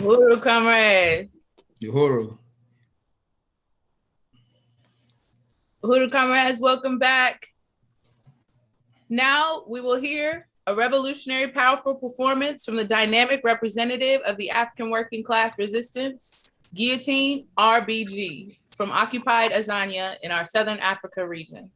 Uhuru, comrade. Uhuru. Uhuru, comrades, welcome back. Now we will hear a revolutionary, powerful performance from the dynamic representative of the African working class resistance, Guillotine RBG, from occupied Azania in our Southern Africa region.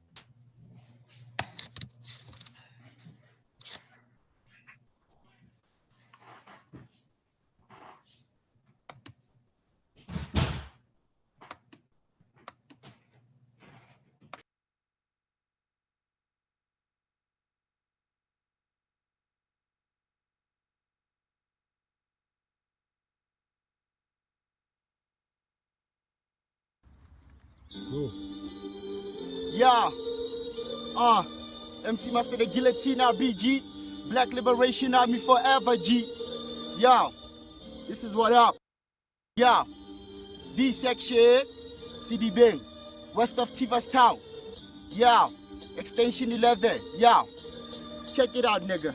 Yeah. MC Master the Guillotine RBG. Black Liberation Army forever, G. Yeah. This is what up. Yeah. V section. CD Bang. West of Tivas Town. Yeah. Extension 11. Yeah. Check it out, nigga.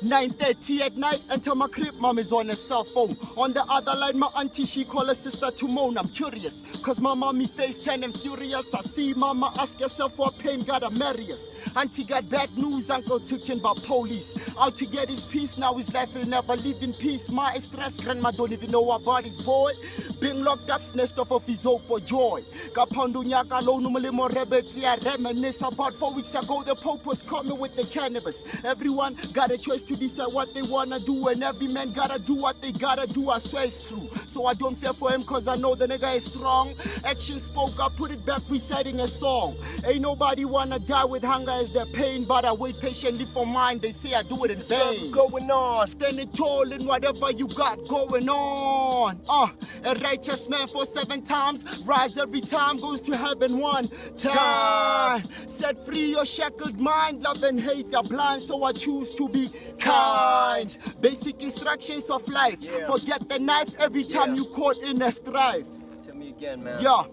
9:30 at night, enter my crib, mom is on her cell phone. On the other line, my auntie, she call her sister to moan. I'm curious, cause my mommy face 10 and furious. I see mama ask herself what pain gotta marry us. Auntie got bad news, uncle took him by police. Out to get his peace, now his life will never live in peace. My stress, grandma don't even know about his boy. Being locked up, nest off of his hope or joy. Kapandu nyaka lo numulimo rebets, yeah, reminisce. About 4 weeks ago, the Pope was coming with the cannabis. Everyone got a choice to decide what they wanna do, and every man gotta do what they gotta do. I swear it's true, so I don't fear for him cause I know the nigga is strong. Action spoke, I put it back reciting a song. Ain't nobody wanna die with hunger as their pain, but I wait patiently for mine. They say I do it in vain. Going on, standing tall in whatever you got going on. A righteous man for 7 times, rise every time, goes to heaven one time. Set free your shackled mind, love and hate are blind, so I choose to be kind. Basic instructions of life. Forget the knife every time you caught in a strife. Tell me again, man. Yeah.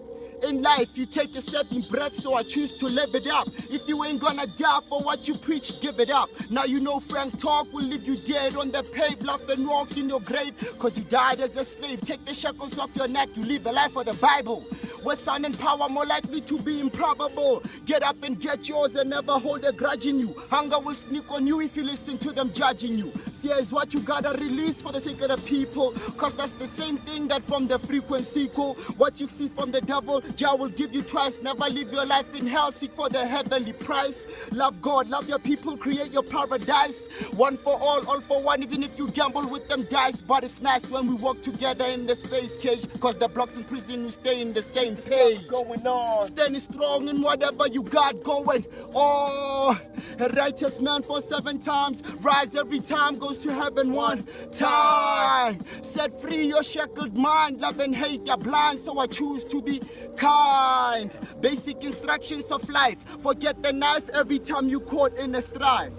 In life, you take a step in breath, so I choose to live it up. If you ain't gonna die for what you preach, give it up. Now you know frank talk will leave you dead on the pave, laugh and walk in your grave, cause you died as a slave. Take the shackles off your neck, you live a life for the Bible. With sound and power more likely to be improbable. Get up and get yours and never hold a grudge in you. Hunger will sneak on you if you listen to them judging you. Fear is what you gotta release for the sake of the people, cause that's the same thing that from the frequency cool. What you see from the devil, Jah will give you twice. Never live your life in hell, seek for the heavenly price. Love God, love your people, create your paradise. One for all for one, even if you gamble with them dice. But it's nice when we walk together in the space cage, cause the blocks in prison, we stay in the same page. Going on. Standing strong in whatever you got going. Oh, a righteous man for 7 times, rise every time, goes to heaven one time. Set free your shackled mind, love and hate are blind, so I choose to be kind. Basic instructions of life. Forget the knife every time you caught in a strife.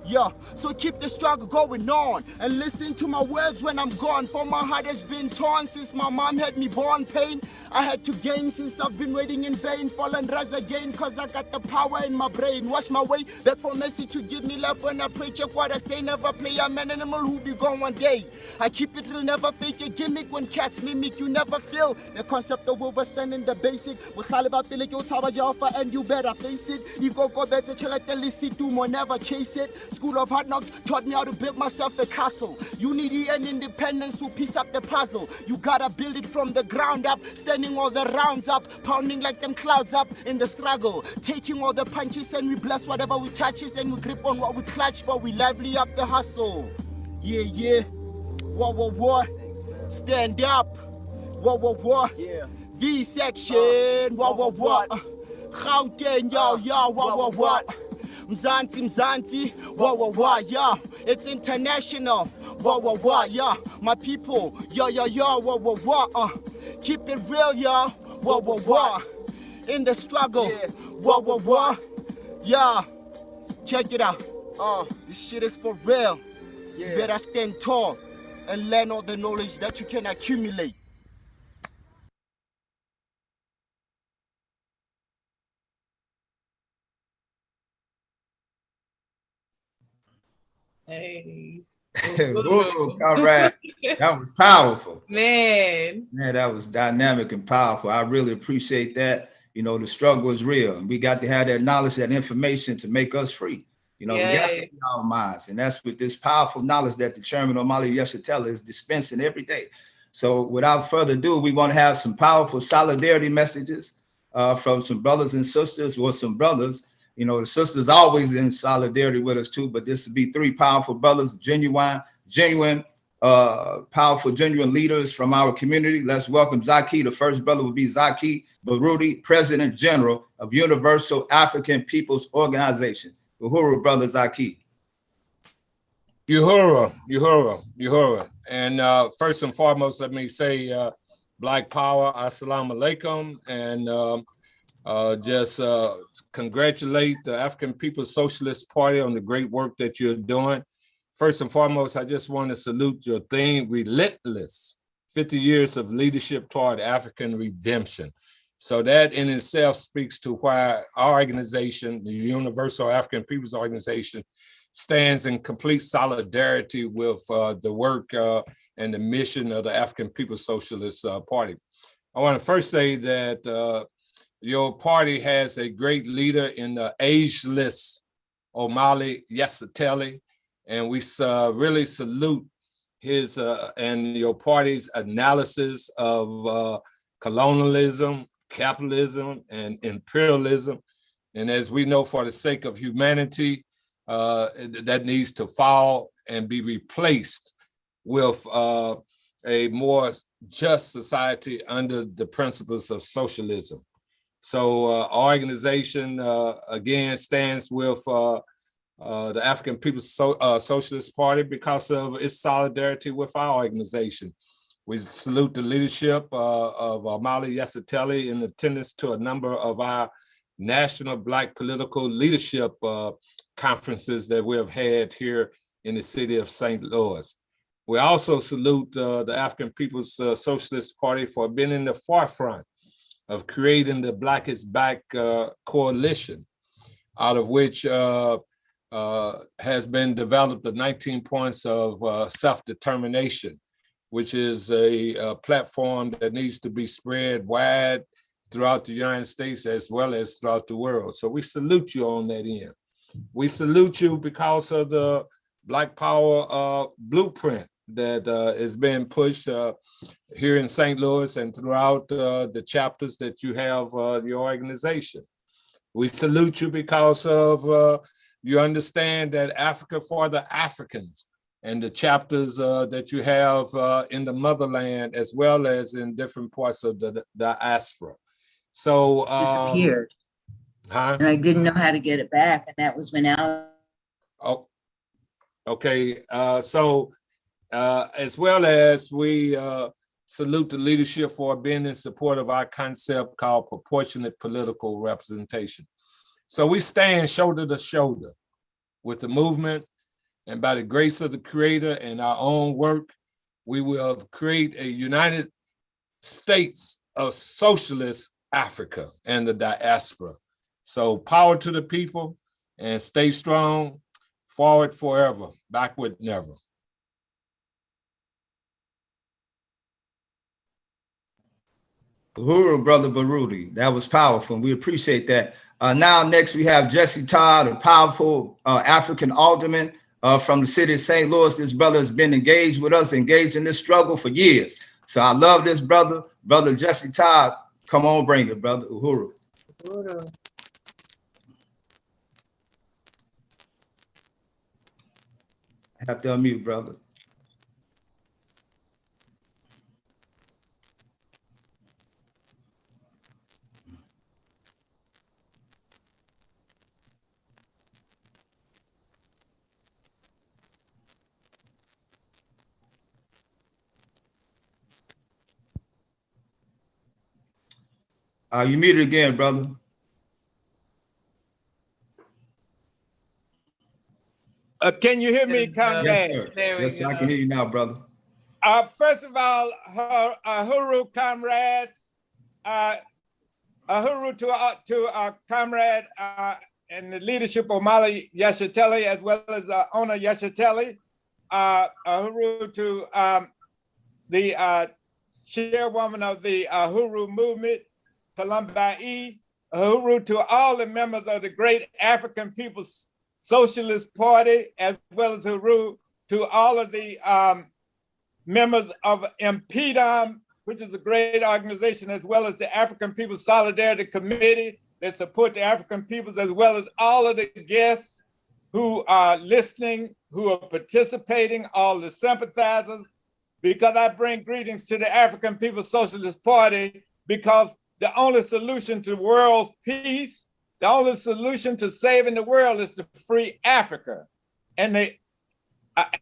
Yeah, so keep the struggle going on and listen to my words when I'm gone. For my heart has been torn since my mom had me born. Pain I had to gain since I've been waiting in vain. Fall and rise again cause I got the power in my brain. Watch my way back for mercy to give me love when I pray. Check what I say, never play. I'm an animal who be gone one day. I keep it real, never fake a gimmick. When cats mimic, you never feel the concept of overstanding the basic. With Khaliba Pilik, you Tabaja offer and you better face it. You go better, chill at the list, do more, never chase it. School of hard knocks taught me how to build myself a castle. Unity and independence to piece up the puzzle. You gotta build it from the ground up, standing all the rounds up, pounding like them clouds up in the struggle, taking all the punches and we bless whatever we touches and we grip on what we clutch for. We lively up the hustle. Yeah. What? Thanks, man. Stand up. What? Yeah. V section. What? Gauteng, yo, what? Mzanti, what, yeah. It's international, what, yeah. My people, yo, what, keep it real, yo, what. In the struggle, Yeah. what, yeah. Check it out. This shit is for real. Yeah. You better stand tall and learn all the knowledge that you can accumulate. Hey. Whoa, comrade, that was powerful. Man, That was dynamic and powerful. I really appreciate that. You know, the struggle is real, and we got to have that knowledge, that information to make us free. You know, we got to be our minds, and that's with this powerful knowledge that the chairman Omali Yeshitela is dispensing every day. So without further ado, we want to have some powerful solidarity messages from some brothers and sisters, or some brothers. You know, the sisters always in solidarity with us too, but this would be three powerful brothers, genuine, powerful, genuine leaders from our community. Let's welcome Zaki. The first brother would be Zaki Baruti, President General of Universal African Peoples Organization. Uhuru, brother Zaki. Uhuru. And first and foremost, let me say Black Power, Assalamu alaikum, and just congratulate the African People's Socialist Party on the great work that you're doing. First and foremost, I just want to salute your theme, Relentless, 50 years of leadership toward African redemption. So that in itself speaks to why our organization, the Universal African People's Organization, stands in complete solidarity with the work and the mission of the African People's Socialist Party. I want to first say that your party has a great leader in the ageless Omali Yeshitela, and we really salute his and your party's analysis of colonialism, capitalism, and imperialism. And as we know, for the sake of humanity, that needs to fall and be replaced with a more just society under the principles of socialism. So our organization, again, stands with the African People's Socialist Party because of its solidarity with our organization. We salute the leadership of Omali Yeshitela in attendance to a number of our national Black political leadership conferences that we have had here in the city of St. Louis. We also salute the African People's Socialist Party for being in the forefront of creating the Black is Back coalition, out of which has been developed the 19 points of self-determination, which is a platform that needs to be spread wide throughout the United States as well as throughout the world. So we salute you on that end. We salute you because of the Black Power blueprint that is being pushed here in St. Louis and throughout the chapters that you have your organization. We salute you because of you understand that Africa for the Africans and the chapters that you have in the motherland as well as in different parts of the diaspora. So disappeared. And I didn't know how to get it back, and that was when Alex. Oh, okay. So as well as we salute the leadership for being in support of our concept called proportionate political representation. So we stand shoulder to shoulder with the movement, and by the grace of the Creator and our own work, we will create a United States of Socialist Africa and the diaspora. So power to the people, and stay strong, forward forever, backward never. Uhuru, brother Baruti, that was powerful, and we appreciate that. Now, next we have Jesse Todd, a powerful African alderman from the city of St. Louis. This brother has been engaged with us, engaged in this struggle for years. So I love this brother. Brother Jesse Todd, come on, bring it, brother Uhuru. Uhuru. I have to unmute, brother. You muted again, brother. Can you hear me, comrade? Yes, sir. Yes, I can hear you now, brother. First of all, Uhuru, comrades, Uhuru to our comrade and the leadership of Omali Yeshitela, as well as Ona Yeshitela. Uhuru to the chairwoman of the Uhuru movement, Columbi, Uhuru to all the members of the great African People's Socialist Party, as well as Uhuru to all of the members of MPDOM, which is a great organization, as well as the African People's Solidarity Committee that support the African peoples, as well as all of the guests who are listening, who are participating, all the sympathizers, because I bring greetings to the African People's Socialist Party, because the only solution to world peace, the only solution to saving the world is to free Africa. And the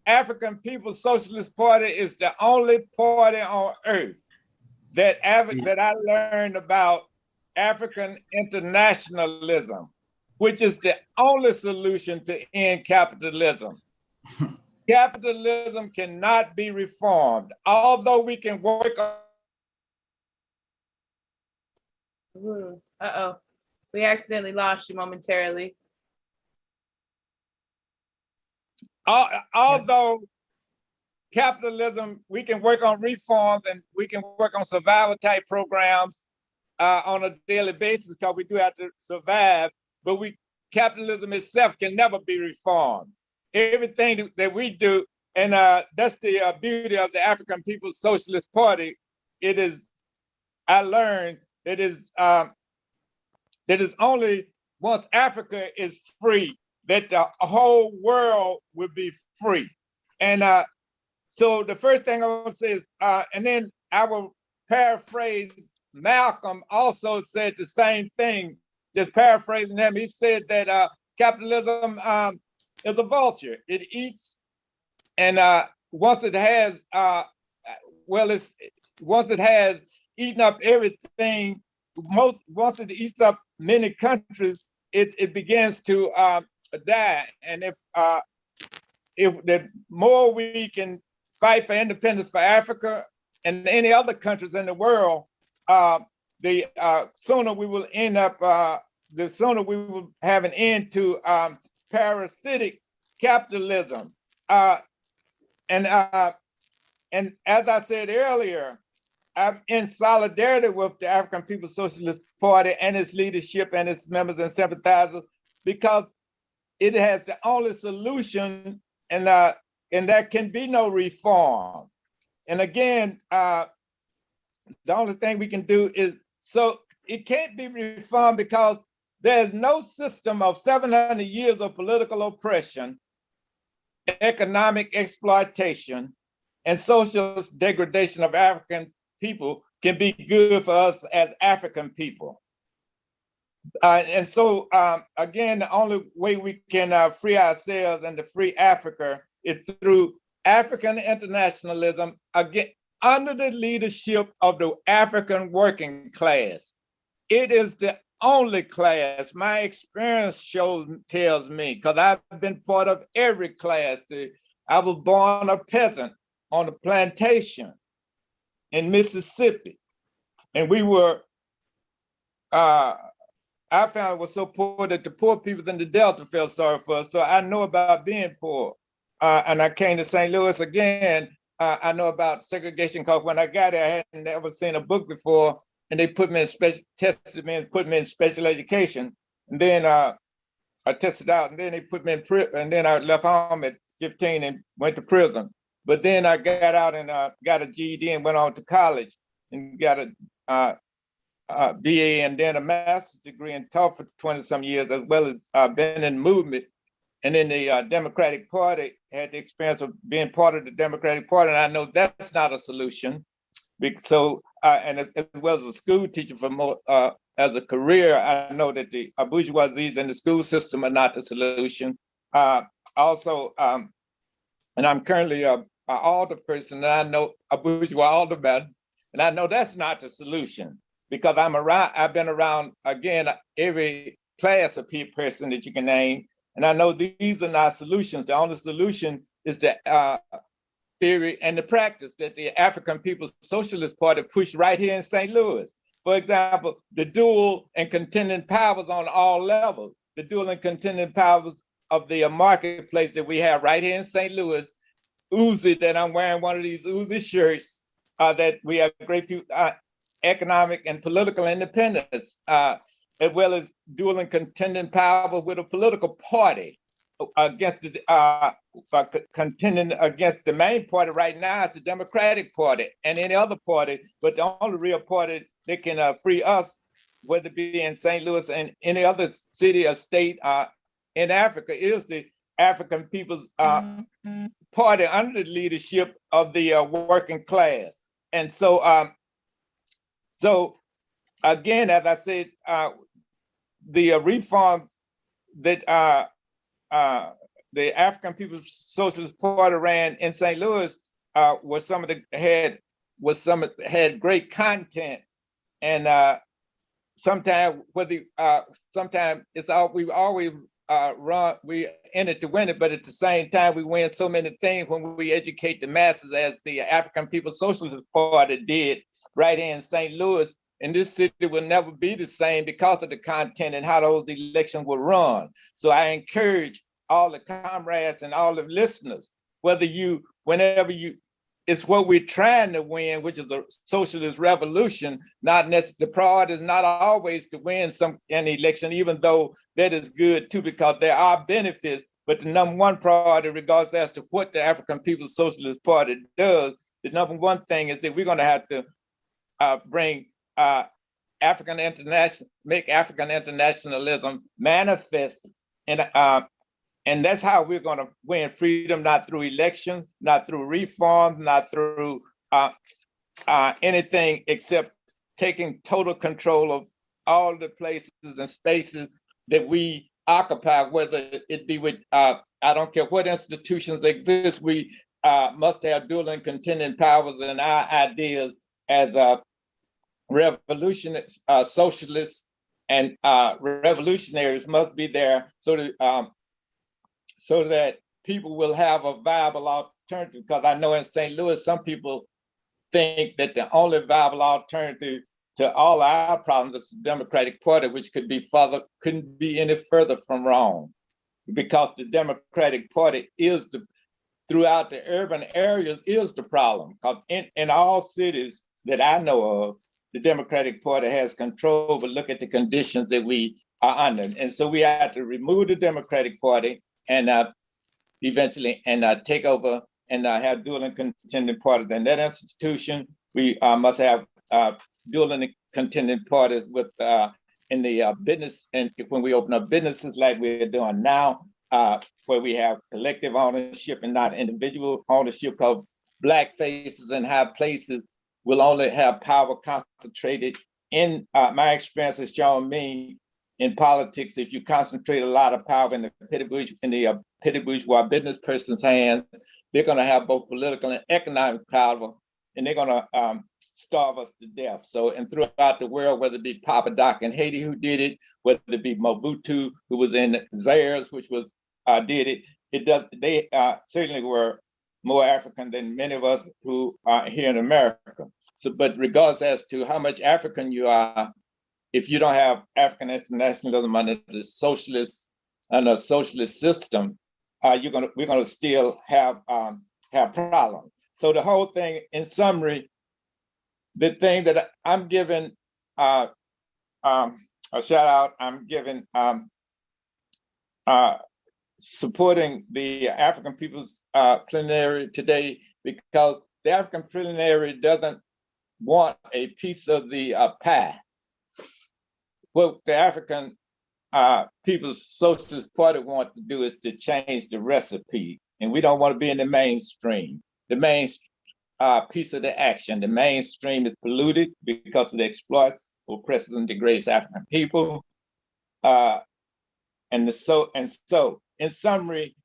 African People's Socialist Party is the only party on earth that I learned about African internationalism, which is the only solution to end capitalism. Capitalism cannot be reformed, although we can work on. Uh-oh, we accidentally lost you momentarily. Although capitalism, we can work on reforms and we can work on survival type programs on a daily basis because we do have to survive, but capitalism itself can never be reformed. Everything that we do, and that's the beauty of the African People's Socialist Party. It is, I learned, it is only once Africa is free that the whole world will be free. And so the first thing I want to say is, and then I will paraphrase, Malcolm also said the same thing, just paraphrasing him. He said that capitalism is a vulture. It eats, and once it has eaten up everything, once it eats up many countries, it begins to die. And if the more we can fight for independence for Africa and any other countries in the world, the sooner we will end up, the sooner we will have an end to parasitic capitalism. And as I said earlier, I'm in solidarity with the African People's Socialist Party and its leadership and its members and sympathizers, because it has the only solution, and there can be no reform. And again, the only thing we can do is, so it can't be reformed because there's no system of 700 years of political oppression, economic exploitation, and social degradation of African people can be good for us as African people. And so, again, the only way we can free ourselves and to free Africa is through African internationalism, again, under the leadership of the African working class. It is the only class, my experience tells me, because I've been part of every class. I was born a peasant on a plantation in Mississippi. And we were, our family was so poor that the poor people in the Delta felt sorry for us. So I know about being poor. And I came to St. Louis again. I know about segregation because when I got there, I hadn't never seen a book before. And they put me in tested me and put me in special education. And then I tested out, and then they put me in prison. And then I left home at 15 and went to prison. But then I got out and got a GED and went on to college and got a BA and then a master's degree and taught for 20 some years, as well as been in movement. And then the Democratic Party, had the experience of being part of the Democratic Party. And I know that's not a solution. So, and as well as a school teacher for more, as a career, I know that the bourgeoisies in the school system are not the solution. Also, and I'm currently an alder person, and I know a bourgeois alderman, and I know that's not the solution, because I've been around, again, every class of person that you can name, and I know these are not solutions. The only solution is the theory and the practice that the African People's Socialist Party pushed right here in St. Louis. For example, the dual and contending powers on all levels, the dual and contending powers of the marketplace that we have right here in St. Louis, Uzi that I'm wearing one of these Uzi shirts, that we have great people, economic and political independence, as well as dual and contending power with a political party against the contending against the main party right now is the Democratic Party and any other party, but the only real party that can free us, whether it be in St. Louis and any other city or state in Africa, is the African People's Party under the leadership of the working class. And so, so again, as I said, the reforms that the African People's Socialist Party ran in St. Louis was some of the had great content, and sometimes it's all we always we in it to win it, but at the same time we win so many things when we educate the masses, as the African People's Socialist Party did right here in St. Louis. And this city will never be the same because of the content and how those elections were run. So I encourage all the comrades and all the listeners, whenever you, it's what we're trying to win, which is a socialist revolution. The priority is not always to win an election, even though that is good too, because there are benefits. But the number one priority, regardless as to what the African People's Socialist Party does, the number one thing is that we're going to have to bring make African internationalism manifest, and that's how we're going to win freedom, not through elections, not through reform, not through anything except taking total control of all the places and spaces that we occupy, whether it be with, I don't care what institutions exist, we must have dual and contending powers, and our ideas as revolutionists, socialists, and revolutionaries must be there so that people will have a viable alternative. Because I know in St. Louis, some people think that the only viable alternative to all our problems is the Democratic Party, which couldn't be any further from wrong, because the Democratic Party is throughout the urban areas is the problem. Because in all cities that I know of, the Democratic Party has control, but look at the conditions that we are under. And so we have to remove the Democratic Party and eventually take over and have dual and contending parties. In that institution, we must have dual and contending parties with in the business, and when we open up businesses like we're doing now, where we have collective ownership and not individual ownership, because Black faces in high places will only have power concentrated in, my experience has shown me in politics, if you concentrate a lot of power in the petty bourgeois business person's hands, they're gonna have both political and economic power, and they're gonna starve us to death. So, and throughout the world, whether it be Papa Doc in Haiti who did it, whether it be Mobutu who was in Zaire, which was did it, they certainly were more African than many of us who are here in America. So, but regardless as to how much African you are, if you don't have African internationalism under the socialist system, we're gonna still have problems. So the whole thing, in summary, the thing that I'm giving a shout out, I'm giving supporting the African People's Plenary today, because the African Plenary doesn't want a piece of the pie. What the African People's Socialist Party want to do is to change the recipe, and we don't want to be in the mainstream. The main piece of the action, the mainstream is polluted because it exploits, oppresses, and degrades African people. And so, in summary,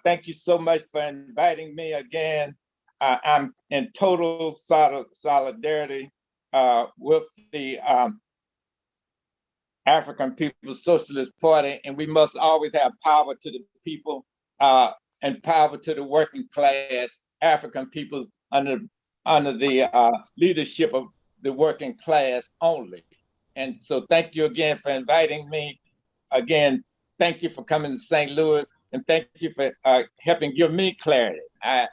thank you so much for inviting me again. I'm in total solidarity with the African People's Socialist Party, and we must always have power to the people and power to the working class, African peoples under the leadership of the working class only. And so thank you again for inviting me. Again, thank you for coming to St. Louis. and thank you for helping give me clarity. I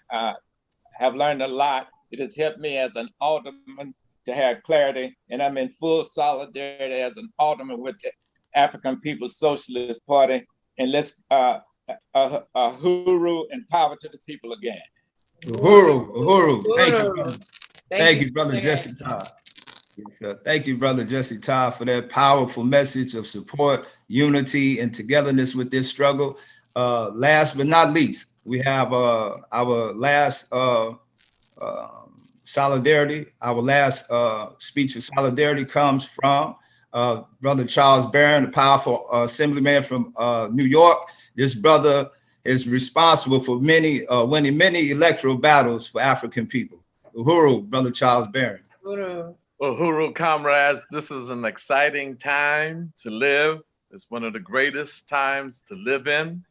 have learned a lot. It has helped me as an alderman to have clarity, and I'm in full solidarity as an alderman with the African People's Socialist Party. And let's uhuru and power to the people again. Uhuru, uhuru. Thank you, Uhuru. brother. Thank you, brother Jesse Todd. Yes, sir. Thank you, brother Jesse Todd, for that powerful message of support, unity, and togetherness with this struggle. Last but not least, we have our last solidarity. Our last speech of solidarity comes from Brother Charles Barron, the powerful assemblyman from New York. This brother is responsible for winning many electoral battles for African people. Uhuru, Brother Charles Barron. Uhuru. Uhuru, comrades, this is an exciting time to live. It's one of the greatest times to live in.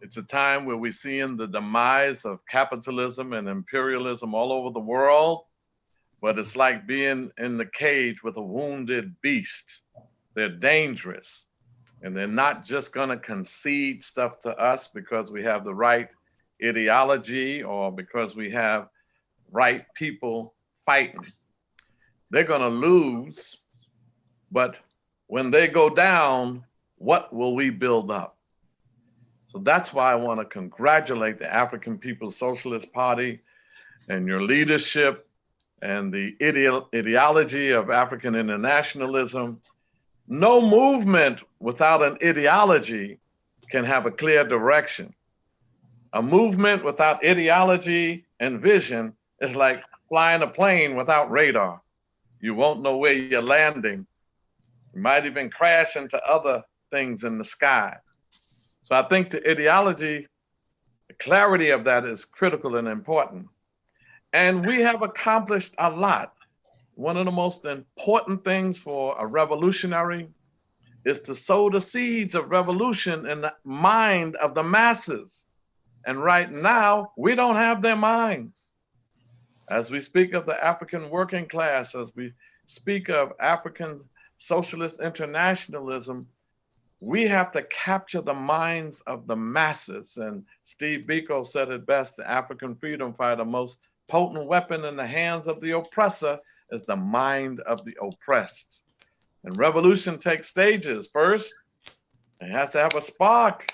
It's a time where we're seeing the demise of capitalism and imperialism all over the world, but it's like being in the cage with a wounded beast. They're dangerous, and they're not just gonna concede stuff to us because we have the right ideology or because we have right people fighting. They're gonna lose, but when they go down, what will we build up? So that's why I want to congratulate the African People's Socialist Party and your leadership and the ideology of African internationalism. No movement without an ideology can have a clear direction. A movement without ideology and vision is like flying a plane without radar. You won't know where you're landing. You might even crash into other things in the sky. So I think the ideology, the clarity of that is critical and important. And we have accomplished a lot. One of the most important things for a revolutionary is to sow the seeds of revolution in the mind of the masses. And right now, we don't have their minds. As we speak of the African working class, as we speak of African socialist internationalism, we have to capture the minds of the masses. And Steve Biko said it best, the African freedom fighter, most potent weapon in the hands of the oppressor is the mind of the oppressed. And revolution takes stages. First, it has to have a spark.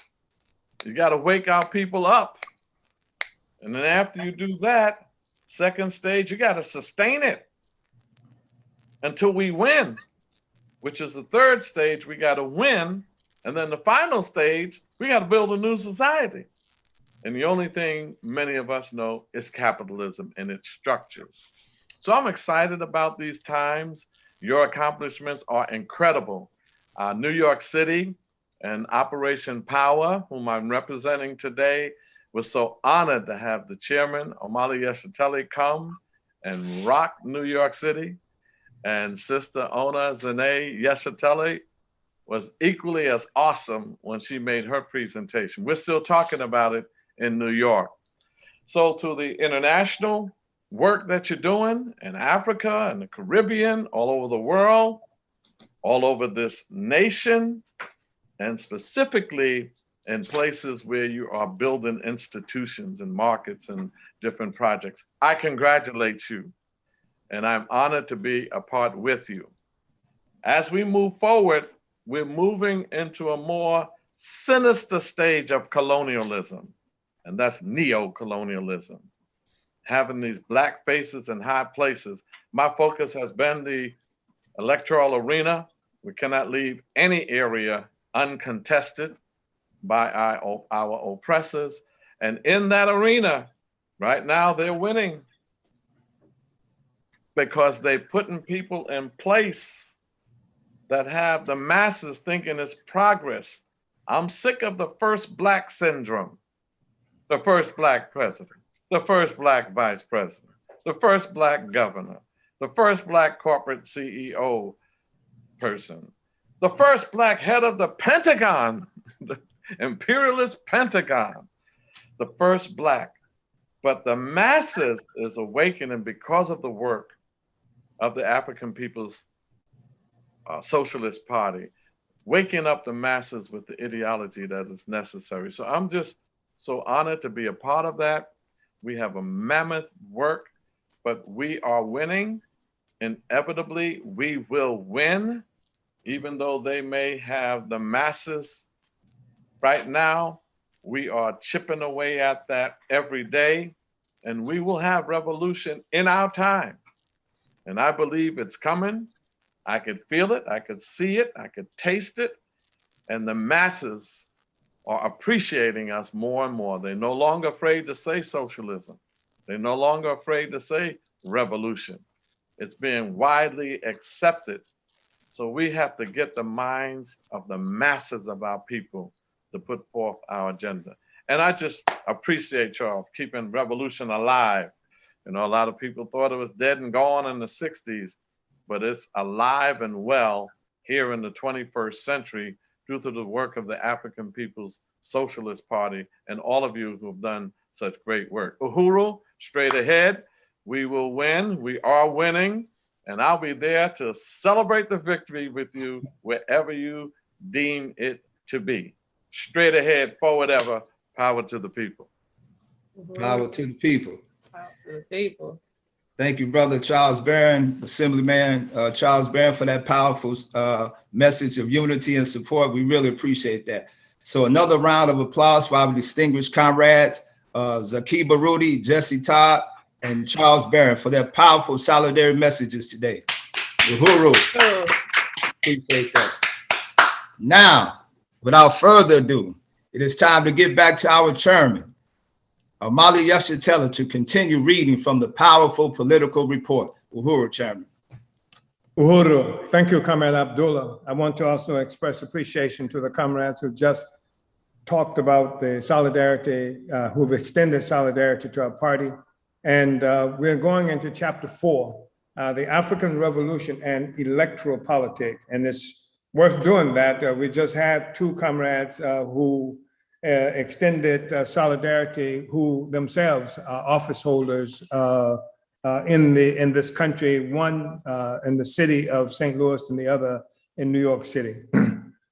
You got to wake our people up. And then after you do that, second stage, you got to sustain it until we win, which is the third stage. We got to win. And then the final stage, we got to build a new society. And the only thing many of us know is capitalism and its structures. So I'm excited about these times. Your accomplishments are incredible. New York City and Operation Power, whom I'm representing today, was so honored to have the chairman, Omali Yeshiteli, come and rock New York City. And Sister Ona Zane Yeshiteli was equally as awesome when she made her presentation. We're still talking about it in New York. So to the international work that you're doing in Africa and the Caribbean, all over the world, all over this nation, and specifically in places where you are building institutions and markets and different projects, I congratulate you. And I'm honored to be a part with you. As we move forward, we're moving into a more sinister stage of colonialism, and that's neo-colonialism. Having these black faces in high places. My focus has been the electoral arena. We cannot leave any area uncontested by our oppressors. And in that arena, right now, they're winning because they're putting people in place that have the masses thinking it's progress. I'm sick of the first black syndrome, the first black president, the first black vice president, the first black governor, the first black corporate CEO person, the first black head of the Pentagon, the imperialist Pentagon, the first black. But the masses is awakening because of the work of the African People's Socialist Party. waking up the masses with the ideology that is necessary. So I'm just so honored to be a part of that. We have a mammoth work, but we are winning. Inevitably, we will win, even though they may have the masses. Right now, we are chipping away at that every day, and we will have revolution in our time. And I believe it's coming. I could feel it, I could see it, I could taste it, and the masses are appreciating us more and more. They're no longer afraid to say socialism. They're no longer afraid to say revolution. It's being widely accepted. So we have to get the minds of the masses of our people to put forth our agenda. And I just appreciate y'all keeping revolution alive. You know, a lot of people thought it was dead and gone in the 60s, but it's alive and well here in the 21st century due to the work of the African People's Socialist Party and all of you who have done such great work. Uhuru, straight ahead. We will win. We are winning. And I'll be there to celebrate the victory with you wherever you deem it to be. Straight ahead, forward ever. Power to the people. Power to the people. Power to the people. Thank you, Brother Charles Barron, Assemblyman Charles Barron, for that powerful message of unity and support. We really appreciate that. So another round of applause for our distinguished comrades, Zakiba Rudy, Jesse Todd, and Charles Barron for their powerful solidarity messages today. Uhuru. Appreciate that. Now, without further ado, it is time to get back to our chairman, Amali Yeshitela, to continue reading from the powerful political report. Uhuru, Chairman. Uhuru, thank you, Comrade Abdullah. I want to also express appreciation to the comrades who just talked about the solidarity, who've extended solidarity to our party. And we're going into chapter 4, the African Revolution and Electoral Politics. And it's worth doing that. We just had 2 comrades who extended solidarity, who themselves are office holders in this country, one in the city of St. Louis and the other in New York City.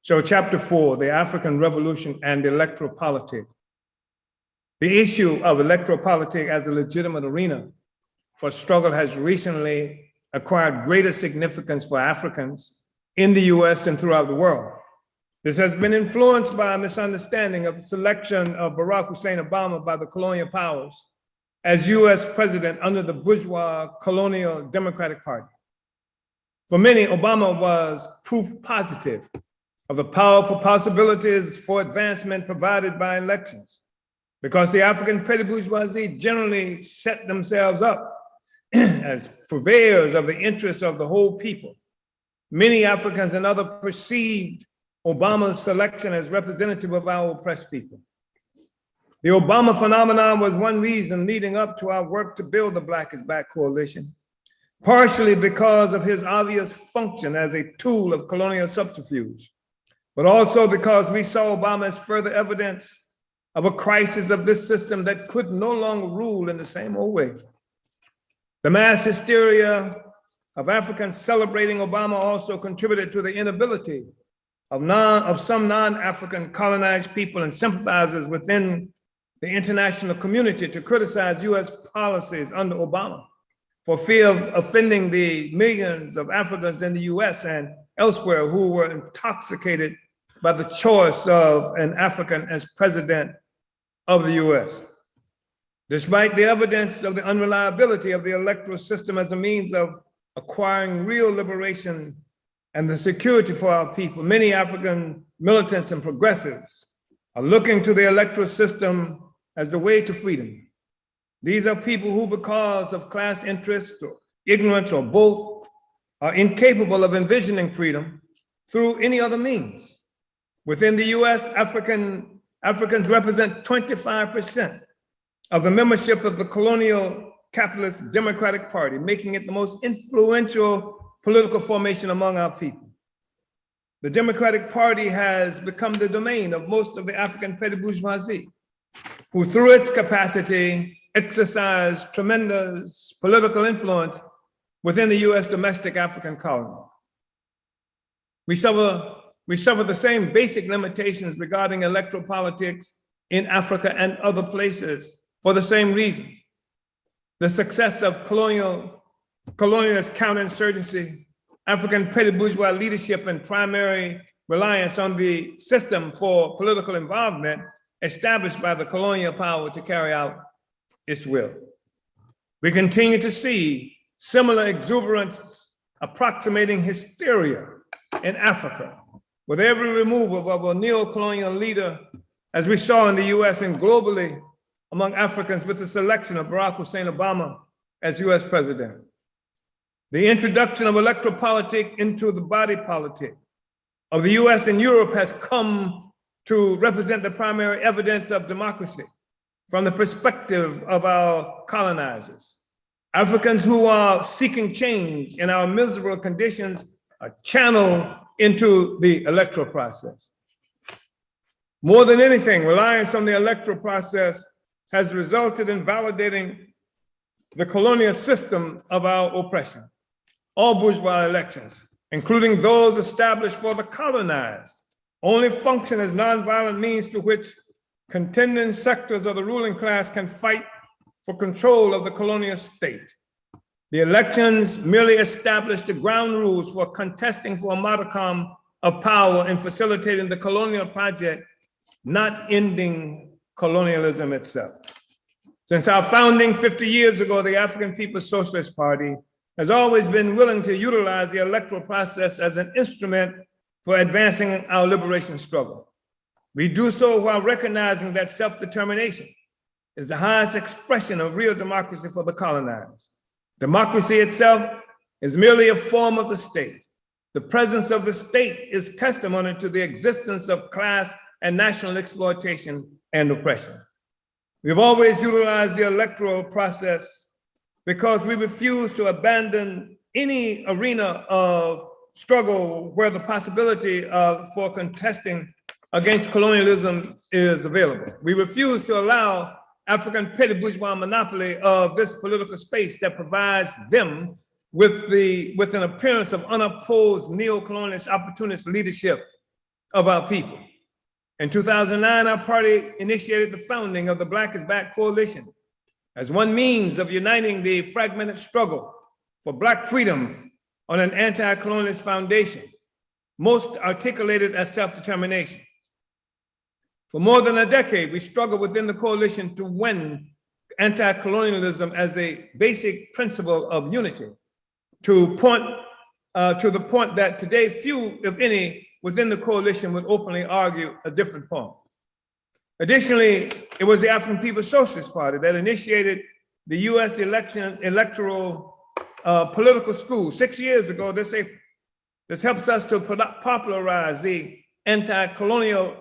So chapter 4, the African Revolution and Electoral Politics. The issue of electoral politics as a legitimate arena for struggle has recently acquired greater significance for Africans in the US and throughout the world. This has been influenced by a misunderstanding of the selection of Barack Hussein Obama by the colonial powers as US president under the bourgeois colonial Democratic Party. For many, Obama was proof positive of the powerful possibilities for advancement provided by elections, because the African petty bourgeoisie generally set themselves up as purveyors of the interests of the whole people. Many Africans and others perceived Obama's selection as representative of our oppressed people. The Obama phenomenon was one reason leading up to our work to build the Black is Back coalition, partially because of his obvious function as a tool of colonial subterfuge, but also because we saw Obama as further evidence of a crisis of this system that could no longer rule in the same old way. The mass hysteria of Africans celebrating Obama also contributed to the inability of some non-African colonized people and sympathizers within the international community to criticize US policies under Obama for fear of offending the millions of Africans in the US and elsewhere who were intoxicated by the choice of an African as president of the US. Despite the evidence of the unreliability of the electoral system as a means of acquiring real liberation and the security for our people, many African militants and progressives are looking to the electoral system as the way to freedom. These are people who, because of class interest or ignorance or both, are incapable of envisioning freedom through any other means. Within the US, Africans represent 25% of the membership of the colonial capitalist Democratic Party, making it the most influential political formation among our people. The Democratic Party has become the domain of most of the African petty bourgeoisie, who through its capacity exercise tremendous political influence within the US domestic African colony. We we suffer the same basic limitations regarding electoral politics in Africa and other places for the same reasons. The success of colonialist counterinsurgency, African petty bourgeois leadership, and primary reliance on the system for political involvement established by the colonial power to carry out its will. We continue to see similar exuberance approximating hysteria in Africa, with every removal of a neo-colonial leader, as we saw in the US and globally among Africans with the selection of Barack Hussein Obama as US president. The introduction of electoral politics into the body politic of the US and Europe has come to represent the primary evidence of democracy from the perspective of our colonizers. Africans who are seeking change in our miserable conditions are channeled into the electoral process. More than anything, reliance on the electoral process has resulted in validating the colonial system of our oppression. All bourgeois elections, including those established for the colonized, only function as nonviolent means through which contending sectors of the ruling class can fight for control of the colonial state. The elections merely established the ground rules for contesting for a modicum of power and facilitating the colonial project, not ending colonialism itself. Since our founding 50 years ago, the African People's Socialist Party has always been willing to utilize the electoral process as an instrument for advancing our liberation struggle. We do so while recognizing that self-determination is the highest expression of real democracy for the colonized. Democracy itself is merely a form of the state. The presence of the state is testimony to the existence of class and national exploitation and oppression. We've always utilized the electoral process because we refuse to abandon any arena of struggle where the possibility for contesting against colonialism is available. We refuse to allow African petty bourgeois monopoly of this political space that provides them with an appearance of unopposed neo-colonialist opportunist leadership of our people. In 2009, our party initiated the founding of the Black is Back Coalition as one means of uniting the fragmented struggle for Black freedom on an anti-colonialist foundation, most articulated as self-determination. For more than a decade, we struggled within the coalition to win anti-colonialism as a basic principle of unity, to the point that today few, if any, within the coalition would openly argue a different point. Additionally, it was the African People's Socialist Party that initiated the US electoral political school 6 years ago. This helps us to popularize the anti-colonial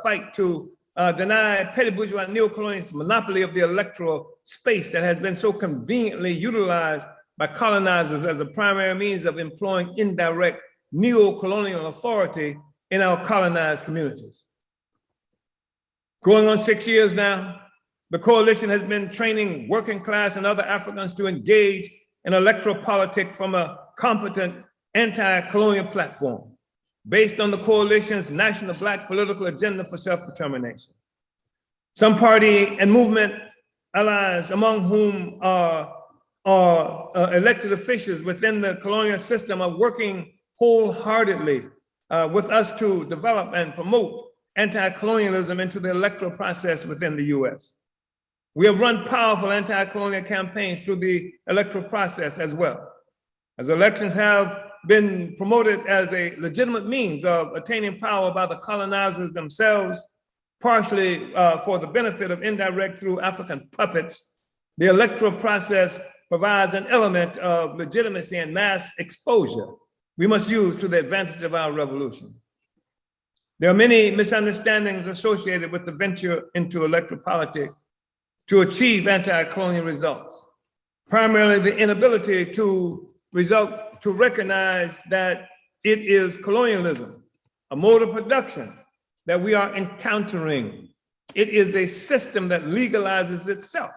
fight to deny petty bourgeois neo-colonialist monopoly of the electoral space that has been so conveniently utilized by colonizers as a primary means of employing indirect neo-colonial authority in our colonized communities. Going on 6 years now, the coalition has been training working class and other Africans to engage in electoral politics from a competent anti-colonial platform based on the coalition's national Black political agenda for self-determination. Some party and movement allies, among whom are elected officials within the colonial system, are working wholeheartedly with us to develop and promote anti-colonialism into the electoral process within the US. We have run powerful anti-colonial campaigns through the electoral process as well, as elections have been promoted as a legitimate means of attaining power by the colonizers themselves, partially for the benefit of indirect through African puppets. The electoral process provides an element of legitimacy and mass exposure we must use to the advantage of our revolution. There are many misunderstandings associated with the venture into electoral politics to achieve anti-colonial results, primarily the inability to recognize that it is colonialism, a mode of production that we are encountering. It is a system that legalizes itself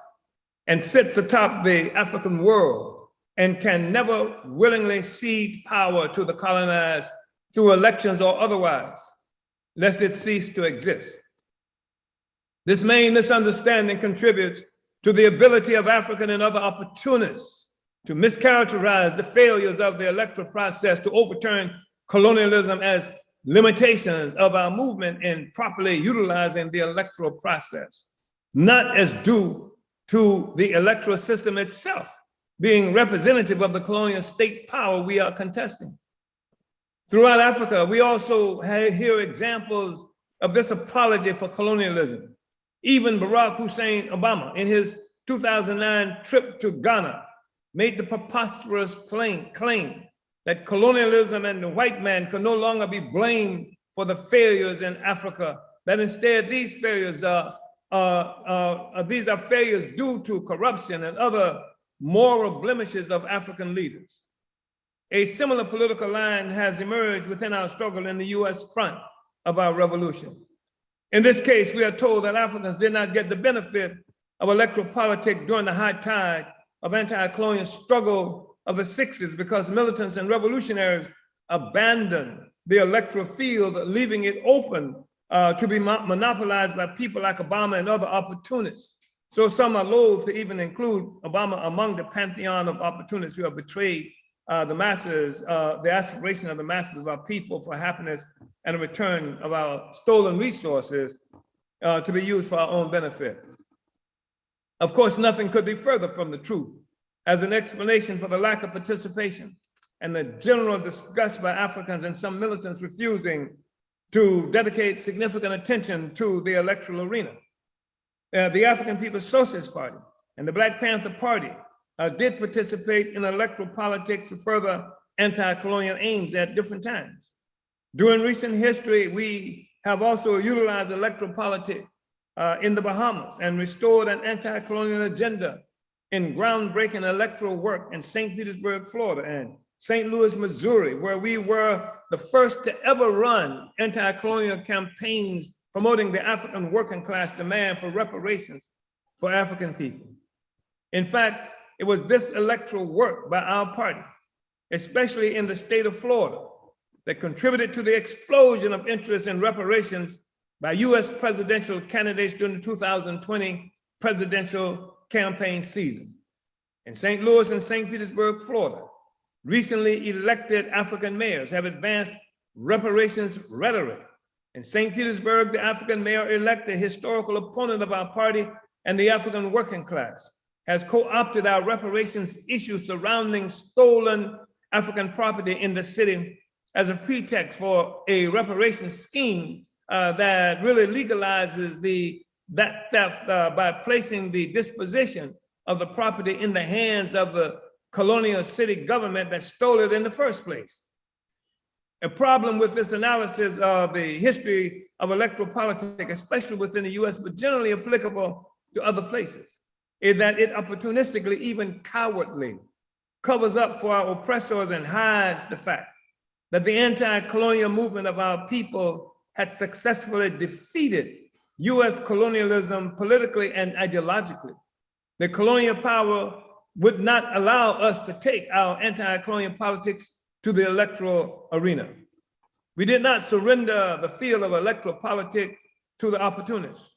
and sits atop the African world and can never willingly cede power to the colonized through elections or otherwise, lest it cease to exist. This main misunderstanding contributes to the ability of African and other opportunists to mischaracterize the failures of the electoral process to overturn colonialism as limitations of our movement in properly utilizing the electoral process, not as due to the electoral system itself being representative of the colonial state power we are contesting. Throughout Africa, we also hear examples of this apology for colonialism. Even Barack Hussein Obama, in his 2009 trip to Ghana, made the preposterous claim that colonialism and the white man could no longer be blamed for the failures in Africa, that instead these failures are failures due to corruption and other moral blemishes of African leaders. A similar political line has emerged within our struggle in the US front of our revolution. In this case, we are told that Africans did not get the benefit of electoral politics during the high tide of anti-colonial struggle of the 60s because militants and revolutionaries abandoned the electoral field, leaving it open to be monopolized by people like Obama and other opportunists. So some are loath to even include Obama among the pantheon of opportunists who have betrayed the masses, the aspiration of the masses of our people for happiness and a return of our stolen resources to be used for our own benefit. Of course, nothing could be further from the truth as an explanation for the lack of participation and the general disgust by Africans and some militants refusing to dedicate significant attention to the electoral arena. The African People's Socialist Party and the Black Panther Party did participate in electoral politics to further anti-colonial aims at different times. During recent history, we have also utilized electoral politics in the Bahamas and restored an anti-colonial agenda in groundbreaking electoral work in St. Petersburg, Florida, and St. Louis, Missouri, where we were the first to ever run anti-colonial campaigns promoting the African working class demand for reparations for African people. In fact, it was this electoral work by our party, especially in the state of Florida, that contributed to the explosion of interest in reparations by US presidential candidates during the 2020 presidential campaign season. In St. Louis and St. Petersburg, Florida, recently elected African mayors have advanced reparations rhetoric. In St. Petersburg, the African mayor-elect, a historical opponent of our party and the African working class, has co-opted our reparations issue surrounding stolen African property in the city as a pretext for a reparations scheme that really legalizes that theft by placing the disposition of the property in the hands of the colonial city government that stole it in the first place. A problem with this analysis of the history of electoral politics, especially within the US, but generally applicable to other places, is that it opportunistically, even cowardly, covers up for our oppressors and hides the fact that the anti-colonial movement of our people had successfully defeated US colonialism politically and ideologically. The colonial power would not allow us to take our anti-colonial politics to the electoral arena. We did not surrender the field of electoral politics to the opportunists.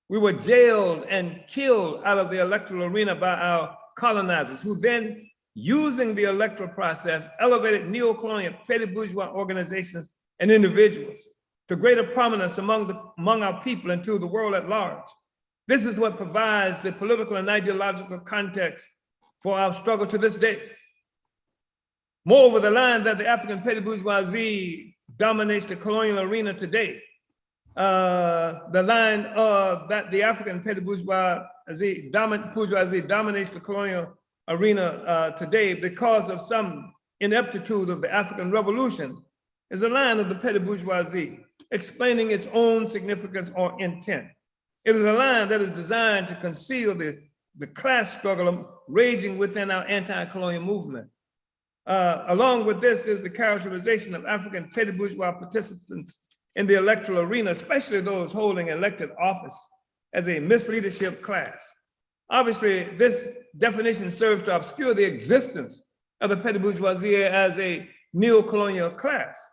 We were jailed and killed out of the electoral arena by our colonizers, who then, using the electoral process, elevated neo-colonial petty bourgeois organizations and individuals to greater prominence among our people and to the world at large. This is what provides the political and ideological context for our struggle to this day. Moreover, the line that the African petty bourgeoisie dominates the colonial arena today, the line that the African petty bourgeoisie dominates the colonial arena today because of some ineptitude of the African Revolution, is a line of the petty bourgeoisie explaining its own significance or intent. It is a line that is designed to conceal the class struggle raging within our anti-colonial movement. Along with this is the characterization of African petty bourgeois participants in the electoral arena, especially those holding elected office, as a misleadership class. Obviously, this definition serves to obscure the existence of the petty bourgeoisie as a neo-colonial class.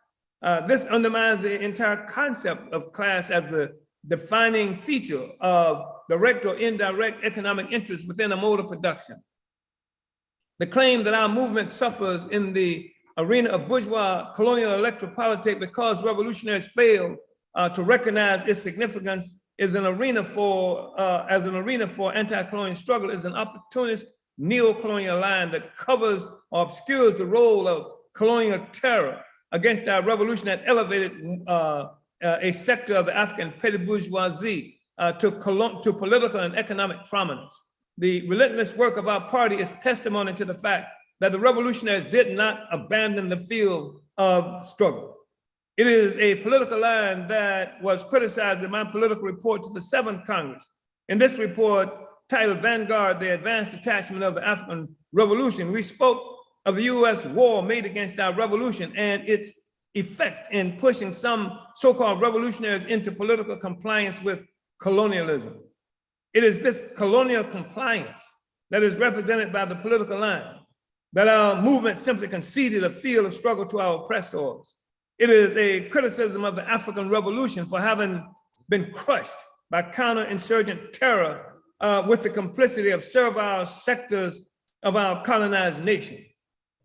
This undermines the entire concept of class as the defining feature of direct or indirect economic interest within a mode of production. The claim that our movement suffers in the arena of bourgeois colonial electropolitics because revolutionaries fail to recognize its significance is an arena for, anti-colonial struggle is an opportunist neo-colonial line that covers or obscures the role of colonial terror against our revolution that elevated a sector of the African petty bourgeoisie to political and economic prominence. The relentless work of our party is testimony to the fact that the revolutionaries did not abandon the field of struggle. It is a political line that was criticized in my political report to the 7th Congress. In this report, titled Vanguard, the Advanced Detachment of the African Revolution, we spoke of the US war made against our revolution and its effect in pushing some so-called revolutionaries into political compliance with colonialism. It is this colonial compliance that is represented by the political line, that our movement simply conceded a field of struggle to our oppressors. It is a criticism of the African Revolution for having been crushed by counterinsurgent terror with the complicity of servile sectors of our colonized nation.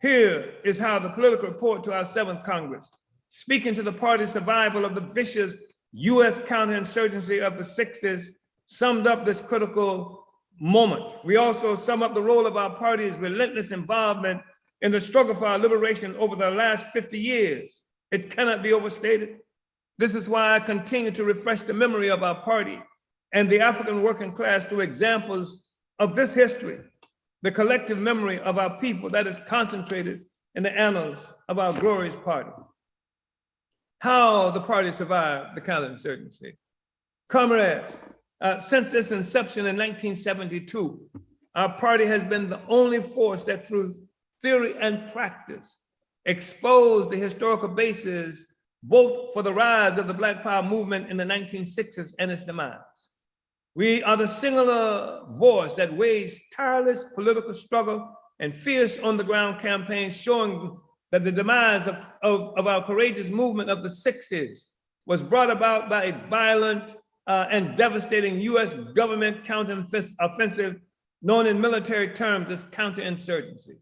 Here is how the political report to our 7th Congress, speaking to the party's survival of the vicious US counterinsurgency of the 60s, summed up this critical moment. We also sum up the role of our party's relentless involvement in the struggle for our liberation over the last 50 years. It cannot be overstated. This is why I continue to refresh the memory of our party and the African working class through examples of this history, the collective memory of our people that is concentrated in the annals of our glorious party. How the party survived the counterinsurgency. Comrades, since its inception in 1972, our party has been the only force that through theory and practice exposed the historical basis both for the rise of the Black Power movement in the 1960s and its demise. We are the singular voice that waged tireless political struggle and fierce on-the-ground campaigns showing that the demise of our courageous movement of the 60s was brought about by a violent and devastating US government counteroffensive known in military terms as counterinsurgency.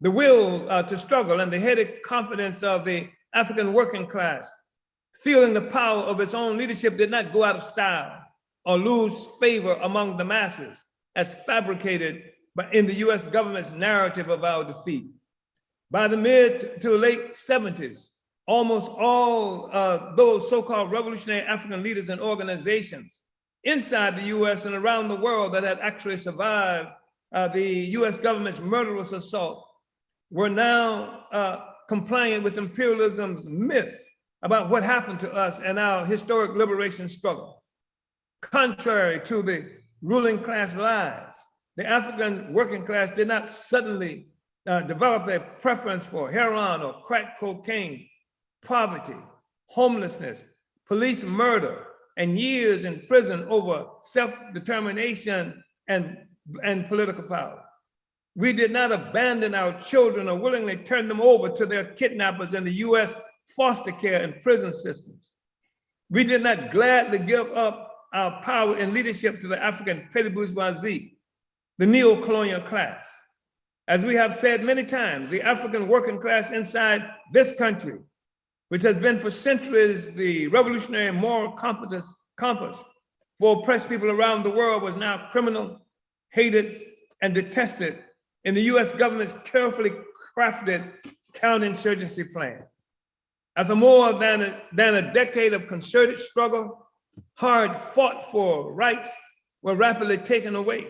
The will to struggle and the headed confidence of the African working class, feeling the power of its own leadership, did not go out of style or lose favor among the masses as fabricated in the US government's narrative of our defeat. By the mid to late 70s, almost all those so-called revolutionary African leaders and organizations inside the US and around the world that had actually survived the US government's murderous assault were now compliant with imperialism's myths about what happened to us and our historic liberation struggle. Contrary to the ruling class lies, the African working class did not suddenly develop a preference for heroin or crack cocaine, poverty, homelessness, police murder, and years in prison over self-determination and political power. We did not abandon our children or willingly turn them over to their kidnappers in the US foster care and prison systems. We did not gladly give up our power and leadership to the African petty bourgeoisie, the neo-colonial class. As we have said many times, the African working class inside this country, which has been for centuries the revolutionary moral compass for oppressed people around the world, was now criminal, hated, and detested in the US government's carefully crafted counterinsurgency plan. After more than a decade of concerted struggle, hard fought for rights were rapidly taken away,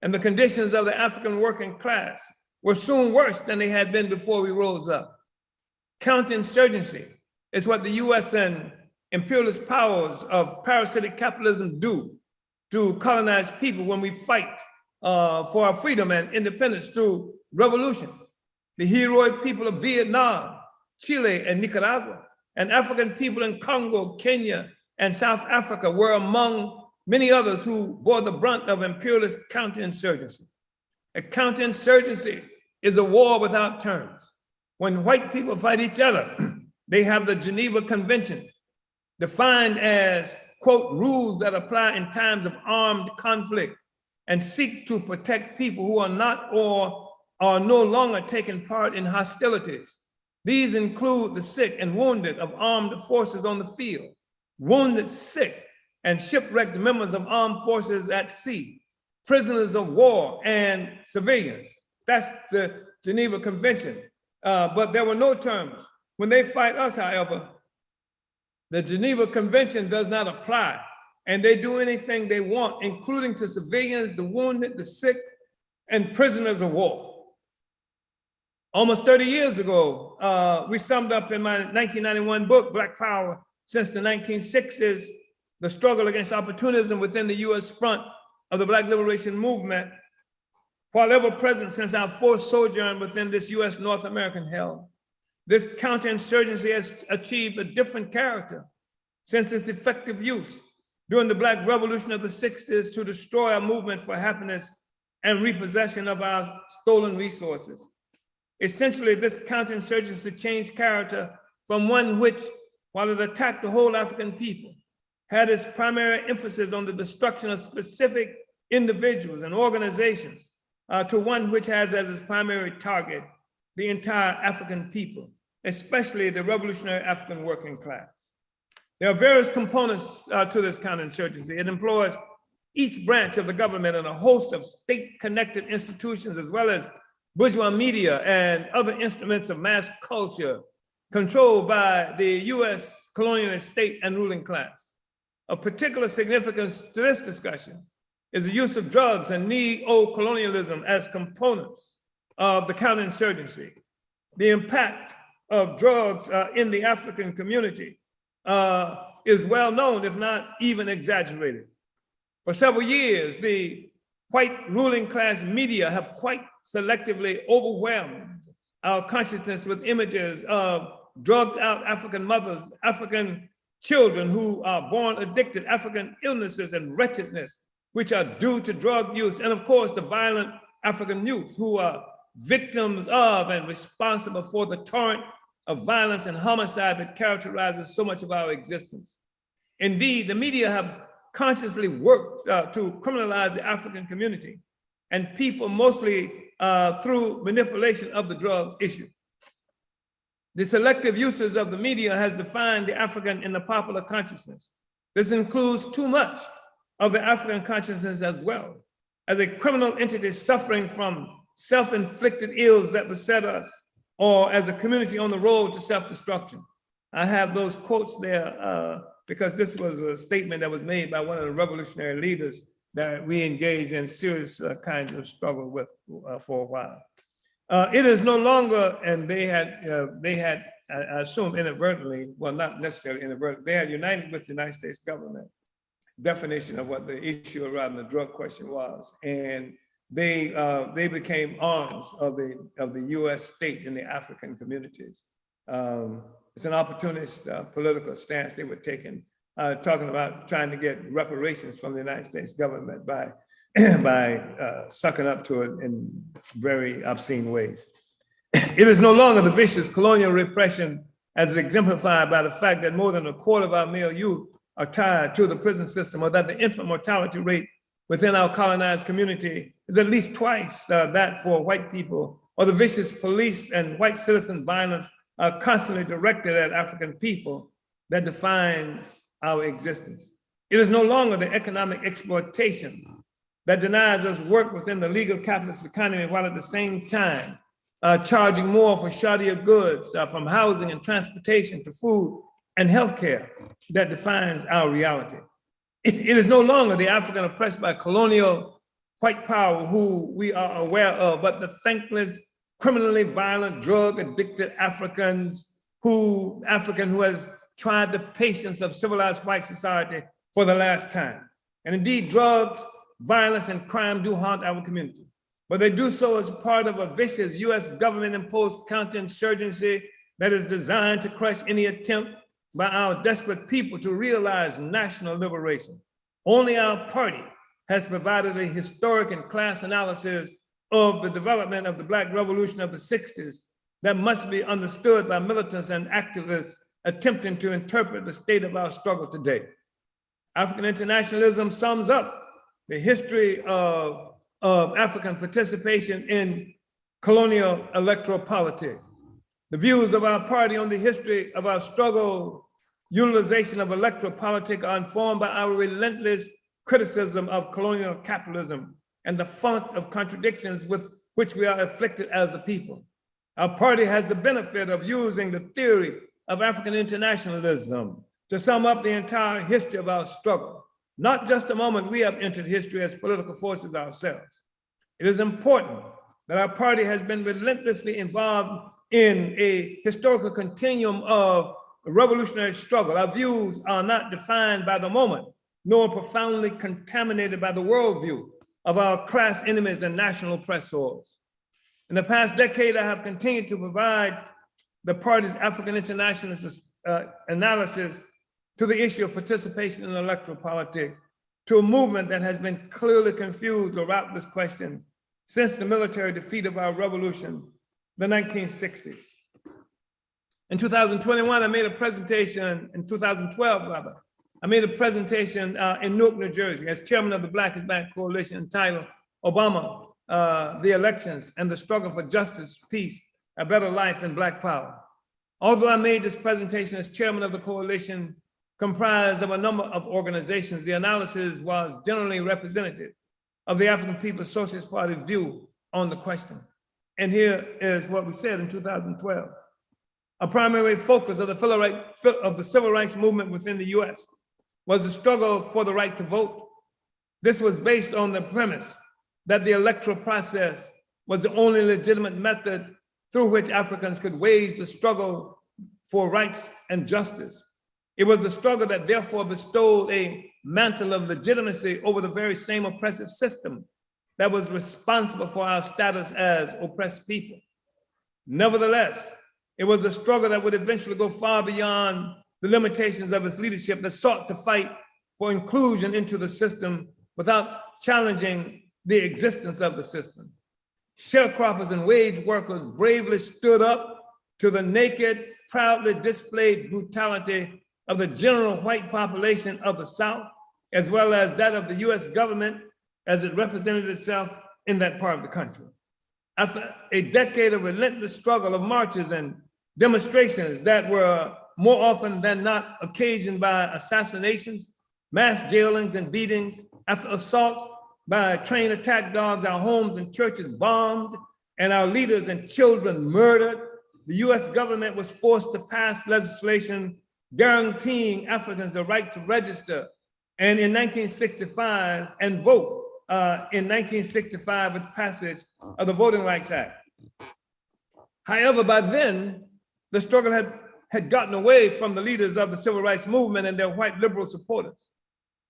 and the conditions of the African working class were soon worse than they had been before we rose up. Counterinsurgency is what the US and imperialist powers of parasitic capitalism do to colonize people when we fight for our freedom and independence through revolution. The heroic people of Vietnam, Chile, and Nicaragua, and African people in Congo, Kenya, and South Africa were among many others who bore the brunt of imperialist counterinsurgency. A counterinsurgency is a war without terms. When white people fight each other, They have the Geneva Convention, defined as, quote, rules that apply in times of armed conflict and seek to protect people who are not or are no longer taking part in hostilities. These include the sick and wounded of armed forces on the field, wounded, sick, and shipwrecked members of armed forces at sea, prisoners of war, and civilians. That's the Geneva Convention. But there were no terms. When they fight us, however, the Geneva Convention does not apply, and they do anything they want, including to civilians, the wounded, the sick, and prisoners of war. Almost 30 years ago, we summed up in my 1991 book, Black Power, since the 1960s, the struggle against opportunism within the US front of the Black liberation movement, while ever present since our forced sojourn within this US North American hell. This counterinsurgency has achieved a different character since its effective use during the Black Revolution of the 60s to destroy our movement for happiness and repossession of our stolen resources. Essentially, this counterinsurgency changed character from one which, while it attacked the whole African people, had its primary emphasis on the destruction of specific individuals and organizations, to one which has as its primary target the entire African people, especially the revolutionary African working class. There are various components to this counterinsurgency. It employs each branch of the government and a host of state-connected institutions, as well as bourgeois media and other instruments of mass culture controlled by the US colonialist state and ruling class. Of particular significance to this discussion is the use of drugs and neo-colonialism as components of the counterinsurgency. The impact of drugs in the African community is well known, if not even exaggerated. For several years, the white ruling class media have quite selectively overwhelmed our consciousness with images of drugged out African mothers, African children who are born addicted, African illnesses and wretchedness, which are due to drug use, and of course, the violent African youth who are victims of and responsible for the torrent of violence and homicide that characterizes so much of our existence. Indeed, the media have consciously worked to criminalize the African community and people, mostly through manipulation of the drug issue. The selective uses of the media has defined the African in the popular consciousness. This includes too much of the African consciousness as well, as a criminal entity suffering from self-inflicted ills that beset us, or as a community on the road to self-destruction. I have those quotes there because this was a statement that was made by one of the revolutionary leaders that we engaged in serious kinds of struggle with for a while. It is no longer, and they had, I assume inadvertently, well, not necessarily inadvertently, they had united with the United States government definition of what the issue around the drug question was. And they became arms of the US state in the African communities. It's an opportunist political stance they were taking, talking about trying to get reparations from the United States government by sucking up to it in very obscene ways. It is no longer the vicious colonial repression as exemplified by the fact that more than a quarter of our male youth are tied to the prison system, or that the infant mortality rate within our colonized community is at least twice that for white people, or the vicious police and white citizen violence constantly directed at African people that defines our existence. It is no longer the economic exploitation that denies us work within the legal capitalist economy, while at the same time charging more for shoddier goods, from housing and transportation to food and healthcare, that defines our reality. It is no longer the African oppressed by colonial white power who we are aware of, but the thankless, criminally violent, drug-addicted African who has tried the patience of civilized white society for the last time. And indeed, drugs, violence, and crime do haunt our community, but they do so as part of a vicious US government-imposed counterinsurgency that is designed to crush any attempt by our desperate people to realize national liberation. Only our party has provided a historic and class analysis of the development of the Black Revolution of the 60s that must be understood by militants and activists attempting to interpret the state of our struggle today. African internationalism sums up the history of African participation in colonial electoral politics. The views of our party on the history of our struggle, utilization of electoral politics are informed by our relentless criticism of colonial capitalism and the font of contradictions with which we are afflicted as a people. Our party has the benefit of using the theory of African internationalism to sum up the entire history of our struggle, not just a moment we have entered history as political forces ourselves. It is important that our party has been relentlessly involved in a historical continuum of revolutionary struggle. Our views are not defined by the moment, nor profoundly contaminated by the worldview of our class enemies and national oppressors. In the past decade, I have continued to provide the party's African internationalist analysis to the issue of participation in electoral politics, to a movement that has been clearly confused about this question since the military defeat of our revolution, the 1960s. In 2021, I made a presentation, in 2012 rather, I made a presentation in Newark, New Jersey as chairman of the Black is Back Coalition entitled Obama, the Elections and the Struggle for Justice, Peace, a Better Life and Black Power. Although I made this presentation as chairman of the coalition comprised of a number of organizations, the analysis was generally representative of the African People's Socialist Party's view on the question. And here is what we said in 2012. A primary focus of the civil rights movement within the US was the struggle for the right to vote. This was based on the premise that the electoral process was the only legitimate method through which Africans could wage the struggle for rights and justice. It was a struggle that therefore bestowed a mantle of legitimacy over the very same oppressive system that was responsible for our status as oppressed people. Nevertheless, it was a struggle that would eventually go far beyond the limitations of its leadership that sought to fight for inclusion into the system without challenging the existence of the system. Sharecroppers and wage workers bravely stood up to the naked, proudly displayed brutality of the general white population of the South, as well as that of the US government as it represented itself in that part of the country. After a decade of relentless struggle of marches and demonstrations that were more often than not occasioned by assassinations, mass jailings and beatings, after assaults by trained attack dogs, our homes and churches bombed, and our leaders and children murdered, the US government was forced to pass legislation guaranteeing Africans the right to register and in 1965 and vote in 1965 with passage of the Voting Rights Act. However, by then, the struggle had gotten away from the leaders of the civil rights movement and their white liberal supporters.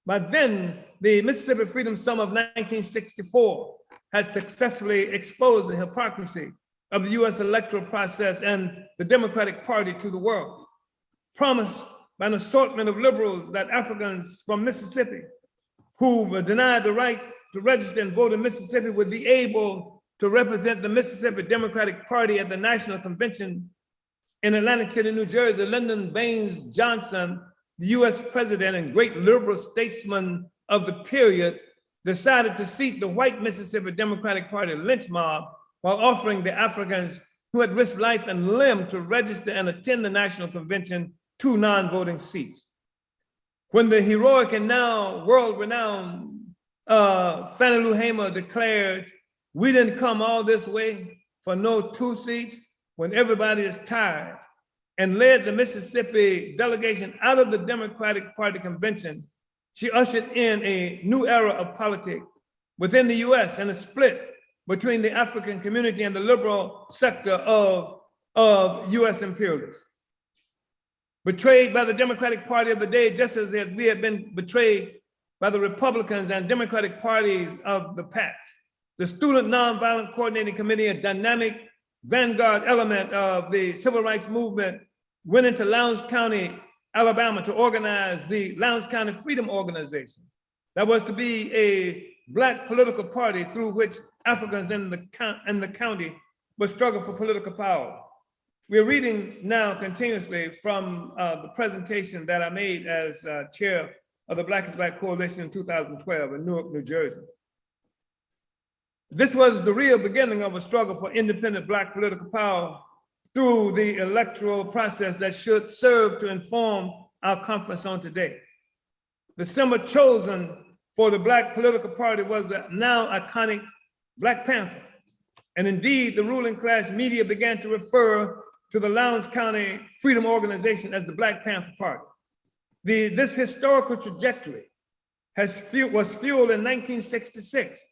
By then, the Mississippi Freedom Summer of 1964 had successfully exposed the hypocrisy of the US electoral process and the Democratic Party to the world, promised by an assortment of liberals that Africans from Mississippi who were denied the right to register and vote in Mississippi would be able to represent the Mississippi Democratic Party at the National Convention in Atlantic City, New Jersey. Lyndon Baines Johnson, the US president and great liberal statesman of the period, decided to seat the white Mississippi Democratic Party lynch mob while offering the Africans who had risked life and limb to register and attend the National Convention 2 non-voting seats. When the heroic and now world-renowned Fannie Lou Hamer declared, "We didn't come all this way for no 2 seats when everybody is tired," and led the Mississippi delegation out of the Democratic Party convention, she ushered in a new era of politics within the US and a split between the African community and the liberal sector of US imperialists. Betrayed by the Democratic Party of the day, just as we had been betrayed by the Republicans and Democratic parties of the past. The Student Nonviolent Coordinating Committee, a dynamic vanguard element of the civil rights movement, went into Lowndes County, Alabama to organize the Lowndes County Freedom Organization. That was to be a Black political party through which Africans in the county would struggle for political power. We're reading now continuously from the presentation that I made as chair of the Black is Black Coalition in 2012 in Newark, New Jersey. This was the real beginning of a struggle for independent Black political power through the electoral process that should serve to inform our conference on today. The symbol chosen for the Black political party was the now iconic Black Panther. And indeed, the ruling class media began to refer to the Lowndes County Freedom Organization as the Black Panther Party. This historical trajectory was fueled in 1966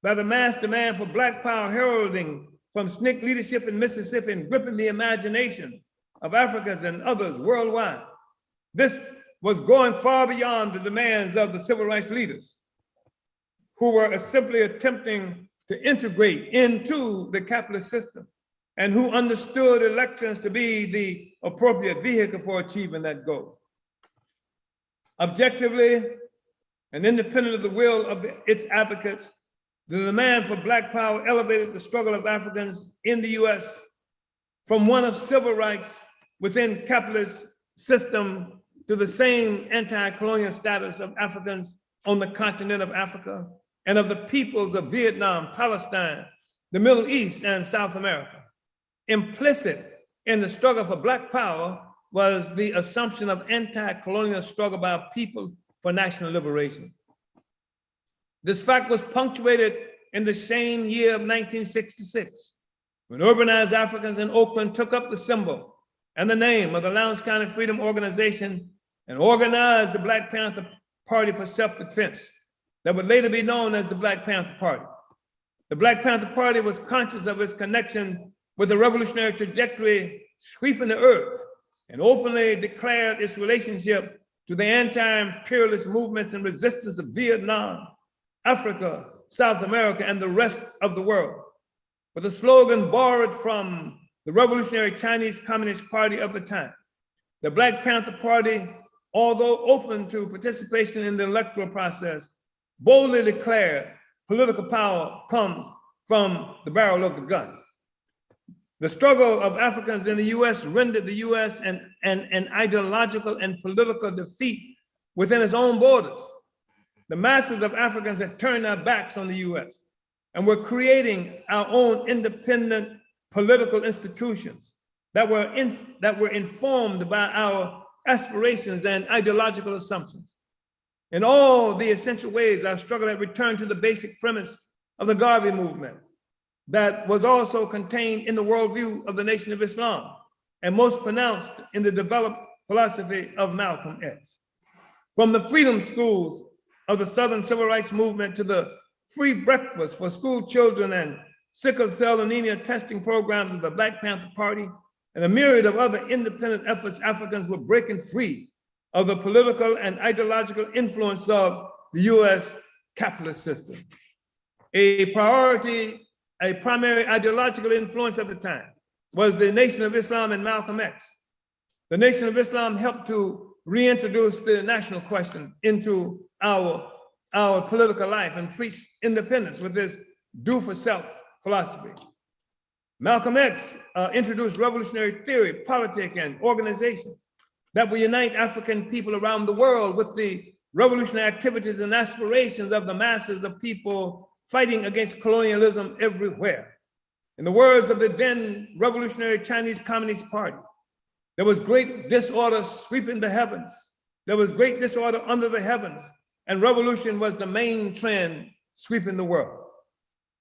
by the mass demand for Black power heralding from SNCC leadership in Mississippi and gripping the imagination of Africans and others worldwide. This was going far beyond the demands of the civil rights leaders who were simply attempting to integrate into the capitalist system and who understood elections to be the appropriate vehicle for achieving that goal. Objectively and independent of the will of its advocates, the demand for Black power elevated the struggle of Africans in the US from one of civil rights within capitalist system to the same anti-colonial status of Africans on the continent of Africa and of the peoples of Vietnam, Palestine, the Middle East, and South America. Implicit in the struggle for Black power was the assumption of anti-colonial struggle by a people for national liberation. This fact was punctuated in the same year of 1966, when urbanized Africans in Oakland took up the symbol and the name of the Lowndes County Freedom Organization and organized the Black Panther Party for self-defense that would later be known as the Black Panther Party. The Black Panther Party was conscious of its connection with the revolutionary trajectory sweeping the earth and openly declared its relationship to the anti-imperialist movements and resistance of Vietnam, Africa, South America, and the rest of the world. With a slogan borrowed from the revolutionary Chinese Communist Party of the time, the Black Panther Party, although open to participation in the electoral process, boldly declared political power comes from the barrel of the gun. The struggle of Africans in the US rendered the US an ideological and political defeat within its own borders. The masses of Africans had turned their backs on the US and were creating our own independent political institutions that were informed by our aspirations and ideological assumptions. In all the essential ways, our struggle had returned to the basic premise of the Garvey movement that was also contained in the worldview of the Nation of Islam and most pronounced in the developed philosophy of Malcolm X. From the freedom schools of the Southern Civil Rights Movement to the free breakfast for school children and sickle cell anemia testing programs of the Black Panther Party and a myriad of other independent efforts, Africans were breaking free of the political and ideological influence of the US capitalist system. A primary ideological influence at the time was the Nation of Islam and Malcolm X. The Nation of Islam helped to reintroduce the national question into our political life and preach independence with this do for self philosophy. Malcolm X introduced revolutionary theory, politics, and organization that will unite African people around the world with the revolutionary activities and aspirations of the masses of people fighting against colonialism everywhere. In the words of the then revolutionary Chinese Communist Party, there was great disorder sweeping the heavens. There was great disorder under the heavens, and revolution was the main trend sweeping the world.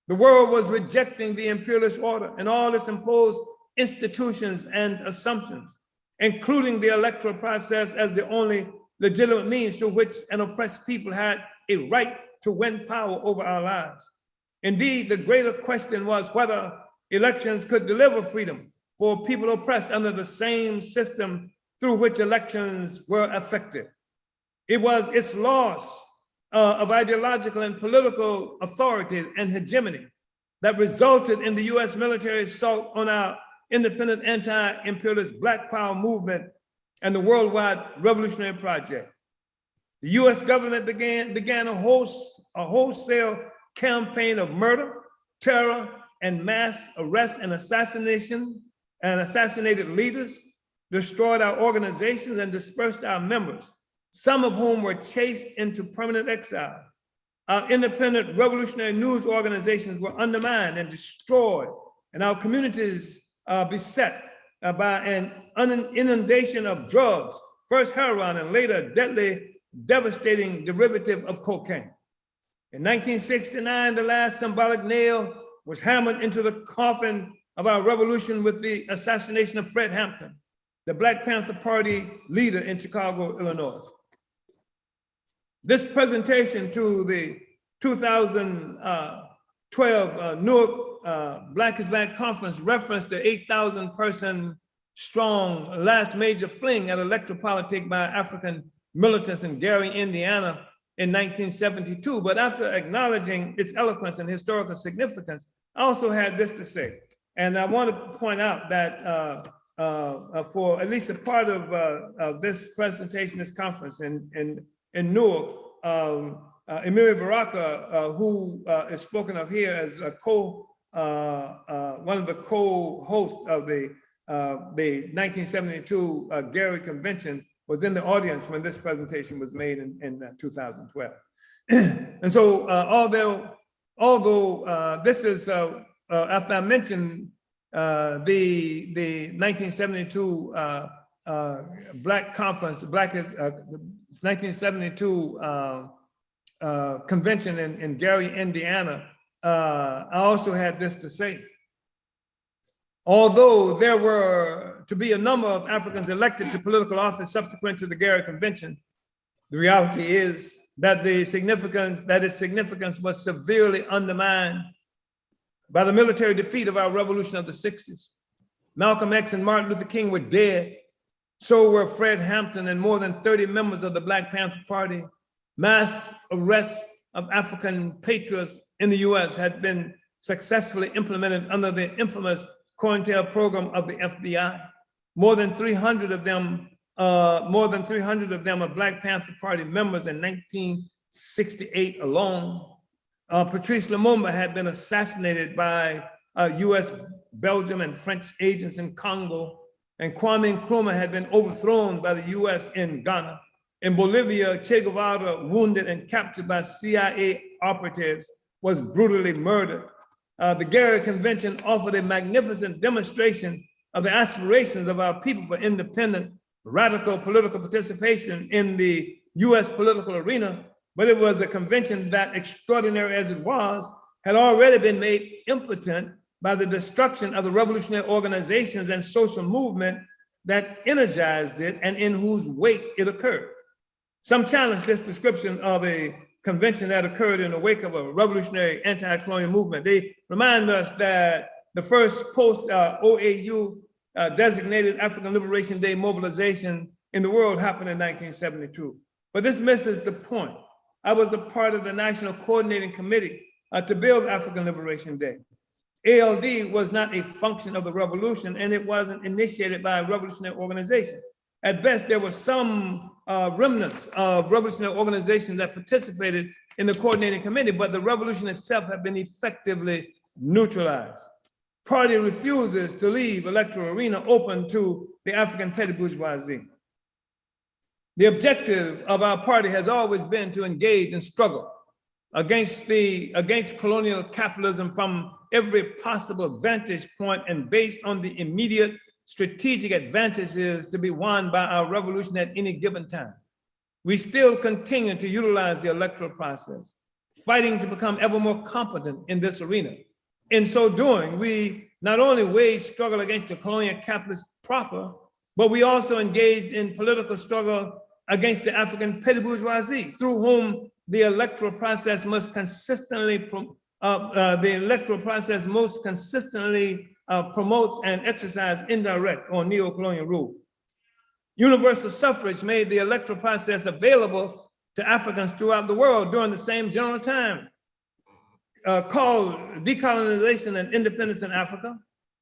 The world was rejecting the imperialist order and all its imposed institutions and assumptions, including the electoral process as the only legitimate means through which an oppressed people had a right to win power over our lives. Indeed, the greater question was whether elections could deliver freedom for people oppressed under the same system through which elections were effective. It was its loss of ideological and political authority and hegemony that resulted in the US military assault on our independent anti-imperialist Black Power movement and the worldwide revolutionary project. The US government began a wholesale campaign of murder, terror, and mass arrest and assassination and assassinated leaders, destroyed our organizations, and dispersed our members, some of whom were chased into permanent exile. Our independent revolutionary news organizations were undermined and destroyed, and our communities beset by an inundation of drugs, first heroin and later deadly, devastating derivative of cocaine. In 1969, the last symbolic nail was hammered into the coffin of our revolution with the assassination of Fred Hampton, the Black Panther Party leader in Chicago, Illinois. This presentation to the 2012 Newark Black is Back conference referenced the 8,000 person strong last major fling at electropolitics by African militants in Gary, Indiana in 1972. But after acknowledging its eloquence and historical significance, I also had this to say. And I want to point out that for at least a part of this presentation, this conference in Newark, Emiri Baraka, who is spoken of here as a one of the co-hosts of the 1972 Gary Convention, was in the audience when this presentation was made in 2012. And so although this is, after I mentioned the 1972 Black Conference, 1972 convention in Gary, Indiana, I also had this to say. Although there were to be a number of Africans elected to political office subsequent to the Gary Convention, the reality is that its significance was severely undermined by the military defeat of our revolution of the 60s. Malcolm X and Martin Luther King were dead. So were Fred Hampton and more than 30 members of the Black Panther Party. Mass arrests of African patriots in the US had been successfully implemented under the infamous COINTEL program of the FBI. More than 300 of them are Black Panther Party members in 1968 alone. Patrice Lumumba had been assassinated by US, Belgium, and French agents in Congo, and Kwame Nkrumah had been overthrown by the US in Ghana. In Bolivia, Che Guevara, wounded and captured by CIA operatives, was brutally murdered. The Gary Convention offered a magnificent demonstration of the aspirations of our people for independent, radical political participation in the US political arena, but it was a convention that, extraordinary as it was, had already been made impotent by the destruction of the revolutionary organizations and social movement that energized it and in whose wake it occurred. Some challenge this description of a convention that occurred in the wake of a revolutionary anti-colonial movement. They remind us that the first post-OAU designated African Liberation Day mobilization in the world happened in 1972. But this misses the point. I was a part of the National Coordinating Committee to build African Liberation Day. ALD was not a function of the revolution, and it wasn't initiated by a revolutionary organization. At best, there were some remnants of revolutionary organizations that participated in the coordinating committee, but the revolution itself had been effectively neutralized. Party refuses to leave electoral arena open to the African petty bourgeoisie. The objective of our party has always been to engage and struggle against colonial capitalism from every possible vantage point and based on the immediate strategic advantages to be won by our revolution at any given time. We still continue to utilize the electoral process, fighting to become ever more competent in this arena. In so doing, we not only wage struggle against the colonial capitalists proper, but we also engaged in political struggle against the African petty bourgeoisie, through whom the electoral process most consistently promotes and exercises indirect or neo-colonial rule. Universal suffrage made the electoral process available to Africans throughout the world during the same general time, called decolonization and independence in Africa.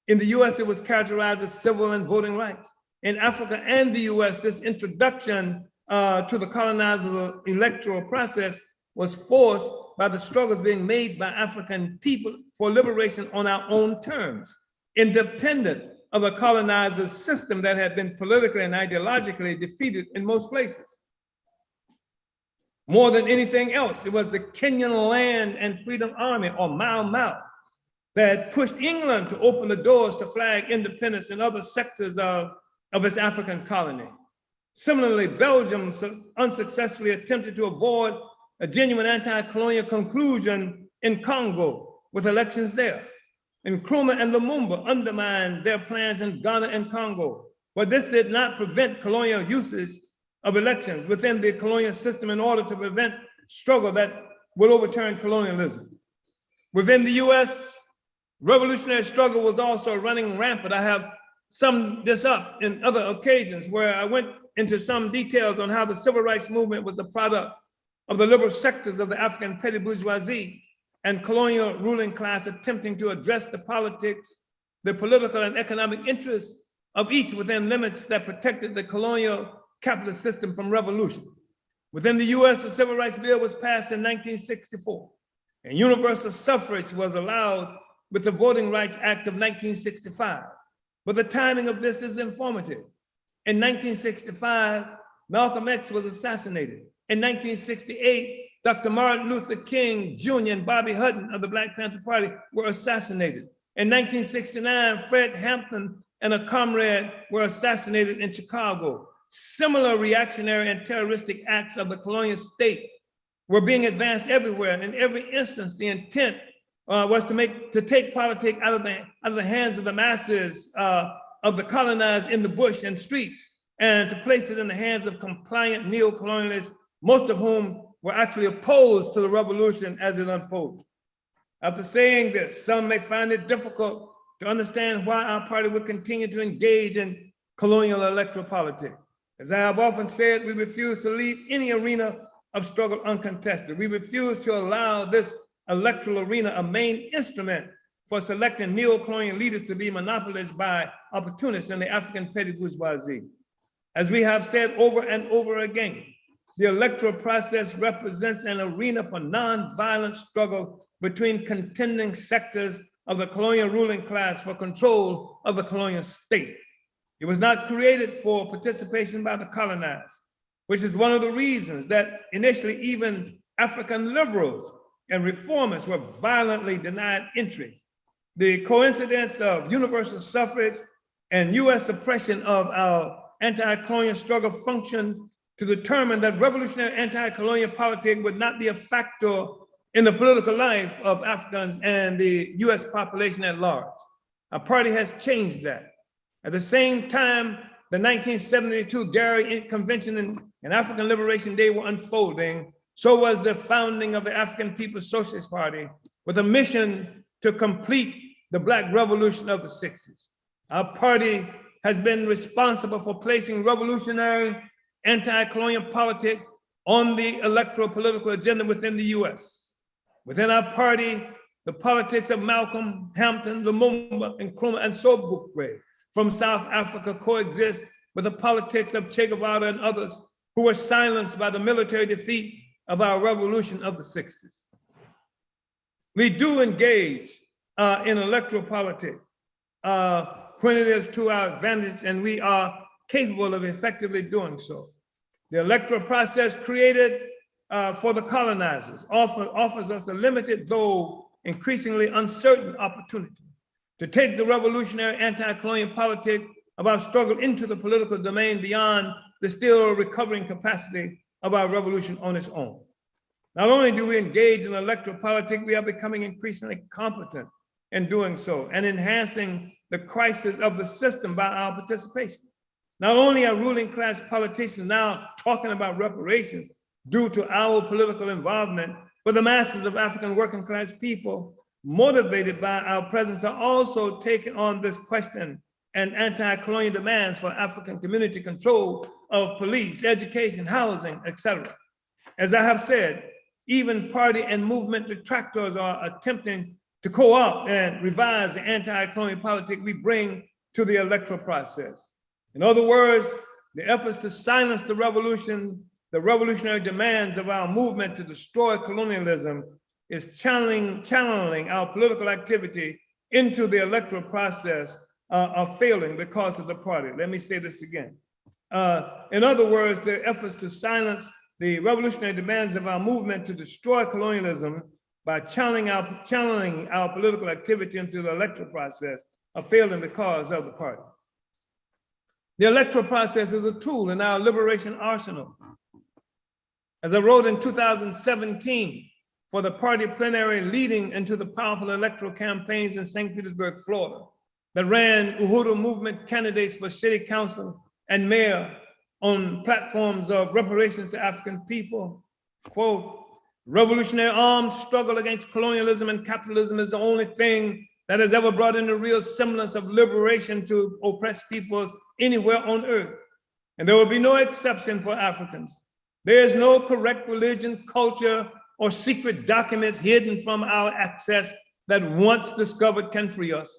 In the US, it was characterized as civil and voting rights. In Africa and the US, this introduction to the colonizer electoral process was forced by the struggles being made by African people for liberation on our own terms, independent of the colonizers' system that had been politically and ideologically defeated in most places. More than anything else, it was the Kenyan Land and Freedom Army, or Mau Mau, that pushed England to open the doors to flag independence in other sectors of its African colony. Similarly, Belgium unsuccessfully attempted to avoid a genuine anti-colonial conclusion in Congo with elections there. Nkrumah and Lumumba undermined their plans in Ghana and Congo, but this did not prevent colonial uses of elections within the colonial system in order to prevent struggle that would overturn colonialism. Within the US, revolutionary struggle was also running rampant. I have summed this up in other occasions where I went into some details on how the civil rights movement was a product of the liberal sectors of the African petty bourgeoisie and colonial ruling class attempting to address the politics, the political and economic interests of each within limits that protected the colonial capitalist system from revolution. Within the US, the Civil Rights Bill was passed in 1964, and universal suffrage was allowed with the Voting Rights Act of 1965. But the timing of this is informative. In 1965, Malcolm X was assassinated. In 1968, Dr. Martin Luther King Jr. and Bobby Hutton of the Black Panther Party were assassinated. In 1969, Fred Hampton and a comrade were assassinated in Chicago. Similar reactionary and terroristic acts of the colonial state were being advanced everywhere. And in every instance, the intent was to take politics out of the hands of the masses of the colonized in the bush and streets, and to place it in the hands of compliant neo-colonialists, most of whom were actually opposed to the revolution as it unfolded. After saying this, some may find it difficult to understand why our party would continue to engage in colonial electoral politics. As I have often said, we refuse to leave any arena of struggle uncontested. We refuse to allow this electoral arena a main instrument for selecting neo-colonial leaders to be monopolized by opportunists in the African petty bourgeoisie. As we have said over and over again, the electoral process represents an arena for non-violent struggle between contending sectors of the colonial ruling class for control of the colonial state. It was not created for participation by the colonized, which is one of the reasons that initially even African liberals and reformers were violently denied entry. The coincidence of universal suffrage and US suppression of our anti-colonial struggle functioned to determine that revolutionary anti-colonial politics would not be a factor in the political life of Africans and the US population at large. Our party has changed that. At the same time, the 1972 Gary Convention and African Liberation Day were unfolding, so was the founding of the African People's Socialist Party with a mission to complete the Black Revolution of the 60s. Our party has been responsible for placing revolutionary anti-colonial politics on the electoral political agenda within the US. Within our party, the politics of Malcolm, Hampton, Lumumba, Nkrumah, and Sobukwe from South Africa coexist with the politics of Che Guevara and others who were silenced by the military defeat of our revolution of the 60s. We do engage in electoral politics when it is to our advantage, and we are capable of effectively doing so. The electoral process created for the colonizers offers us a limited, though increasingly uncertain opportunity to take the revolutionary anti-colonial politic of our struggle into the political domain beyond the still recovering capacity of our revolution on its own. Not only do we engage in electoral politics, we are becoming increasingly competent in doing so and enhancing the crisis of the system by our participation. Not only are ruling class politicians now talking about reparations due to our political involvement, but the masses of African working class people motivated by our presence are also taking on this question and anti-colonial demands for African community control of police, education, housing, etc. As I have said, even party and movement detractors are attempting to co-opt and revise the anti-colonial politics we bring to the electoral process. In other words, the efforts to silence the revolutionary demands of our movement to destroy colonialism is channeling our political activity into the electoral process are failing because of the party. Let me say this again. In other words, the efforts to silence the revolutionary demands of our movement to destroy colonialism by channeling our political activity into the electoral process are failing because of the party. The electoral process is a tool in our liberation arsenal. As I wrote in 2017 for the party plenary leading into the powerful electoral campaigns in St. Petersburg, Florida, that ran Uhuru movement candidates for city council and mayor on platforms of reparations to African people. Quote, revolutionary armed struggle against colonialism and capitalism is the only thing that has ever brought in a real semblance of liberation to oppressed peoples anywhere on earth. And there will be no exception for Africans. There is no correct religion, culture, or secret documents hidden from our access that once discovered can free us.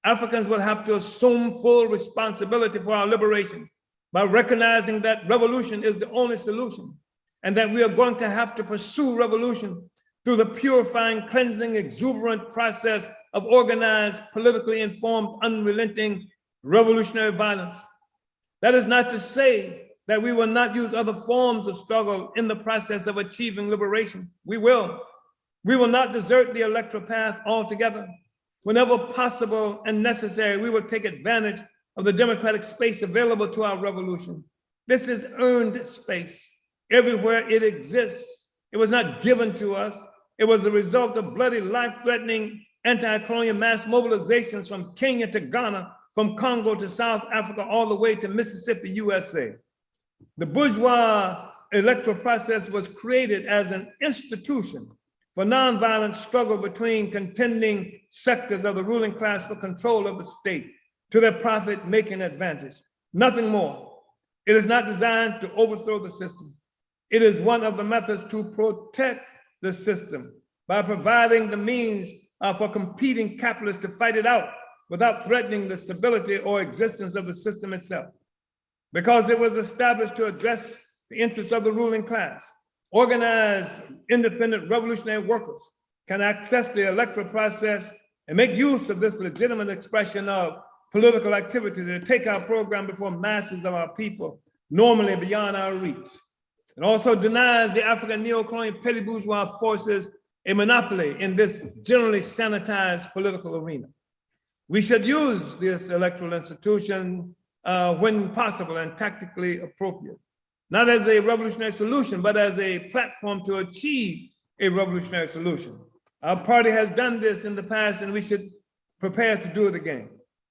Africans will have to assume full responsibility for our liberation by recognizing that revolution is the only solution, and that we are going to have to pursue revolution through the purifying, cleansing, exuberant process of organized, politically informed, unrelenting revolutionary violence. That is not to say that we will not use other forms of struggle in the process of achieving liberation. We will. We will not desert the electoral path altogether. Whenever possible and necessary, we will take advantage of the democratic space available to our revolution. This is earned space. Everywhere it exists, it was not given to us. It was a result of bloody, life-threatening anti-colonial mass mobilizations from Kenya to Ghana, from Congo to South Africa, all the way to Mississippi, USA. The bourgeois electoral process was created as an institution for nonviolent struggle between contending sectors of the ruling class for control of the state to their profit-making advantage. Nothing more. It is not designed to overthrow the system. It is one of the methods to protect the system by providing the means for competing capitalists to fight it out without threatening the stability or existence of the system itself. Because it was established to address the interests of the ruling class, organized independent revolutionary workers can access the electoral process and make use of this legitimate expression of political activity to take our program before masses of our people, normally beyond our reach. It also denies the African neo-colonial petty bourgeois forces a monopoly in this generally sanitized political arena. We should use this electoral institution when possible and tactically appropriate, not as a revolutionary solution, but as a platform to achieve a revolutionary solution. Our party has done this in the past, and we should prepare to do it again.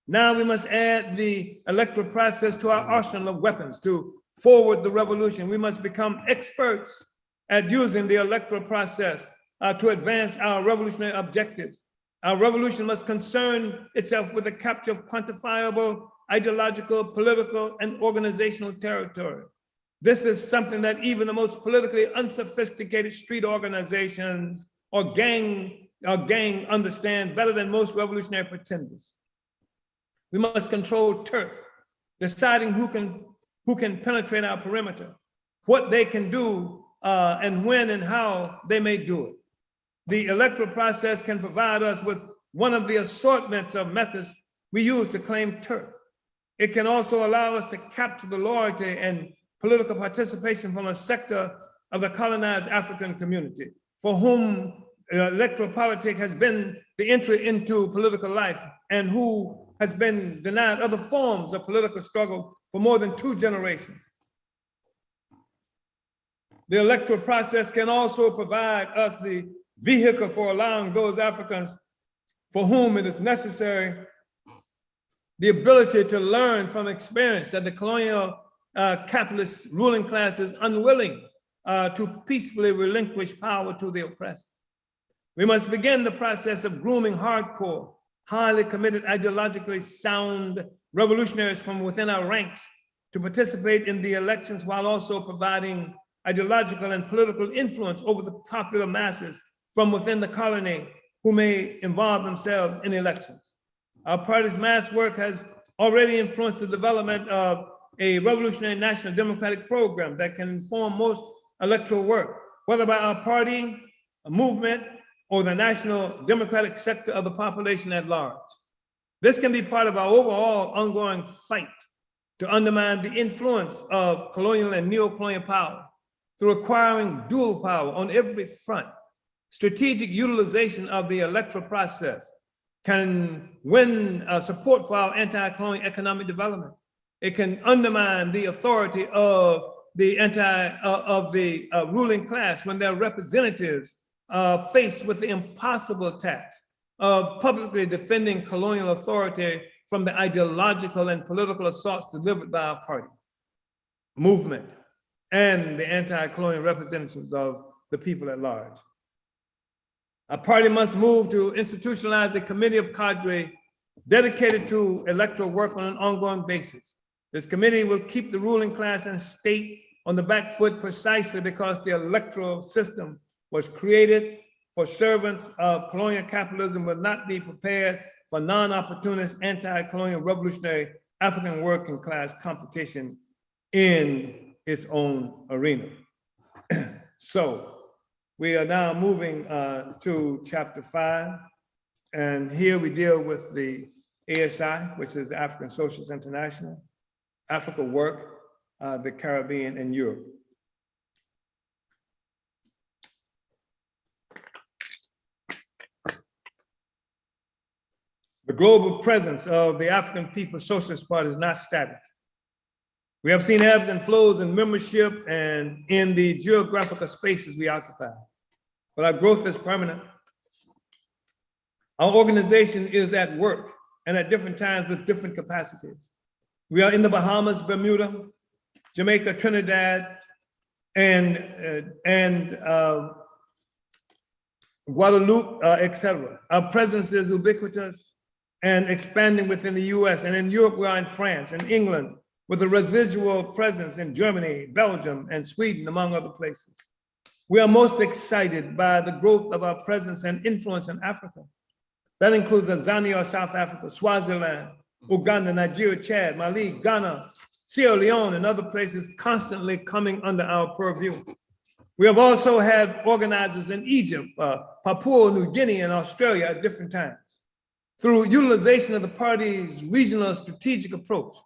Now we must add the electoral process to our arsenal of weapons to forward the revolution. We must become experts at using the electoral process to advance our revolutionary objectives. Our revolution must concern itself with the capture of quantifiable, ideological, political, and organizational territory. This is something that even the most politically unsophisticated street organizations or gang understand better than most revolutionary pretenders. We must control turf, deciding who can penetrate our perimeter, what they can do, and when and how they may do it. The electoral process can provide us with one of the assortments of methods we use to claim turf. It can also allow us to capture the loyalty and political participation from a sector of the colonized African community, for whom electoral politics has been the entry into political life and who has been denied other forms of political struggle for more than 2 generations. The electoral process can also provide us the vehicle for allowing those Africans for whom it is necessary the ability to learn from experience that the colonial capitalist ruling class is unwilling to peacefully relinquish power to the oppressed. We must begin the process of grooming hardcore, highly committed, ideologically sound revolutionaries from within our ranks to participate in the elections while also providing ideological and political influence over the popular masses from within the colony who may involve themselves in elections. Our party's mass work has already influenced the development of a revolutionary national democratic program that can inform most electoral work, whether by our party, a movement, or the national democratic sector of the population at large. This can be part of our overall ongoing fight to undermine the influence of colonial and neo-colonial power through acquiring dual power on every front. Strategic utilization of the electoral process can win support for our anti-colonial economic development. It can undermine the authority of the ruling class when their representatives are faced with the impossible task of publicly defending colonial authority from the ideological and political assaults delivered by our party, movement, and the anti-colonial representatives of the people at large. Our party must move to institutionalize a committee of cadre dedicated to electoral work on an ongoing basis. This committee will keep the ruling class and state on the back foot precisely because the electoral system was created for servants of colonial capitalism, will not be prepared for non-opportunist anti-colonial revolutionary African working class competition in its own arena. So we are now moving to chapter 5, and here we deal with the ASI, which is African Socialist International, Africa Work, the Caribbean, and Europe. The global presence of the African People's Socialist Party is not static. We have seen ebbs and flows in membership and in the geographical spaces we occupy, but our growth is permanent. Our organization is at work and at different times with different capacities. We are in the Bahamas, Bermuda, Jamaica, Trinidad, and Guadeloupe, etc. Our presence is ubiquitous and expanding within the US. And in Europe, we are in France and England, with a residual presence in Germany, Belgium, and Sweden, among other places. We are most excited by the growth of our presence and influence in Africa. That includes Tanzania or South Africa, Swaziland, Uganda, Nigeria, Chad, Mali, Ghana, Sierra Leone, and other places constantly coming under our purview. We have also had organizers in Egypt, Papua New Guinea, and Australia at different times. Through utilization of the party's regional strategic approach,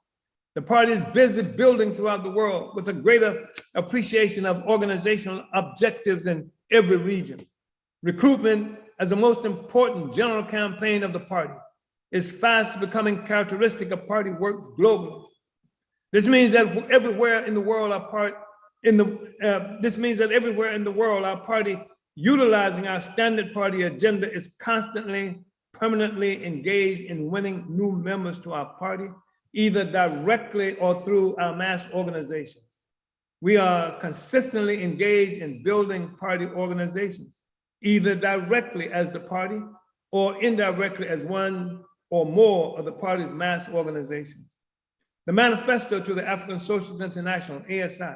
the party is busy building throughout the world with a greater appreciation of organizational objectives in every region. Recruitment as the most important general campaign of the party is fast becoming characteristic of party work globally. This means that everywhere in the world, our party utilizing our standard party agenda is constantly, permanently engaged in winning new members to our party, either directly or through our mass organizations. We are consistently engaged in building party organizations, either directly as the party or indirectly as one or more of the party's mass organizations. The manifesto to the African Socialist International, ASI,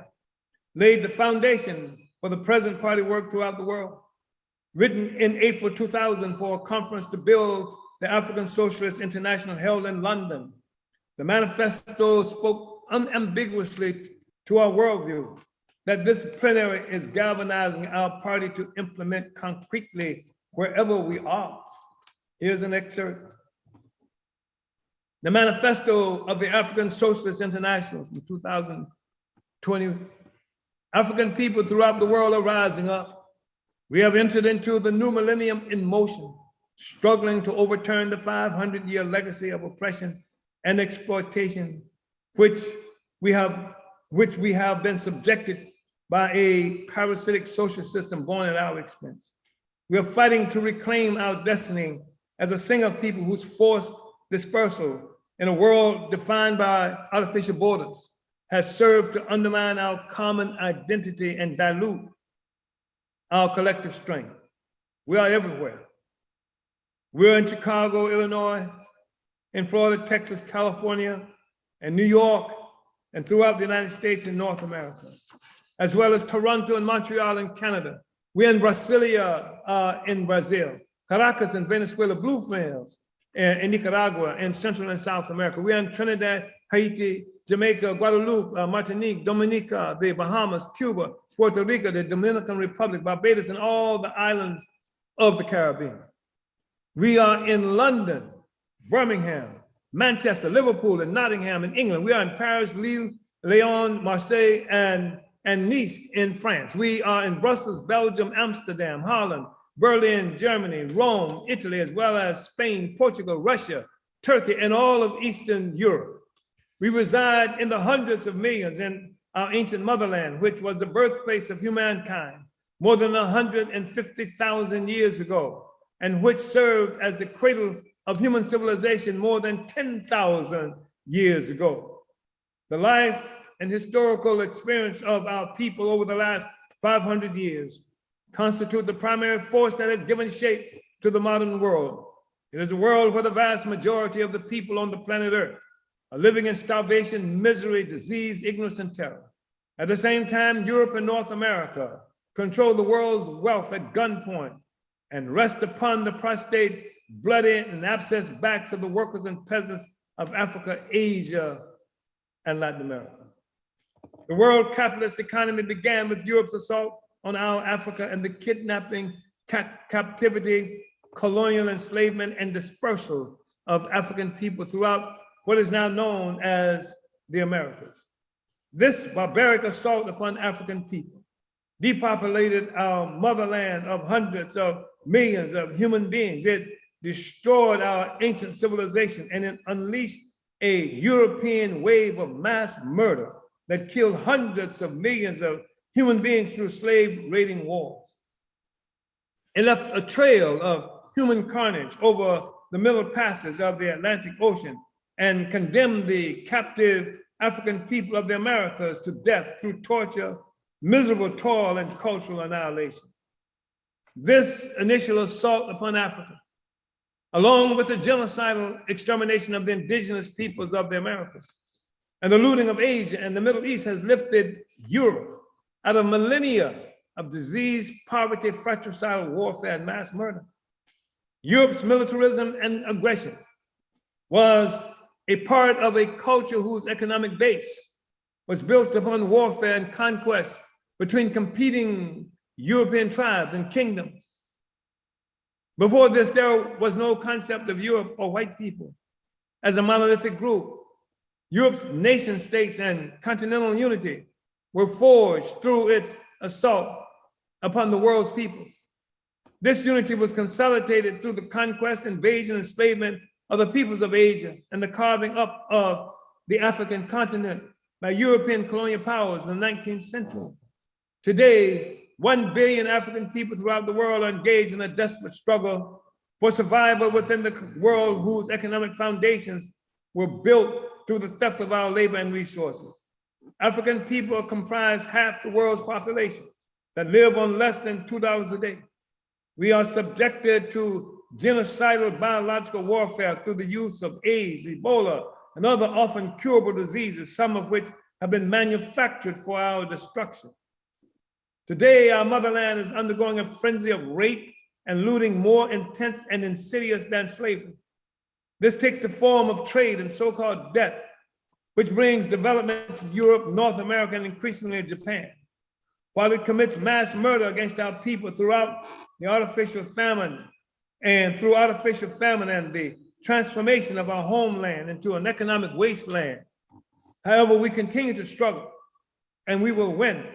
laid the foundation for the present party work throughout the world. Written in April 2000 for a conference to build the African Socialist International held in London, the manifesto spoke unambiguously to our worldview that this plenary is galvanizing our party to implement concretely wherever we are. Here's an excerpt. The manifesto of the African Socialist International in 2020. African people throughout the world are rising up. We have entered into the new millennium in motion, struggling to overturn the 500-year legacy of oppression and exploitation, which we have been subjected by a parasitic social system born at our expense. We are fighting to reclaim our destiny as a single people whose forced dispersal in a world defined by artificial borders has served to undermine our common identity and dilute our collective strength. We are everywhere. We're in Chicago, Illinois, in Florida, Texas, California, and New York, and throughout the United States and North America, as well as Toronto and Montreal in Canada. We're in Brasilia in Brazil, Caracas in Venezuela, Bluefields in Nicaragua, and Central and South America. We're in Trinidad, Haiti, Jamaica, Guadeloupe, Martinique, Dominica, the Bahamas, Cuba, Puerto Rico, the Dominican Republic, Barbados, and all the islands of the Caribbean. We are in London, Birmingham, Manchester, Liverpool, and Nottingham in England. We are in Paris, Lille, Lyon, Marseille, and Nice in France. We are in Brussels, Belgium, Amsterdam, Holland, Berlin, Germany, Rome, Italy, as well as Spain, Portugal, Russia, Turkey, and all of Eastern Europe. We reside in the hundreds of millions in our ancient motherland, which was the birthplace of humankind more than 150,000 years ago, and which served as the cradle of human civilization more than 10,000 years ago. The life and historical experience of our people over the last 500 years constitute the primary force that has given shape to the modern world. It is a world where the vast majority of the people on the planet Earth are living in starvation, misery, disease, ignorance, and terror. At the same time, Europe and North America control the world's wealth at gunpoint and rest upon the prostrate, bloody, and abscessed backs of the workers and peasants of Africa, Asia, and Latin America. The world capitalist economy began with Europe's assault on our Africa and the kidnapping, captivity, colonial enslavement, and dispersal of African people throughout what is now known as the Americas. This barbaric assault upon African people depopulated our motherland of hundreds of millions of human beings. It destroyed our ancient civilization, and it unleashed a European wave of mass murder that killed hundreds of millions of human beings through slave-raiding wars. It left a trail of human carnage over the Middle Passage of the Atlantic Ocean and condemned the captive African people of the Americas to death through torture, miserable toil, and cultural annihilation. This initial assault upon Africa, along with the genocidal extermination of the indigenous peoples of the Americas and the looting of Asia and the Middle East, has lifted Europe out of millennia of disease, poverty, fratricidal warfare, and mass murder. Europe's militarism and aggression was a part of a culture whose economic base was built upon warfare and conquest between competing European tribes and kingdoms. Before this, there was no concept of Europe or white people as a monolithic group. Europe's nation states and continental unity were forged through its assault upon the world's peoples. This unity was consolidated through the conquest, invasion, and enslavement of the peoples of Asia and the carving up of the African continent by European colonial powers in the 19th century. Today, 1 billion African people throughout the world are engaged in a desperate struggle for survival within the world whose economic foundations were built through the theft of our labor and resources. African people comprise half the world's population that live on less than $2 a day. We are subjected to genocidal biological warfare through the use of AIDS, Ebola, and other often curable diseases, some of which have been manufactured for our destruction. Today, our motherland is undergoing a frenzy of rape and looting more intense and insidious than slavery. This takes the form of trade and so-called debt, which brings development to Europe, North America, and increasingly Japan, while it commits mass murder against our people throughout the artificial famine and the transformation of our homeland into an economic wasteland. However, we continue to struggle, and we will win.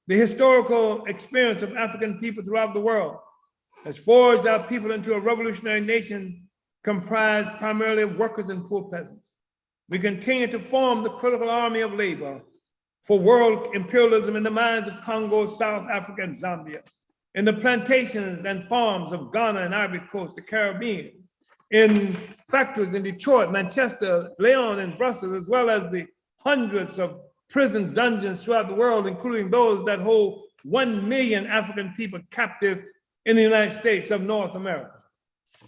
The historical experience of African people throughout the world has forged our people into a revolutionary nation comprised primarily of workers and poor peasants. We continue to form the critical army of labor for world imperialism in the mines of Congo, South Africa, and Zambia, in the plantations and farms of Ghana and Ivory Coast, the Caribbean, in factories in Detroit, Manchester, Lyon, and Brussels, as well as the hundreds of prison dungeons throughout the world, including those that hold 1 million African people captive in the United States of North America.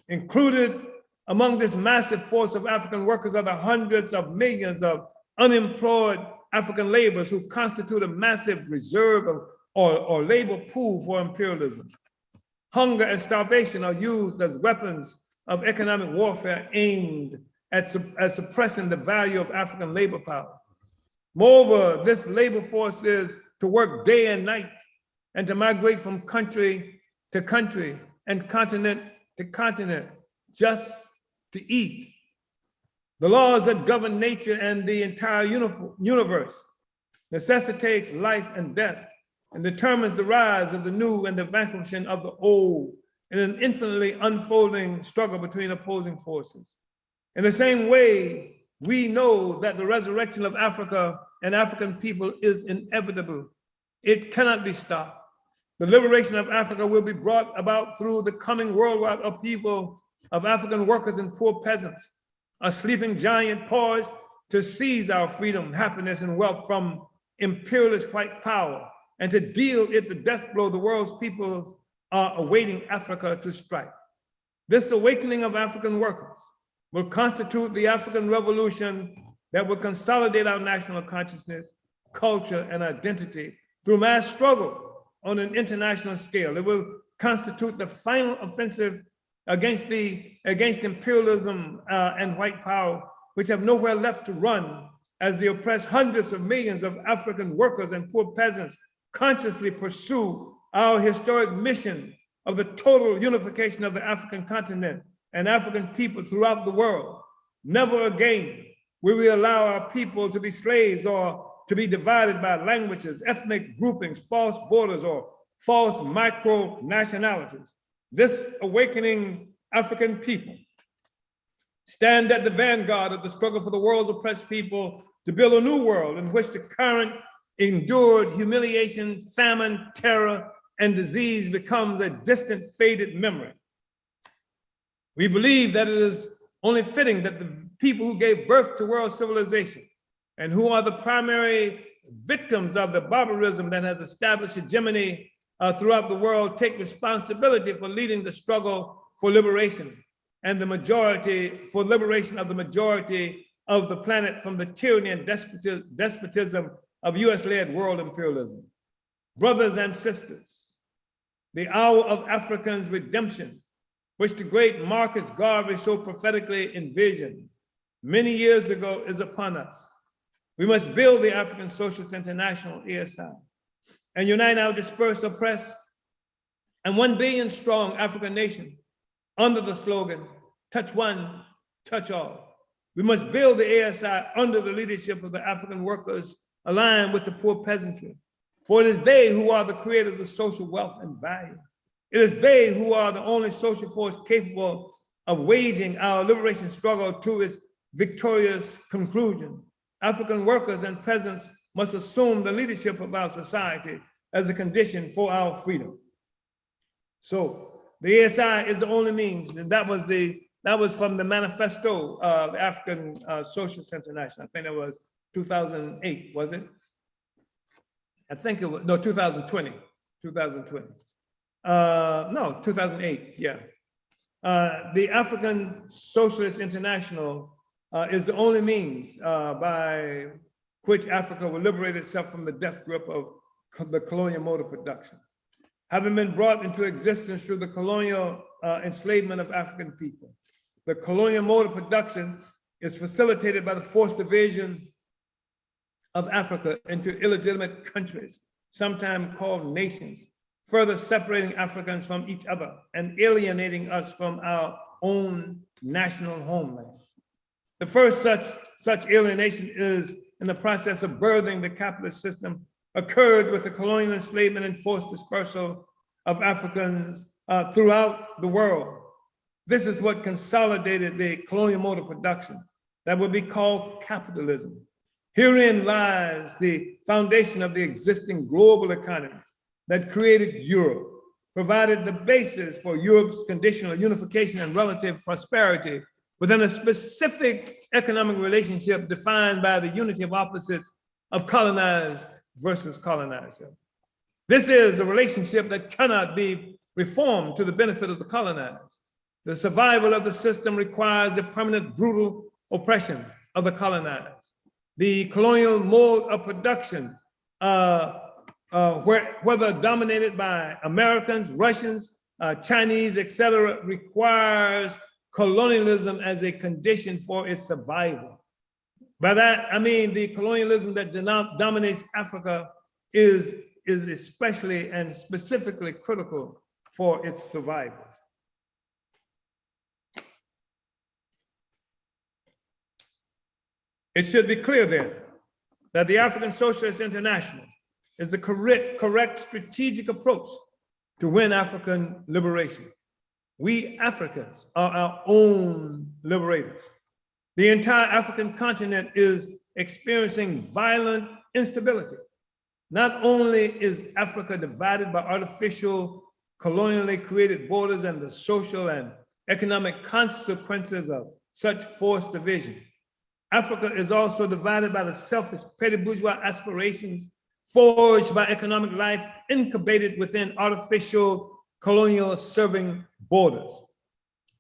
Included among this massive force of African workers are the hundreds of millions of unemployed African laborers who constitute a massive reserve of, or labor pool for imperialism. Hunger and starvation are used as weapons of economic warfare aimed at suppressing the value of African labor power. Moreover, this labor force is to work day and night and to migrate from country to country and continent to continent just to eat. The laws that govern nature and the entire universe necessitates life and death and determines the rise of the new and the vanquishing of the old in an infinitely unfolding struggle between opposing forces. In the same way, we know that the resurrection of Africa and African people is inevitable. It cannot be stopped. The liberation of Africa will be brought about through the coming worldwide upheaval of African workers and poor peasants, a sleeping giant poised to seize our freedom, happiness, and wealth from imperialist white power, and to deal it the death blow the world's peoples are awaiting Africa to strike. This awakening of African workers will constitute the African revolution that will consolidate our national consciousness, culture, and identity through mass struggle on an international scale. It will constitute the final offensive against imperialism and white power, which have nowhere left to run as they oppress hundreds of millions of African workers and poor peasants consciously pursue our historic mission of the total unification of the African continent and African people throughout the world. Never again will we allow our people to be slaves or to be divided by languages, ethnic groupings, false borders, or false micro-nationalities. This awakening African people stand at the vanguard of the struggle for the world's oppressed people to build a new world in which the current endured humiliation, famine, terror, and disease becomes a distant, faded memory. We believe that it is only fitting that the people who gave birth to world civilization and who are the primary victims of the barbarism that has established hegemony throughout the world take responsibility for leading the struggle for liberation and the majority, for liberation of the majority of the planet from the tyranny and despotism of US-led world imperialism. Brothers and sisters, the hour of Africans' redemption, which the great Marcus Garvey so prophetically envisioned many years ago, is upon us. We must build the African Socialist International, ASI, and unite our dispersed, oppressed, and 1 billion strong African nation under the slogan, touch one, touch all. We must build the ASI under the leadership of the African workers aligned with the poor peasantry, for it is they who are the creators of social wealth and value. It is they who are the only social force capable of waging our liberation struggle to its victorious conclusion. African workers and peasants must assume the leadership of our society as a condition for our freedom. So the ASI is the only means, and that was from the manifesto of the African Socialist International. I think that was 2008, was it? I think it was, no, 2020. No, 2008, yeah. The African Socialist International is the only means by which Africa will liberate itself from the death grip of the colonial mode of production. Having been brought into existence through the colonial enslavement of African people, the colonial mode of production is facilitated by the forced division of Africa into illegitimate countries, sometimes called nations, further separating Africans from each other and alienating us from our own national homeland. The first such alienation is in the process of birthing the capitalist system occurred with the colonial enslavement and forced dispersal of Africans throughout the world. This is what consolidated the colonial mode of production that would be called capitalism. Herein lies the foundation of the existing global economy that created Europe, provided the basis for Europe's conditional unification and relative prosperity within a specific economic relationship defined by the unity of opposites of colonized versus colonizer. This is a relationship that cannot be reformed to the benefit of the colonized. The survival of the system requires the permanent brutal oppression of the colonized. The colonial mode of production, whether dominated by Americans, Russians, Chinese, etc., requires colonialism as a condition for its survival. By that, I mean the colonialism that dominates Africa is especially and specifically critical for its survival. It should be clear then that the African Socialist International is the correct strategic approach to win African liberation. We Africans are our own liberators. The entire African continent is experiencing violent instability. Not only is Africa divided by artificial, colonially created borders and the social and economic consequences of such forced division, Africa is also divided by the selfish petty bourgeois aspirations forged by economic life incubated within artificial colonial serving borders.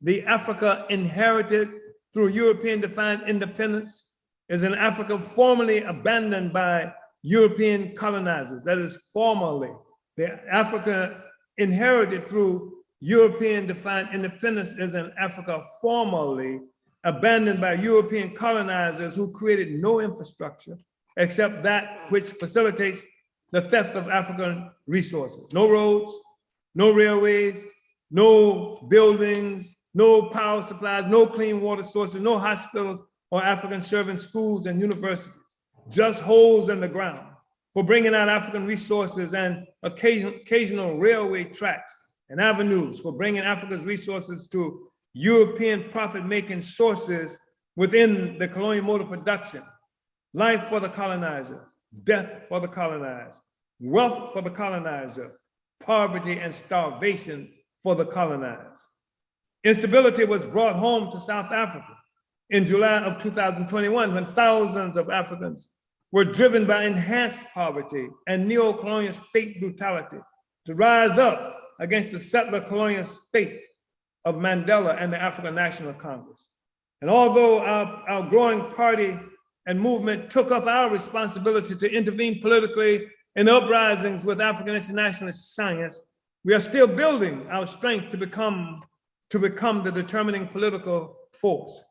The Africa inherited through European defined independence is an Africa formerly abandoned by European colonizers. That is formerly. The Africa inherited through European defined independence is an Africa formerly abandoned by European colonizers who created no infrastructure except that which facilitates the theft of African resources. No roads, no railways, no buildings, no power supplies, no clean water sources, no hospitals or African serving schools and universities, just holes in the ground for bringing out African resources and occasional railway tracks and avenues for bringing Africa's resources to European profit-making sources within the colonial mode of production. Life for the colonizer, death for the colonized, wealth for the colonizer, poverty and starvation for the colonized. Instability was brought home to South Africa in July of 2021 when thousands of Africans were driven by enhanced poverty and neo-colonial state brutality to rise up against the settler colonial state of Mandela and the African National Congress. And although our growing party and movement took up our responsibility to intervene politically in uprisings with African internationalist science, we are still building our strength to become the determining political force.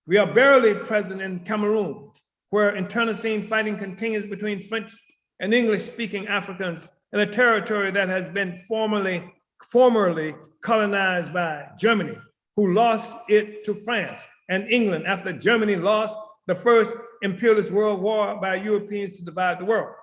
We are barely present in Cameroon, where internecine fighting continues between French and English-speaking Africans in a territory that has been formerly colonized by Germany, who lost it to France and England after Germany lost the first imperialist world war by Europeans to divide the world.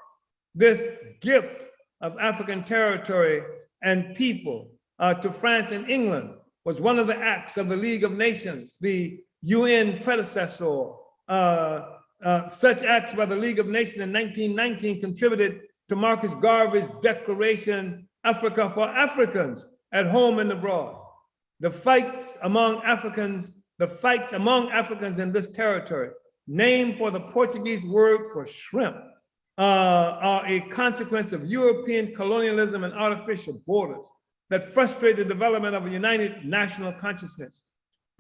This gift of African territory and people to France and England was one of the acts of the League of Nations, the UN predecessor. Such acts by the League of Nations in 1919 contributed to Marcus Garvey's declaration, Africa for Africans, at home and abroad. The fights among Africans in this territory, named for the Portuguese word for shrimp, are a consequence of European colonialism and artificial borders that frustrate the development of a united national consciousness.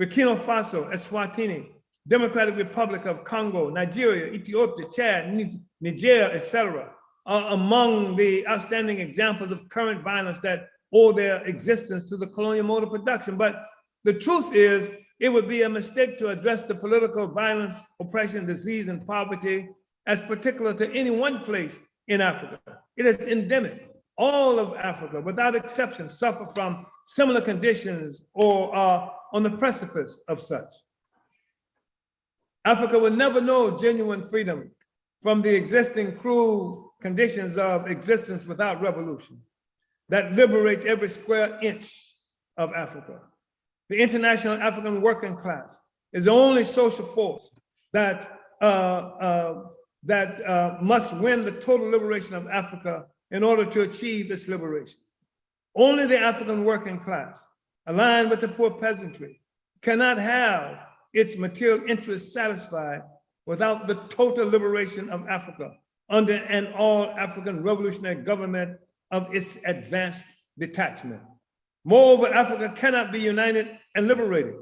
Burkina Faso, Eswatini, Democratic Republic of Congo, Nigeria, Ethiopia, Chad, Niger, etc., are among the outstanding examples of current violence that owe their existence to the colonial mode of production. But the truth is, it would be a mistake to address the political violence, oppression, disease, and poverty as particular to any one place in Africa. It is endemic. All of Africa, without exception, suffer from similar conditions or are on the precipice of such. Africa will never know genuine freedom from the existing cruel conditions of existence without revolution that liberates every square inch of Africa. The international African working class is the only social force that must win the total liberation of Africa in order to achieve this liberation. Only the African working class, aligned with the poor peasantry, cannot have its material interests satisfied without the total liberation of Africa under an all-African revolutionary government of its advanced detachment. Moreover, Africa cannot be united and liberated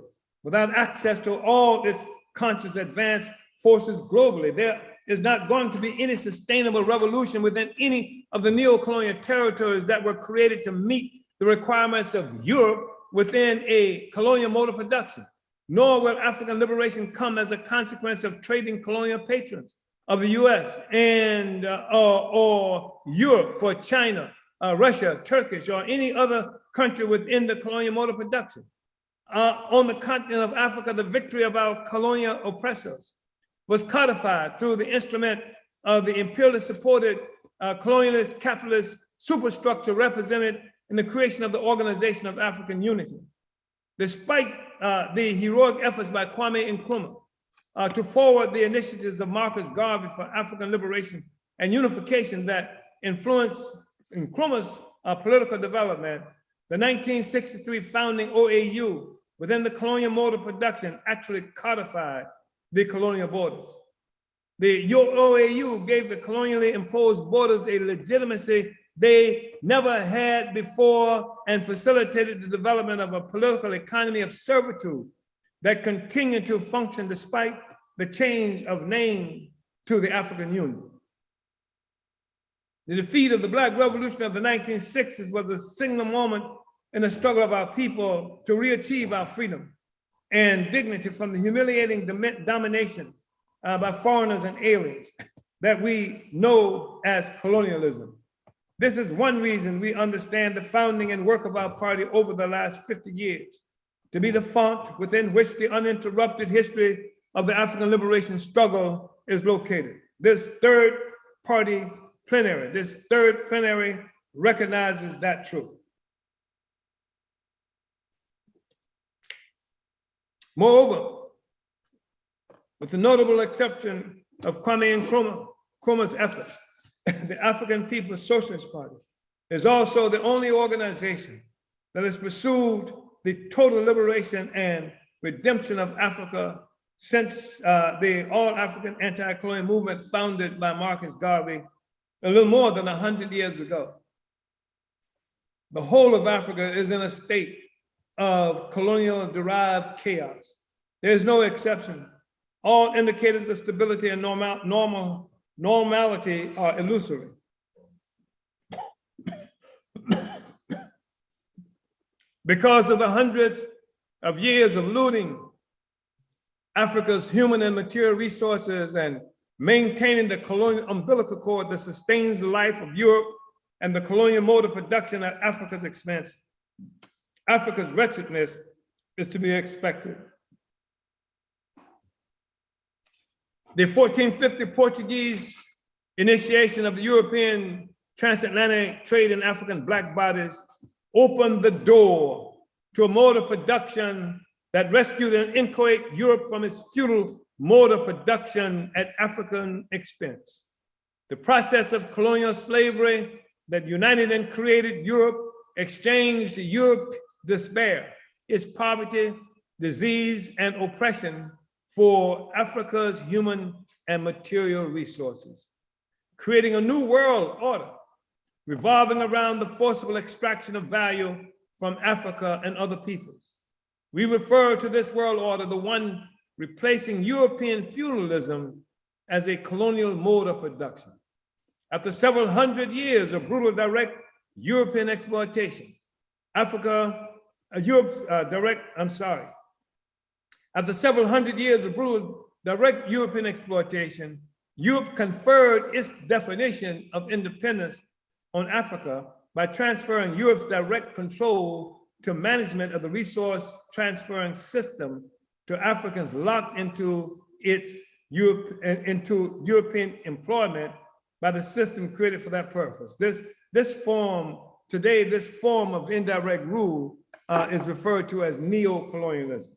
without access to all its conscious advanced forces globally. There is not going to be any sustainable revolution within any of the neo-colonial territories that were created to meet the requirements of Europe within a colonial mode of production. Nor will African liberation come as a consequence of trading colonial patrons of the US and or Europe for China, Russia, Turkish, or any other country within the colonial mode of production. On the continent of Africa, the victory of our colonial oppressors was codified through the instrument of the imperially supported colonialist capitalist superstructure represented in the creation of the Organization of African Unity. Despite the heroic efforts by Kwame Nkrumah to forward the initiatives of Marcus Garvey for African liberation and unification that influenced Nkrumah's political development, the 1963 founding OAU within the colonial mode of production actually codified the colonial borders. The OAU gave the colonially imposed borders a legitimacy they never had before and facilitated the development of a political economy of servitude that continued to function despite the change of name to the African Union. The defeat of the Black Revolution of the 1960s was a signal moment in the struggle of our people to re-achieve our freedom and dignity from the humiliating domination by foreigners and aliens that we know as colonialism. This is one reason we understand the founding and work of our party over the last 50 years to be the font within which the uninterrupted history of the African liberation struggle is located. This third plenary recognizes that truth. Moreover, with the notable exception of Kwame Nkrumah's efforts, the African People's Socialist Party is also the only organization that has pursued the total liberation and redemption of Africa since the All-African Anti-Colonial Movement founded by Marcus Garvey a little more than 100 years ago. The whole of Africa is in a state of colonial-derived chaos. There's no exception. All indicators of stability and normality are illusory. Because of the hundreds of years of looting Africa's human and material resources and maintaining the colonial umbilical cord that sustains the life of Europe and the colonial mode of production at Africa's expense, Africa's wretchedness is to be expected. The 1450 Portuguese initiation of the European transatlantic trade in African Black bodies opened the door to a mode of production that rescued and inchoate Europe from its feudal mode of production at African expense. The process of colonial slavery that united and created Europe exchanged Europe's despair, its poverty, disease, and oppression for Africa's human and material resources, creating a new world order revolving around the forcible extraction of value from Africa and other peoples. We refer to this world order, the one replacing European feudalism, as a colonial mode of production. After several hundred years of brutal direct European exploitation, After several hundred years of brutal direct European exploitation, Europe conferred its definition of independence on Africa by transferring Europe's direct control to management of the resource transferring system to Africans locked into European employment by the system created for that purpose. This form of indirect rule is referred to as neo-colonialism.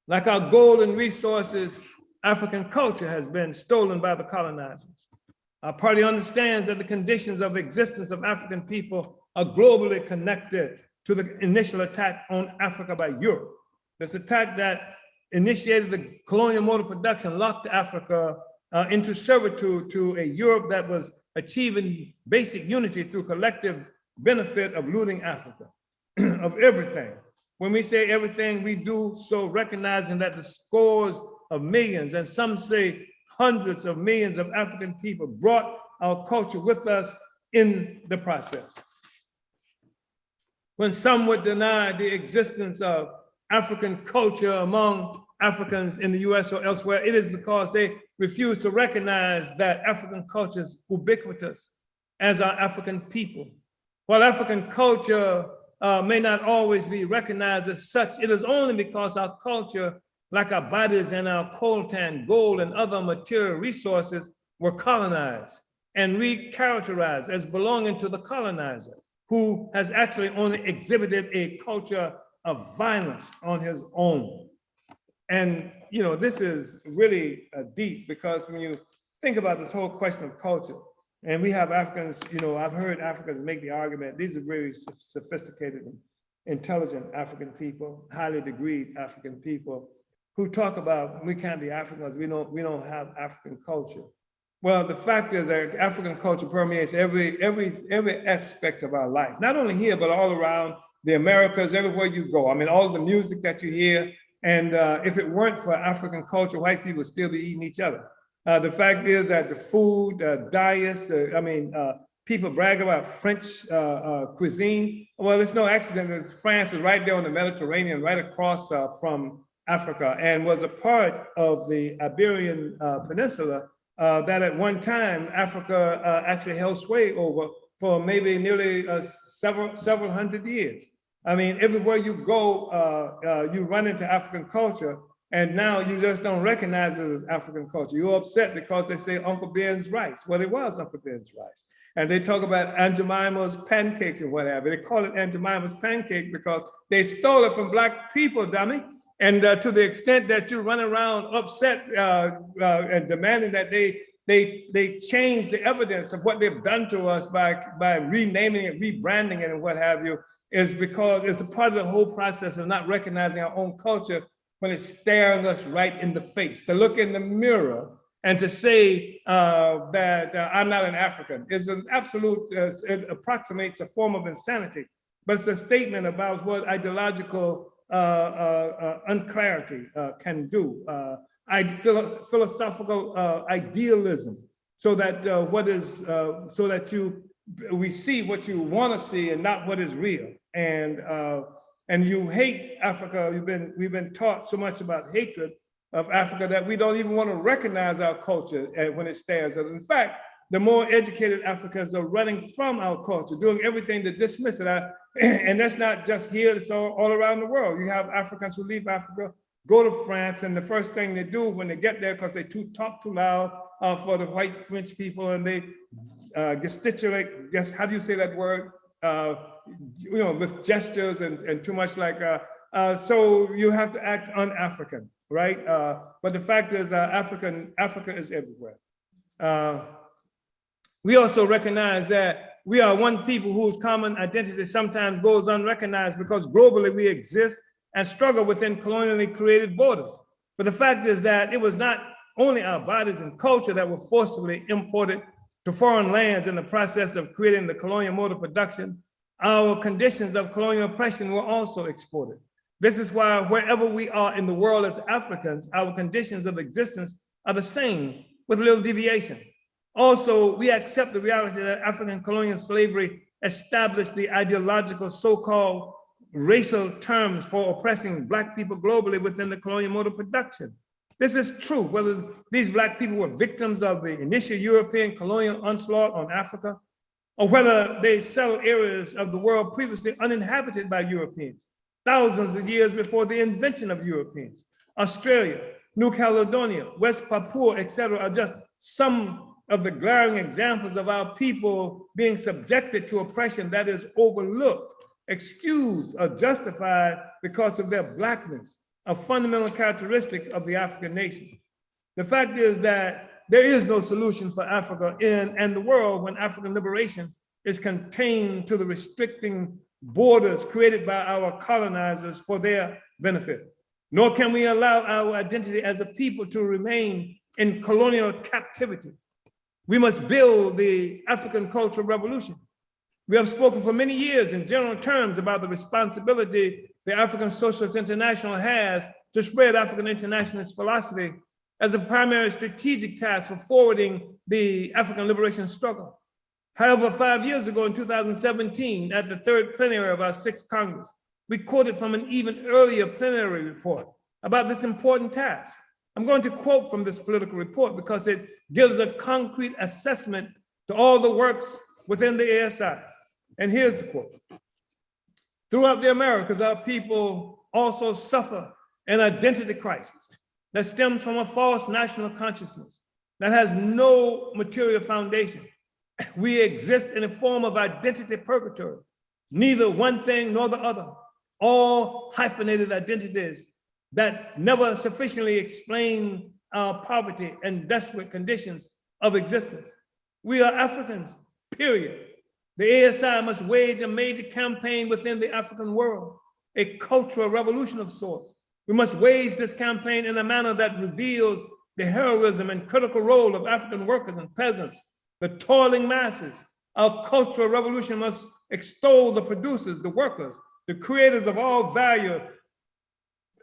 Like our gold and resources, African culture has been stolen by the colonizers. Our party understands that the conditions of existence of African people are globally connected to the initial attack on Africa by Europe. This attack that initiated the colonial mode of production locked Africa into servitude to a Europe that was achieving basic unity through collective benefit of looting Africa of everything. When we say everything, we do so recognizing that the scores of millions, and some say hundreds of millions of African people brought our culture with us in the process. When some would deny the existence of African culture among Africans in the US or elsewhere, it is because they refuse to recognize that African culture is ubiquitous as our African people. While African culture may not always be recognized as such, it is only because our culture like our bodies and our coltan, gold, and other material resources, were colonized and recharacterized as belonging to the colonizer, who has actually only exhibited a culture of violence on his own. And this is really deep, because when you think about this whole question of culture, and we have Africans, I've heard Africans make the argument, these are very sophisticated and intelligent African people, highly degreed African people, who talk about we can't be Africans, we don't have African culture. Well, the fact is that African culture permeates every aspect of our life, not only here, but all around the Americas, everywhere you go. I mean, all the music that you hear, and if it weren't for African culture, white people would still be eating each other. The fact is that the food, diets, people brag about French cuisine. Well, it's no accident that France is right there on the Mediterranean, right across from Africa, and was a part of the Iberian Peninsula that at one time Africa actually held sway over for maybe nearly several hundred years. I mean, everywhere you go, you run into African culture, and now you just don't recognize it as African culture. You're upset because they say Uncle Ben's rice. Well, it was Uncle Ben's rice. And they talk about Aunt Jemima's pancakes and whatever. They call it Aunt Jemima's pancake because they stole it from Black people, dummy. And to the extent that you run around upset and demanding that they change the evidence of what they've done to us by renaming it, rebranding it, and what have you, is because it's a part of the whole process of not recognizing our own culture when it's staring us right in the face. To look in the mirror and to say that I'm not an African is an absolute, it approximates a form of insanity, but it's a statement about what ideological unclarity can do. Philosophical idealism, so that we see what you want to see and not what is real. And you hate Africa. We've been taught so much about hatred of Africa that we don't even want to recognize our culture when it stares at us. In fact, the more educated Africans are running from our culture, doing everything to dismiss it. And that's not just here, it's all around the world. You have Africans who leave Africa, go to France, and the first thing they do when they get there, because they talk too loud for the white French people, and they gesticulate, guess, how do you say that word? With gestures and too much like, so you have to act un-African, right? But the fact is that Africa is everywhere. We also recognize that we are one people whose common identity sometimes goes unrecognized because globally we exist and struggle within colonially created borders. But the fact is that it was not only our bodies and culture that were forcibly imported to foreign lands in the process of creating the colonial mode of production. Our conditions of colonial oppression were also exported. This is why wherever we are in the world as Africans, our conditions of existence are the same with little deviation. Also, we accept the reality that African colonial slavery established the ideological so-called racial terms for oppressing Black people globally within the colonial mode of production. This is true, whether these Black people were victims of the initial European colonial onslaught on Africa, or whether they settled areas of the world previously uninhabited by Europeans, thousands of years before the invention of Europeans. Australia, New Caledonia, West Papua, etc., are just some of the glaring examples of our people being subjected to oppression that is overlooked, excused, or justified because of their Blackness, a fundamental characteristic of the African nation. The fact is that there is no solution for Africa and the world when African liberation is contained to the restricting borders created by our colonizers for their benefit. Nor can we allow our identity as a people to remain in colonial captivity. We must build the African cultural revolution. We have spoken for many years in general terms about the responsibility the African Socialist International has to spread African internationalist philosophy as a primary strategic task for forwarding the African liberation struggle. However, 5 years ago in 2017, at the third plenary of our 6th Congress, we quoted from an even earlier plenary report about this important task. I'm going to quote from this political report because it gives a concrete assessment to all the works within the ASI. And here's the quote. Throughout the Americas, our people also suffer an identity crisis that stems from a false national consciousness that has no material foundation. We exist in a form of identity purgatory, neither one thing nor the other, all hyphenated identities that never sufficiently explain our poverty and desperate conditions of existence. We are Africans, period. The ASI must wage a major campaign within the African world, a cultural revolution of sorts. We must wage this campaign in a manner that reveals the heroism and critical role of African workers and peasants, the toiling masses. Our cultural revolution must extol the producers, the workers, the creators of all value,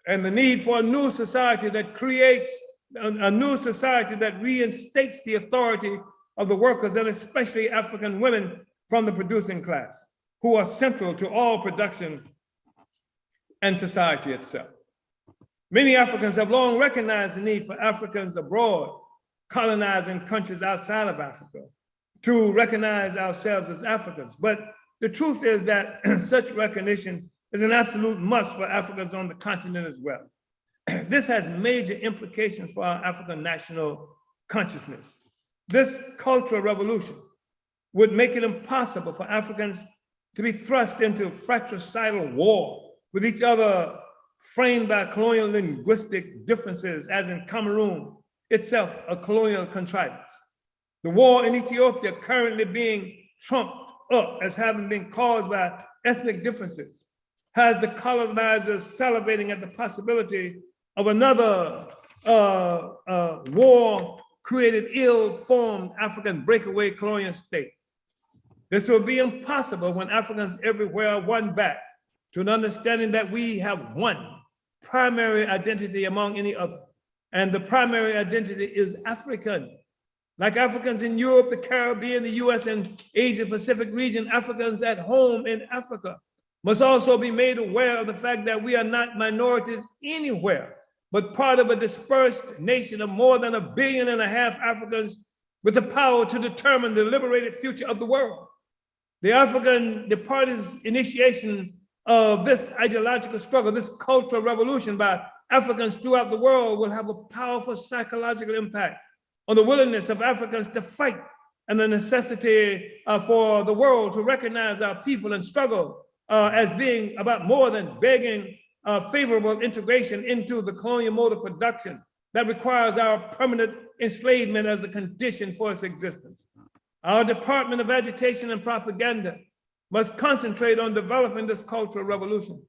and the need for a new society that creates a new society that reinstates the authority of the workers, and especially African women from the producing class, who are central to all production and society itself. Many Africans have long recognized the need for Africans abroad, colonizing countries outside of Africa, to recognize ourselves as Africans. But the truth is that such recognition is an absolute must for Africans on the continent as well. This has major implications for our African national consciousness. This cultural revolution would make it impossible for Africans to be thrust into fratricidal war with each other, framed by colonial linguistic differences, as in Cameroon, itself a colonial contrivance. The war in Ethiopia currently being trumped up as having been caused by ethnic differences has the colonizers salivating at the possibility of another war-created, ill-formed African breakaway colonial state. This will be impossible when Africans everywhere are won back to an understanding that we have one primary identity among any other, and the primary identity is African. Like Africans in Europe, the Caribbean, the US, and Asia Pacific region, Africans at home in Africa must also be made aware of the fact that we are not minorities anywhere, but part of a dispersed nation of more than 1.5 billion Africans with the power to determine the liberated future of the world. The party's initiation of this ideological struggle, this cultural revolution by Africans throughout the world will have a powerful psychological impact on the willingness of Africans to fight and the necessity for the world to recognize our people and struggle as being about more than begging favorable integration into the colonial mode of production that requires our permanent enslavement as a condition for its existence. Our Department of Agitation and Propaganda must concentrate on developing this cultural revolution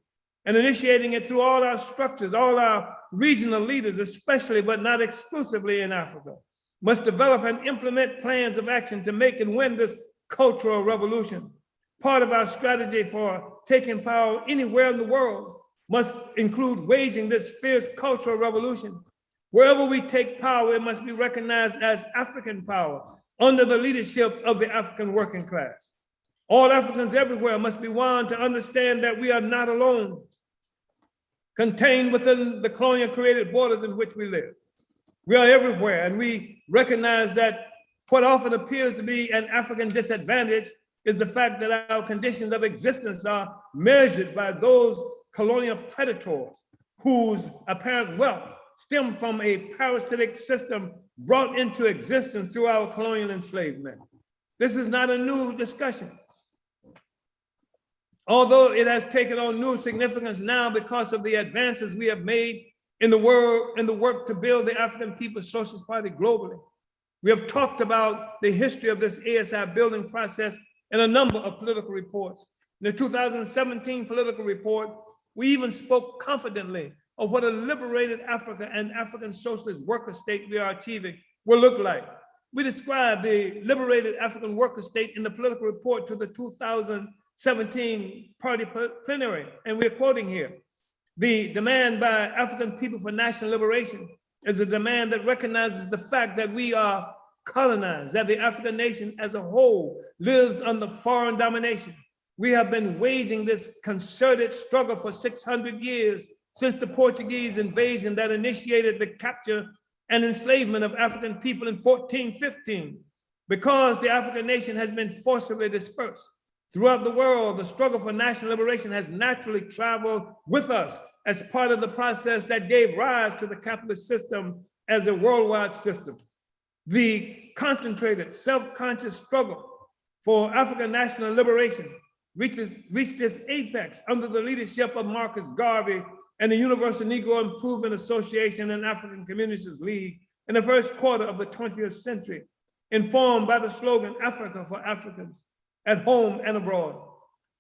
and initiating it through all our structures. All our regional leaders, especially but not exclusively in Africa, must develop and implement plans of action to make and win this cultural revolution. Part of our strategy for taking power anywhere in the world must include waging this fierce cultural revolution. Wherever we take power, it must be recognized as African power under the leadership of the African working class. All Africans everywhere must be won to understand that we are not alone, contained within the colonial created borders in which we live. We are everywhere, and we recognize that what often appears to be an African disadvantage is the fact that our conditions of existence are measured by those colonial predators whose apparent wealth stem from a parasitic system brought into existence through our colonial enslavement. This is not a new discussion, although it has taken on new significance now because of the advances we have made in the work to build the African People's Socialist Party globally. We have talked about the history of this ASI building process in a number of political reports. In the 2017 political report, we even spoke confidently of what a liberated Africa and African socialist worker state we are achieving will look like. We described the liberated African worker state in the political report to the 2017 party plenary, and we're quoting here. The demand by African people for national liberation is a demand that recognizes the fact that we are colonized, that the African nation as a whole lives under foreign domination. We have been waging this concerted struggle for 600 years since the Portuguese invasion that initiated the capture and enslavement of African people in 1415. Because the African nation has been forcibly dispersed throughout the world, the struggle for national liberation has naturally traveled with us as part of the process that gave rise to the capitalist system as a worldwide system. The concentrated, self-conscious struggle for African national liberation reached its apex under the leadership of Marcus Garvey and the Universal Negro Improvement Association and African Communities League in the first quarter of the 20th century, informed by the slogan, Africa for Africans, at home and abroad.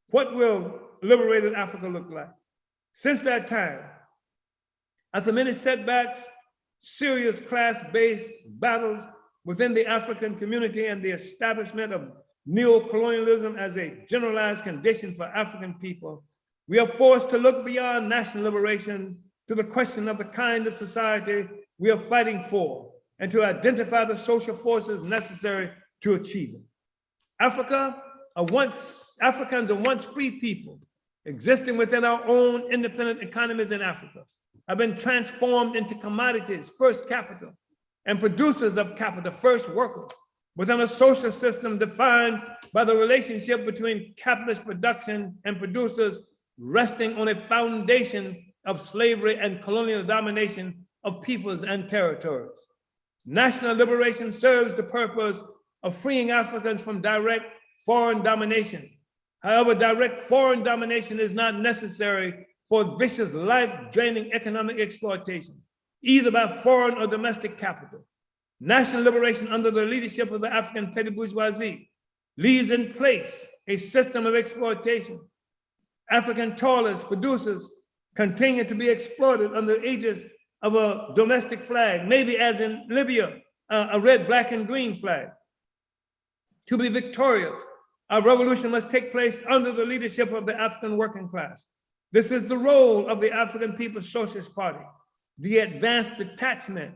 What will liberated Africa look like? Since that time, after many setbacks, serious class-based battles within the African community and the establishment of neo-colonialism as a generalized condition for African people, we are forced to look beyond national liberation to the question of the kind of society we are fighting for and to identify the social forces necessary to achieve it. Africans are once free people existing within our own independent economies in Africa, have been transformed into commodities, first capital, and producers of capital, first workers, within a social system defined by the relationship between capitalist production and producers resting on a foundation of slavery and colonial domination of peoples and territories. National liberation serves the purpose of freeing Africans from direct foreign domination. However, direct foreign domination is not necessary for vicious, life-draining economic exploitation, either by foreign or domestic capital. National liberation under the leadership of the African petty bourgeoisie leaves in place a system of exploitation. African toilers, producers continue to be exploited under the aegis of a domestic flag, maybe as in Libya, a red, black, and green flag. To be victorious, our revolution must take place under the leadership of the African working class. This is the role of the African People's Socialist Party, the advanced detachment,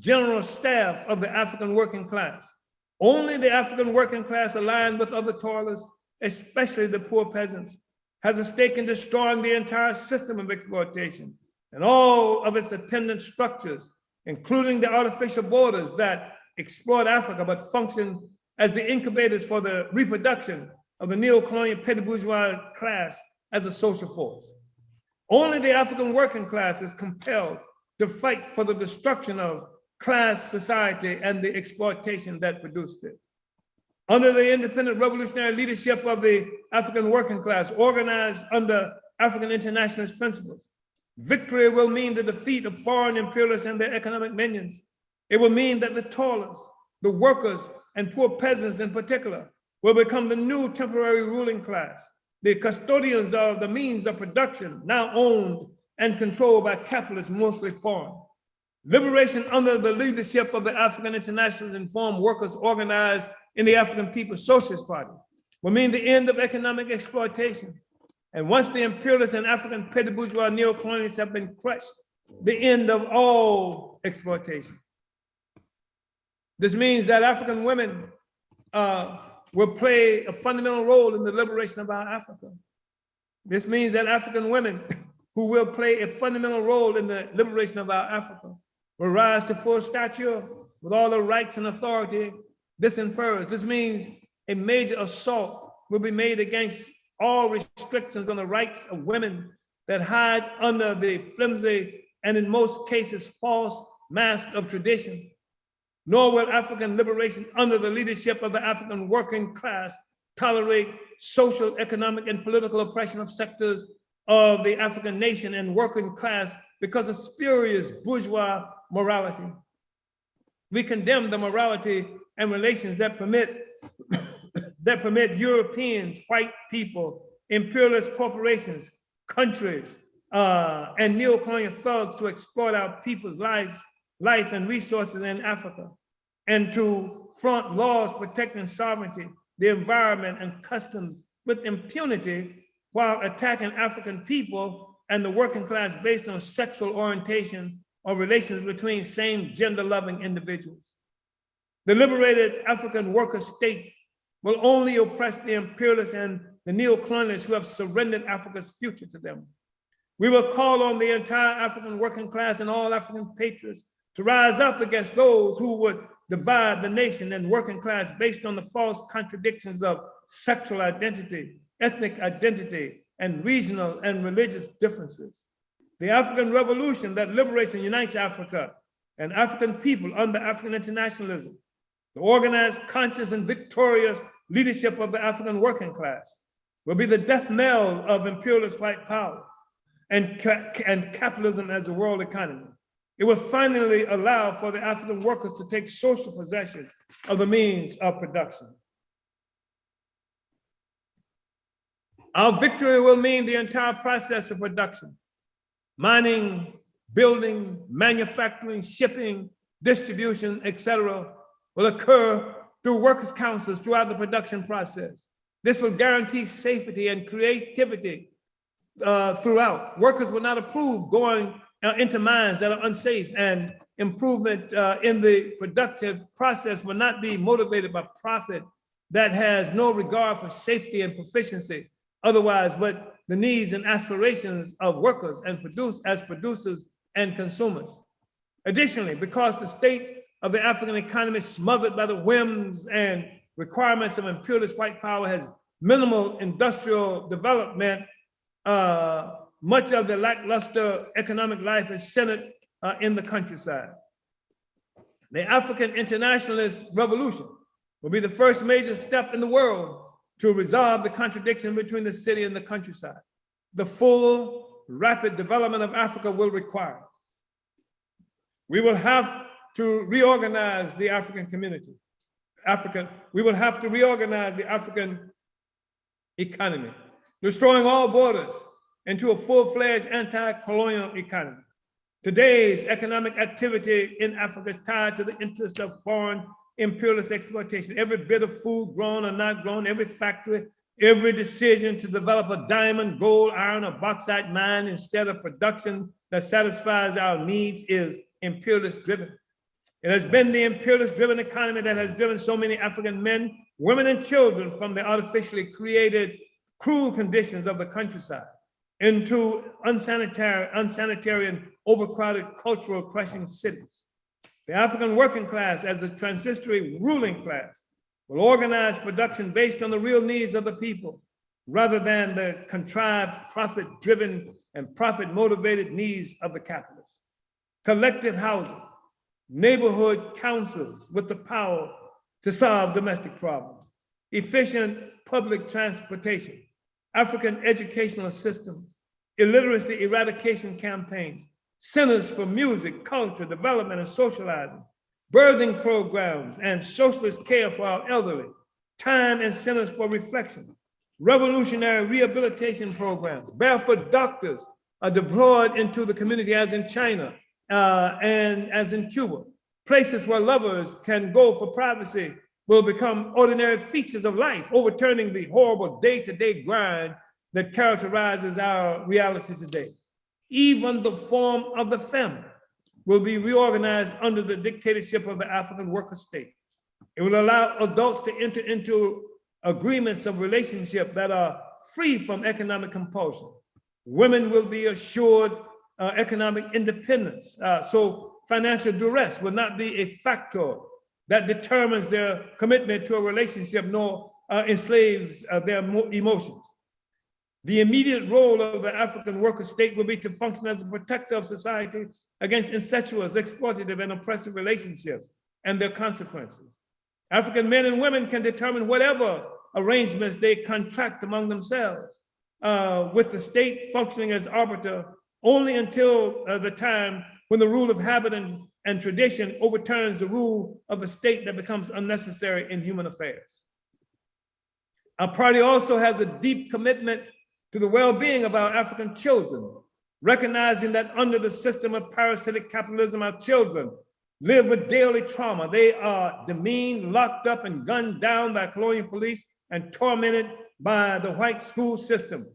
general staff of the African working class. Only the African working class, aligned with other toilers, especially the poor peasants, has a stake in destroying the entire system of exploitation and all of its attendant structures, including the artificial borders that exploit Africa but function as the incubators for the reproduction of the neo-colonial petty bourgeois class as a social force. Only the African working class is compelled to fight for the destruction of class society and the exploitation that produced it. Under the independent revolutionary leadership of the African working class, organized under African internationalist principles, victory will mean the defeat of foreign imperialists and their economic minions. It will mean that the toilers, the workers, and poor peasants in particular will become the new temporary ruling class, the custodians of the means of production now owned and controlled by capitalists, mostly foreign. Liberation under the leadership of the African internationalist informed workers organized in the African People's Socialist Party will mean the end of economic exploitation. And once the imperialists and African petty bourgeois neocolonialists have been crushed, the end of all exploitation. This means that African women will play a fundamental role in the liberation of our Africa. This means that African women who will play a fundamental role in the liberation of our Africa will rise to full stature with all the rights and authority this infers. This means a major assault will be made against all restrictions on the rights of women that hide under the flimsy and in most cases false mask of tradition. Nor will African liberation under the leadership of the African working class tolerate social, economic, and political oppression of sectors of the African nation and working class because of spurious bourgeois morality. We condemn the morality and relations that permit Europeans, white people, imperialist corporations, countries, and neocolonial thugs to exploit our people's life and resources in Africa, and to front laws protecting sovereignty, the environment, and customs with impunity while attacking African people and the working class based on sexual orientation or relations between same gender-loving individuals. The liberated African worker state will only oppress the imperialists and the neocolonialists who have surrendered Africa's future to them. We will call on the entire African working class and all African patriots to rise up against those who would divide the nation and working class based on the false contradictions of sexual identity, ethnic identity, and regional and religious differences. The African Revolution that liberates and unites Africa and African people under African internationalism, the organized, conscious, and victorious leadership of the African working class will be the death knell of imperialist white power and capitalism as a world economy. It will finally allow for the African workers to take social possession of the means of production. Our victory will mean the entire process of production, mining, building, manufacturing, shipping, distribution, etc., will occur through workers' councils throughout the production process. This will guarantee safety and creativity throughout. Workers will not approve going into mines that are unsafe, and improvement in the productive process will not be motivated by profit that has no regard for safety and proficiency otherwise, but the needs and aspirations of workers and producers and consumers. Additionally, because the state of the African economy, smothered by the whims and requirements of imperialist white power, has minimal industrial development, much of the lackluster economic life is centered in the countryside. The African internationalist revolution will be the first major step in the world to resolve the contradiction between the city and the countryside. The full, rapid development of Africa will require. We will have to reorganize the African community. We will have to reorganize the African economy, destroying all borders into a full-fledged anti-colonial economy. Today's economic activity in Africa is tied to the interest of foreign imperialist exploitation. Every bit of food grown or not grown, every factory, every decision to develop a diamond, gold, iron, or bauxite mine instead of production that satisfies our needs is imperialist driven. It has been the imperialist driven economy that has driven so many African men, women, and children from the artificially created cruel conditions of the countryside into unsanitary and overcrowded cultural crushing cities. The African working class, as a transitory ruling class, will organize production based on the real needs of the people rather than the contrived profit-driven and profit-motivated needs of the capitalists. Collective housing, neighborhood councils with the power to solve domestic problems, efficient public transportation, African educational systems, illiteracy eradication campaigns, centers for music, culture, development, and socializing, birthing programs, and socialist care for our elderly, time and centers for reflection, revolutionary rehabilitation programs, barefoot doctors are deployed into the community as in China and as in Cuba. Places where lovers can go for privacy will become ordinary features of life, overturning the horrible day-to-day grind that characterizes our reality today. Even the form of the family will be reorganized under the dictatorship of the African worker state. It will allow adults to enter into agreements of relationship that are free from economic compulsion. Women will be assured economic independence, so financial duress will not be a factor that determines their commitment to a relationship nor enslaves their emotions. The immediate role of the African worker state will be to function as a protector of society against incestuous, exploitative, and oppressive relationships and their consequences. African men and women can determine whatever arrangements they contract among themselves, with the state functioning as arbiter only until the time when the rule of habit and tradition overturns the rule of the state that becomes unnecessary in human affairs. Our party also has a deep commitment to the well-being of our African children, recognizing that under the system of parasitic capitalism, our children live with daily trauma. They are demeaned, locked up, and gunned down by colonial police and tormented by the white school system.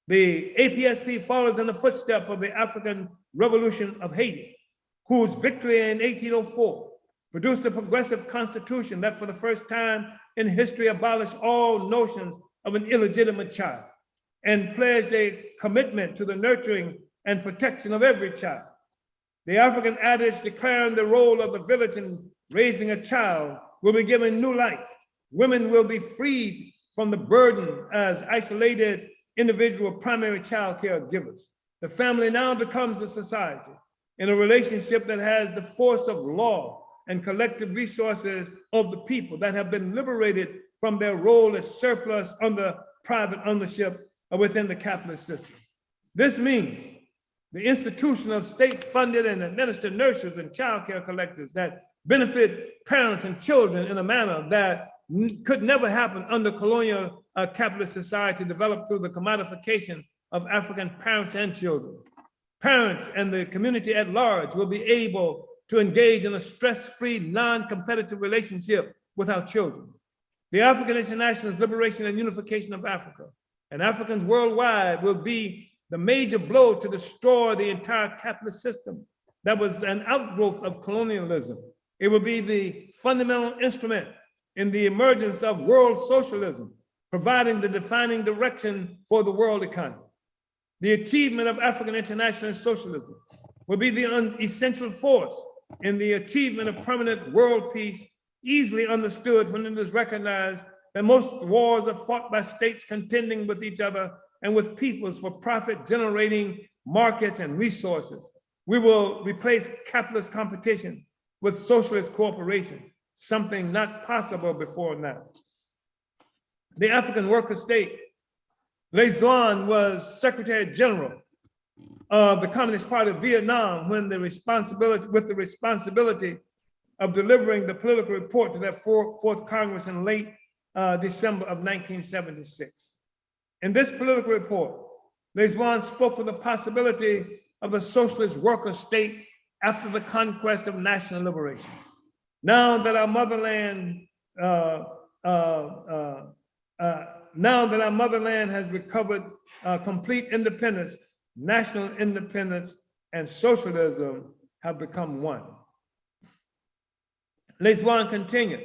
The APSP follows in the footsteps of the African Revolution of Haiti, whose victory in 1804 produced a progressive constitution that for the first time in history abolished all notions of an illegitimate child and pledged a commitment to the nurturing and protection of every child. The African adage declaring the role of the village in raising a child will be given new life. Women will be freed from the burden as isolated individual primary child care givers. The family now becomes a society in a relationship that has the force of law and collective resources of the people that have been liberated from their role as surplus under private ownership within the capitalist system. This means the institution of state-funded and administered nurseries and childcare collectives that benefit parents and children in a manner that could never happen under colonial capitalist society developed through the commodification of African parents and children. Parents and the community at large will be able to engage in a stress-free, non-competitive relationship with our children. The African Internationalist Liberation and Unification of Africa and Africans worldwide will be the major blow to destroy the entire capitalist system that was an outgrowth of colonialism. It will be the fundamental instrument in the emergence of world socialism, providing the defining direction for the world economy. The achievement of African internationalist socialism will be the essential force in the achievement of permanent world peace, easily understood when it is recognized that most wars are fought by states contending with each other and with peoples for profit-generating markets and resources. We will replace capitalist competition with socialist cooperation, something not possible before now. The African worker state, Le Duan was Secretary General of the Communist Party of Vietnam when the responsibility of delivering the political report to that fourth Congress in late December of 1976. In this political report, Le Duan spoke of the possibility of a socialist worker state after the conquest of national liberation. Now that our motherland has recovered complete independence, national independence and socialism have become one. Le Duan continued,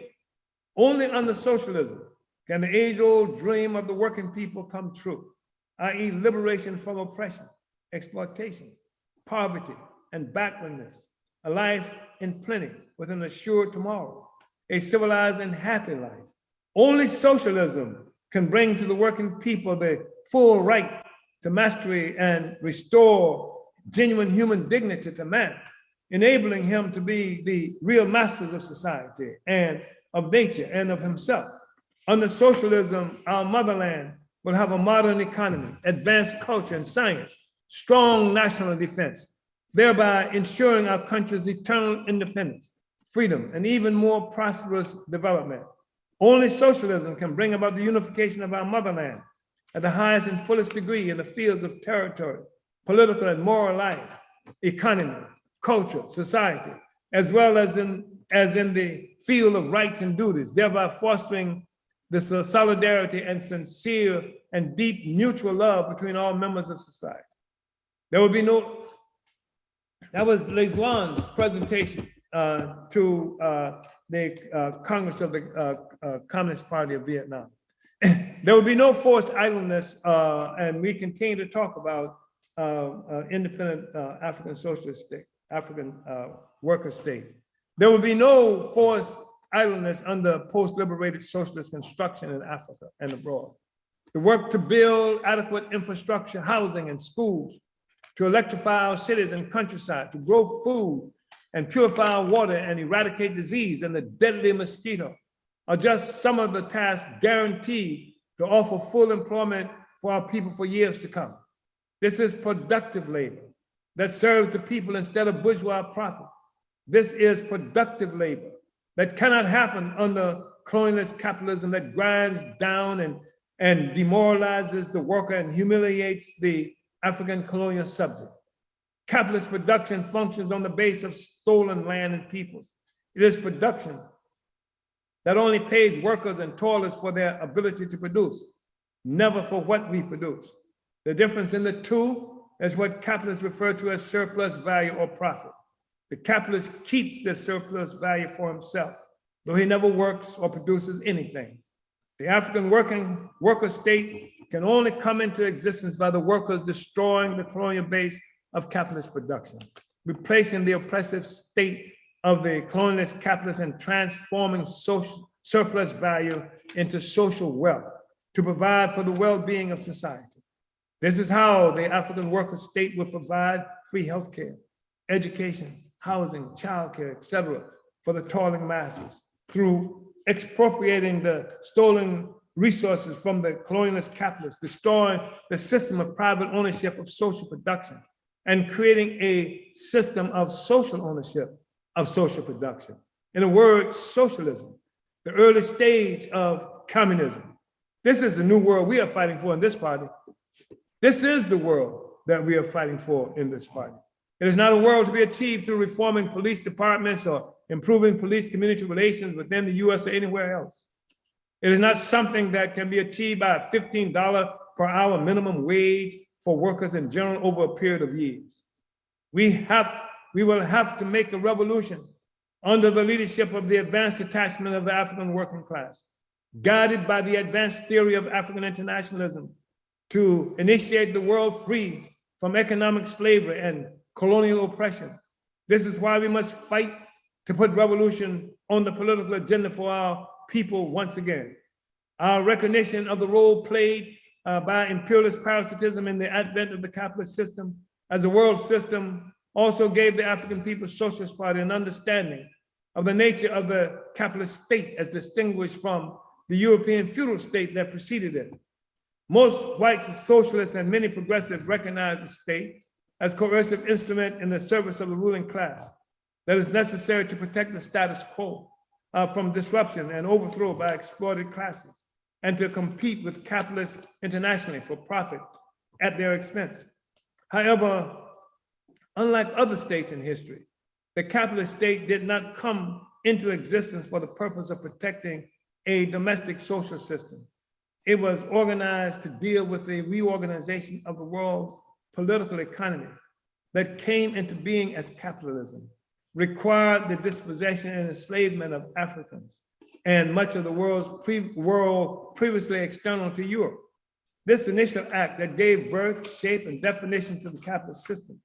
only under socialism can the age-old dream of the working people come true, i.e. liberation from oppression, exploitation, poverty, and backwardness, a life in plenty with an assured tomorrow, a civilized and happy life. Only socialism can bring to the working people the full right to mastery and restore genuine human dignity to man, enabling him to be the real masters of society and of nature and of himself. Under socialism, our motherland will have a modern economy, advanced culture and science, strong national defense, thereby ensuring our country's eternal independence, freedom, and even more prosperous development. Only socialism can bring about the unification of our motherland at the highest and fullest degree in the fields of territory, political and moral life, economy, culture, society, as well as in the field of rights and duties, thereby fostering this solidarity and sincere and deep mutual love between all members of society. There will be no, that was Le Duan's presentation to the Congress of the Communist Party of Vietnam. There will be no forced idleness, and we continue to talk about independent African socialist state, African worker state. There will be no forced idleness under post-liberated socialist construction in Africa and abroad. The work to build adequate infrastructure, housing, and schools, to electrify our cities and countryside, to grow food and purify our water and eradicate disease and the deadly mosquito are just some of the tasks guaranteed to offer full employment for our people for years to come. This is productive labor that serves the people instead of bourgeois profit. This is productive labor that cannot happen under colonialist capitalism that grinds down and demoralizes the worker and humiliates the African colonial subject. Capitalist production functions on the base of stolen land and peoples. It is production that only pays workers and toilers for their ability to produce, never for what we produce. The difference in the two is what capitalists refer to as surplus value or profit. The capitalist keeps this surplus value for himself, though he never works or produces anything. The African worker state can only come into existence by the workers destroying the colonial base of capitalist production, replacing the oppressive state of the colonialist capitalists and transforming surplus value into social wealth to provide for the well-being of society. This is how the African worker state will provide free healthcare, education, housing, childcare, etc., for the toiling masses through expropriating the stolen resources from the colonialist capitalists, destroying the system of private ownership of social production, and creating a system of social ownership of social production. In a word, socialism, the early stage of communism. This is the new world we are fighting for in this party. This is the world that we are fighting for in this party. It is not a world to be achieved through reforming police departments or improving police community relations within the US or anywhere else. It is not something that can be achieved by a $15 per hour minimum wage for workers in general over a period of years. We will have to make a revolution under the leadership of the advanced detachment of the African working class, guided by the advanced theory of African internationalism, to initiate the world free from economic slavery and colonial oppression. This is why we must fight to put revolution on the political agenda for our people once again. Our recognition of the role played by imperialist parasitism in the advent of the capitalist system as a world system also gave the African People's Socialist Party an understanding of the nature of the capitalist state as distinguished from the European feudal state that preceded it. Most whites, socialists, and many progressives recognize the state as a coercive instrument in the service of the ruling class that is necessary to protect the status quo from disruption and overthrow by exploited classes, and to compete with capitalists internationally for profit at their expense. However, unlike other states in history, the capitalist state did not come into existence for the purpose of protecting a domestic social system. It was organized to deal with a reorganization of the world's political economy that came into being as capitalism required the dispossession and enslavement of Africans and much of the world previously external to Europe. This initial act that gave birth, shape, and definition to the capitalist system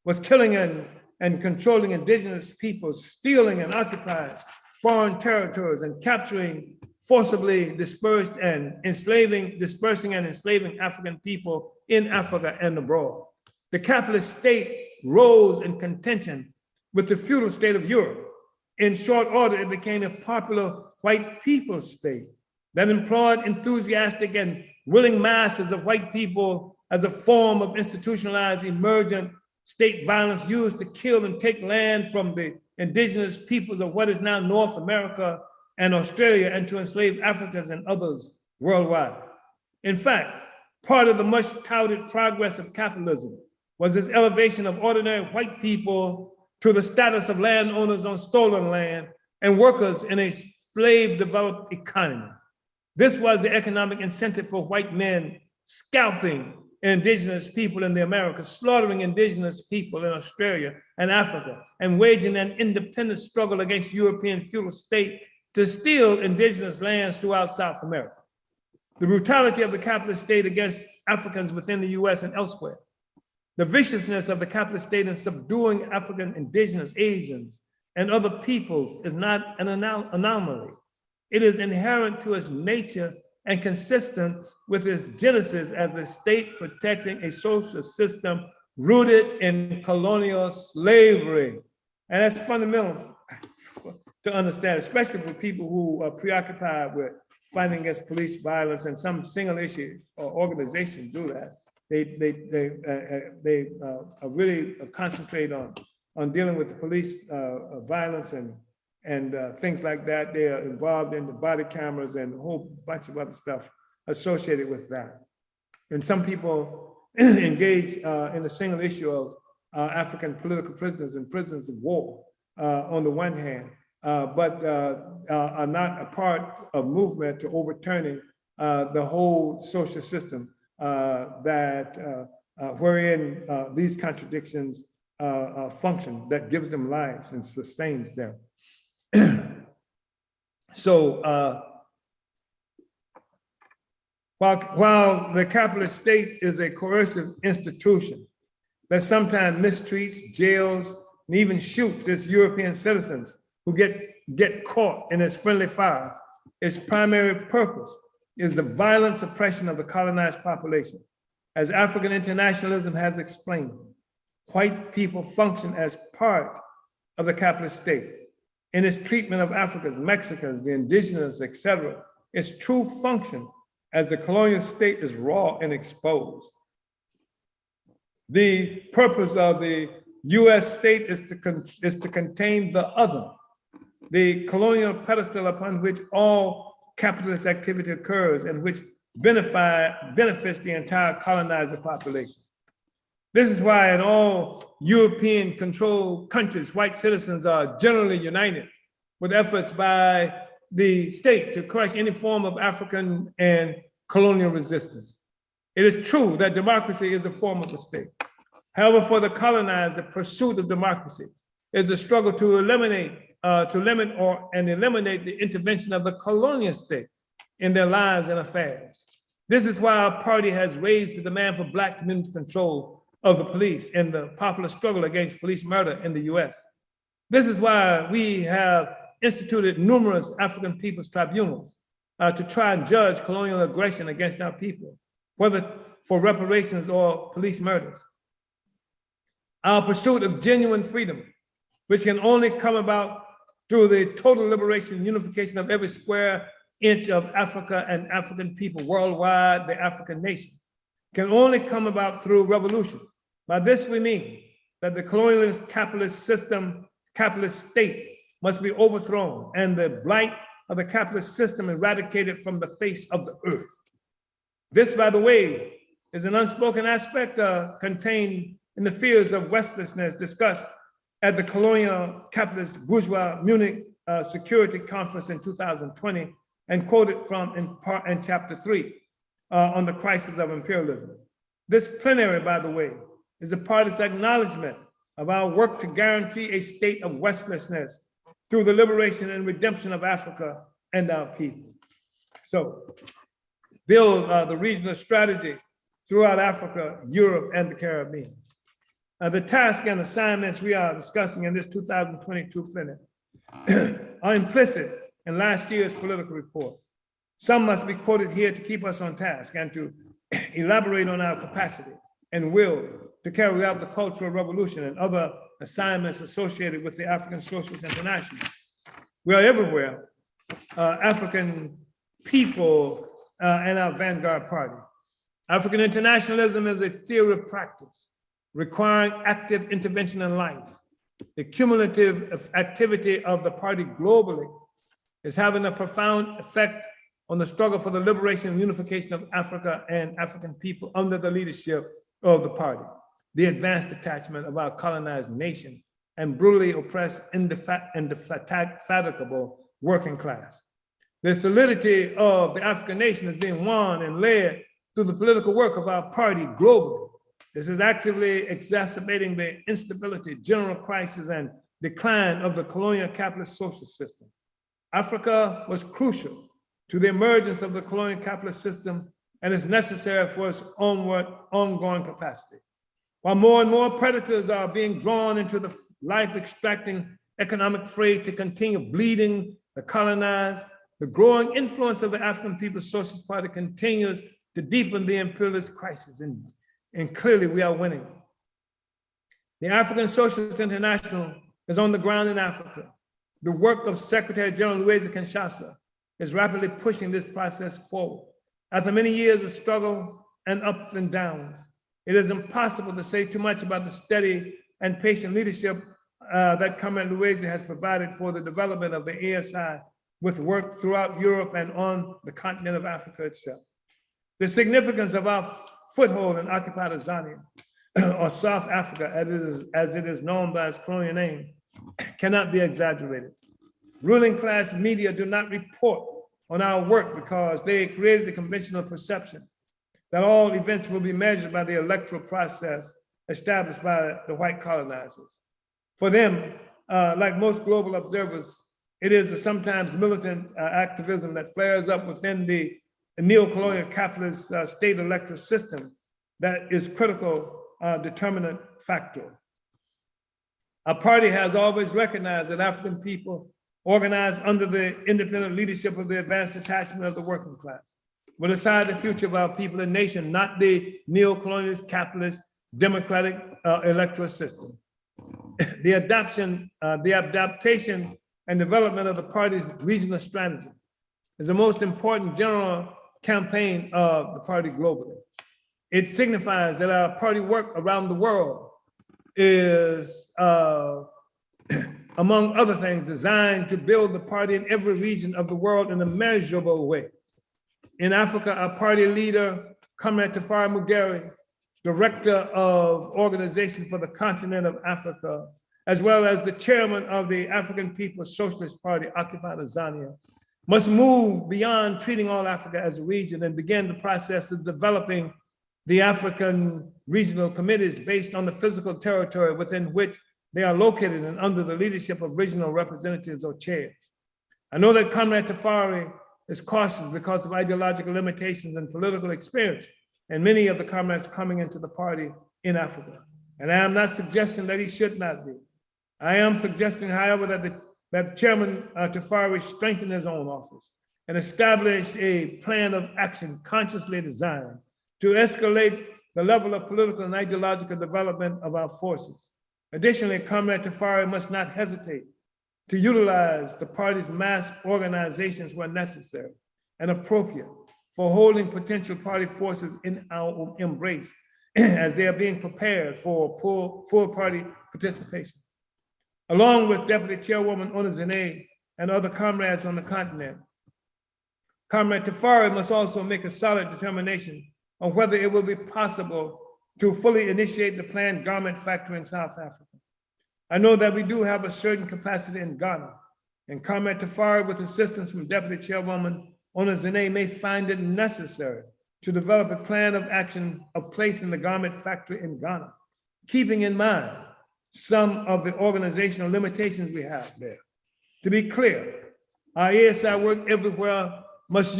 was killing and controlling indigenous peoples, stealing and occupying foreign territories, and capturing, forcibly dispersing and enslaving African people in Africa and abroad. The capitalist state rose in contention with the feudal state of Europe. In short order, it became a popular white people's state that employed enthusiastic and willing masses of white people as a form of institutionalized emergent state violence used to kill and take land from the indigenous peoples of what is now North America and Australia, and to enslave Africans and others worldwide. In fact, part of the much touted progress of capitalism was its elevation of ordinary white people to the status of landowners on stolen land and workers in a slave-developed economy. This was the economic incentive for white men scalping indigenous people in the Americas, slaughtering indigenous people in Australia and Africa, and waging an independent struggle against European feudal state to steal indigenous lands throughout South America. The brutality of the capitalist state against Africans within the US and elsewhere, the viciousness of the capitalist state in subduing African, indigenous, Asians, and other peoples is not an anomaly. It is inherent to its nature and consistent with its genesis as a state protecting a social system rooted in colonial slavery. And that's fundamental to understand, especially for people who are preoccupied with fighting against police violence, and some single issue or organization do that. They really concentrate on dealing with the police violence and things like that. They are involved in the body cameras and a whole bunch of other stuff associated with that. And some people engage in the single issue of African political prisoners and prisoners of war on the one hand, but are not a part of movement to overturning the whole social system wherein these contradictions function, that gives them lives and sustains them. So while the capitalist state is a coercive institution that sometimes mistreats, jails, and even shoots its European citizens who get caught in its friendly fire, its primary purpose is the violent suppression of the colonized population As African internationalism has explained, white people function as part of the capitalist state. In its treatment of Africans, Mexicans, the indigenous, etc., its true function as the colonial state is raw and exposed. The purpose of the US state is to contain the other, the colonial pedestal upon which all capitalist activity occurs and which benefits the entire colonizer population. This is why in all European controlled countries, white citizens are generally united with efforts by the state to crush any form of African and colonial resistance. It is true that democracy is a form of the state. However, for the colonized, the pursuit of democracy is a struggle to eliminate the intervention of the colonial state in their lives and affairs. This is why our party has raised the demand for Black community control of the police in the popular struggle against police murder in the US. This is why we have instituted numerous African people's tribunals to try and judge colonial aggression against our people, whether for reparations or police murders. Our pursuit of genuine freedom, which can only come about through the total liberation and unification of every square inch of Africa and African people worldwide, the African nation, can only come about through revolution. By this we mean that the colonialist capitalist system, capitalist state must be overthrown and the blight of the capitalist system eradicated from the face of the earth. This, by the way, is an unspoken aspect contained in the fears of restlessness discussed at the colonial capitalist bourgeois Munich Security Conference in 2020 and quoted from in chapter 3 on the crisis of imperialism. This plenary, by the way, is a party's acknowledgement of our work to guarantee a state of restlessness through the liberation and redemption of Africa and our people. So, build the regional strategy throughout Africa, Europe, and the Caribbean. The tasks and assignments we are discussing in this 2022 plenary are implicit in last year's political report. Some must be quoted here to keep us on task and to elaborate on our capacity and will to carry out the cultural revolution and other assignments associated with the African Socialist International. We are everywhere, African people and our vanguard party. African internationalism is a theory of practice requiring active intervention in life. The cumulative activity of the party globally is having a profound effect on the struggle for the liberation and unification of Africa and African people under the leadership of the party, the advanced detachment of our colonized nation, and brutally oppressed, indefatigable working class. The solidity of the African nation is being won and led through the political work of our party globally. This is actively exacerbating the instability, general crisis, and decline of the colonial capitalist social system. Africa was crucial to the emergence of the colonial capitalist system and is necessary for its ongoing capacity. While more and more predators are being drawn into the life-extracting economic fray to continue bleeding the colonized, the growing influence of the African People's Socialist Party continues to deepen the imperialist crisis, and clearly we are winning. The African Socialist International is on the ground in Africa. The work of Secretary General Louise Kinshasa is rapidly pushing this process forward. After many years of struggle and ups and downs, it is impossible to say too much about the steady and patient leadership that Comrade Louise has provided for the development of the ASI with work throughout Europe and on the continent of Africa itself. The significance of our foothold in occupied Azania, or South Africa, as it is known by its colonial name, cannot be exaggerated. Ruling class media do not report on our work because they created the conventional perception that all events will be measured by the electoral process established by the white colonizers. For them, like most global observers, it is a sometimes militant activism that flares up within the neo-colonial capitalist state electoral system that is critical determinant factor. Our party has always recognized that African people organized under the independent leadership of the advanced detachment of the working class will decide the future of our people and nation, not the neo-colonialist, capitalist, democratic electoral system. The adaptation and development of the party's regional strategy is the most important general campaign of the party globally. It signifies that our party work around the world is, among other things, designed to build the party in every region of the world in a measurable way. In Africa, our party leader, Comrade Tafari Mugeri, Director of Organization for the Continent of Africa, as well as the chairman of the African People's Socialist Party, occupied Azania, must move beyond treating all Africa as a region and begin the process of developing the African regional committees based on the physical territory within which they are located and under the leadership of regional representatives or chairs. I know that Comrade Tafari is cautious because of ideological limitations and political experience, and many of the comrades coming into the party in Africa. And I am not suggesting that he should not be. I am suggesting, however, that Chairman Tafari strengthen his own office and establish a plan of action consciously designed to escalate the level of political and ideological development of our forces. Additionally, Comrade Tafari must not hesitate to utilize the party's mass organizations where necessary and appropriate for holding potential party forces in our embrace as they are being prepared for full party participation. Along with Deputy Chairwoman Onizene and other comrades on the continent, Comrade Tafari must also make a solid determination on whether it will be possible to fully initiate the planned garment factory in South Africa. I know that we do have a certain capacity in Ghana, and Comrade Tafari, with assistance from Deputy Chairwoman Onizene, may find it necessary to develop a plan of action of placing the garment factory in Ghana, keeping in mind some of the organizational limitations we have there. To be clear, our ASI work everywhere must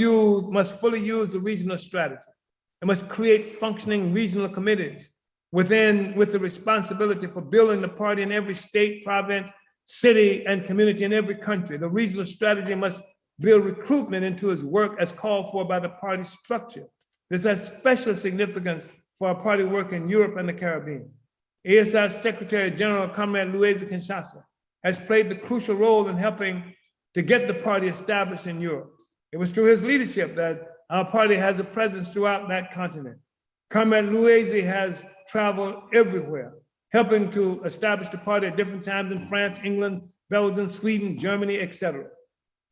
fully use the regional strategy and must create functioning regional committees with the responsibility for building the party in every state, province, city, and community in every country. The regional strategy must build recruitment into its work as called for by the party structure. This has special significance for our party work in Europe and the Caribbean. ASI Secretary General Comrade Louise Kinshasa has played the crucial role in helping to get the party established in Europe. It was through his leadership that our party has a presence throughout that continent. Comrade Louise has traveled everywhere, helping to establish the party at different times in France, England, Belgium, Sweden, Germany, etc.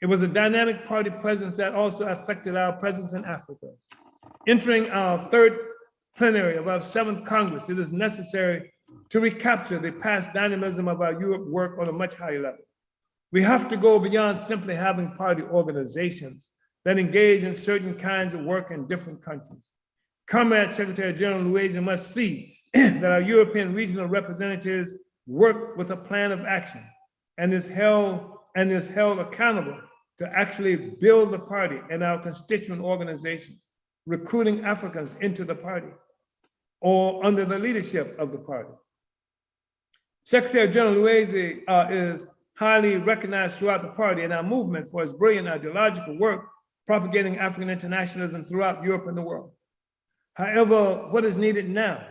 It was a dynamic party presence that also affected our presence in Africa. Entering our third plenary of our 7th Congress, it is necessary to recapture the past dynamism of our Europe work on a much higher level. We have to go beyond simply having party organizations that engage in certain kinds of work in different countries. Comrade Secretary General Louise must see that our European regional representatives work with a plan of action and is held accountable to actually build the party and our constituent organizations, recruiting Africans into the party or under the leadership of the party. Secretary General Louise is highly recognized throughout the party and our movement for his brilliant ideological work propagating African internationalism throughout Europe and the world. However, what is needed now,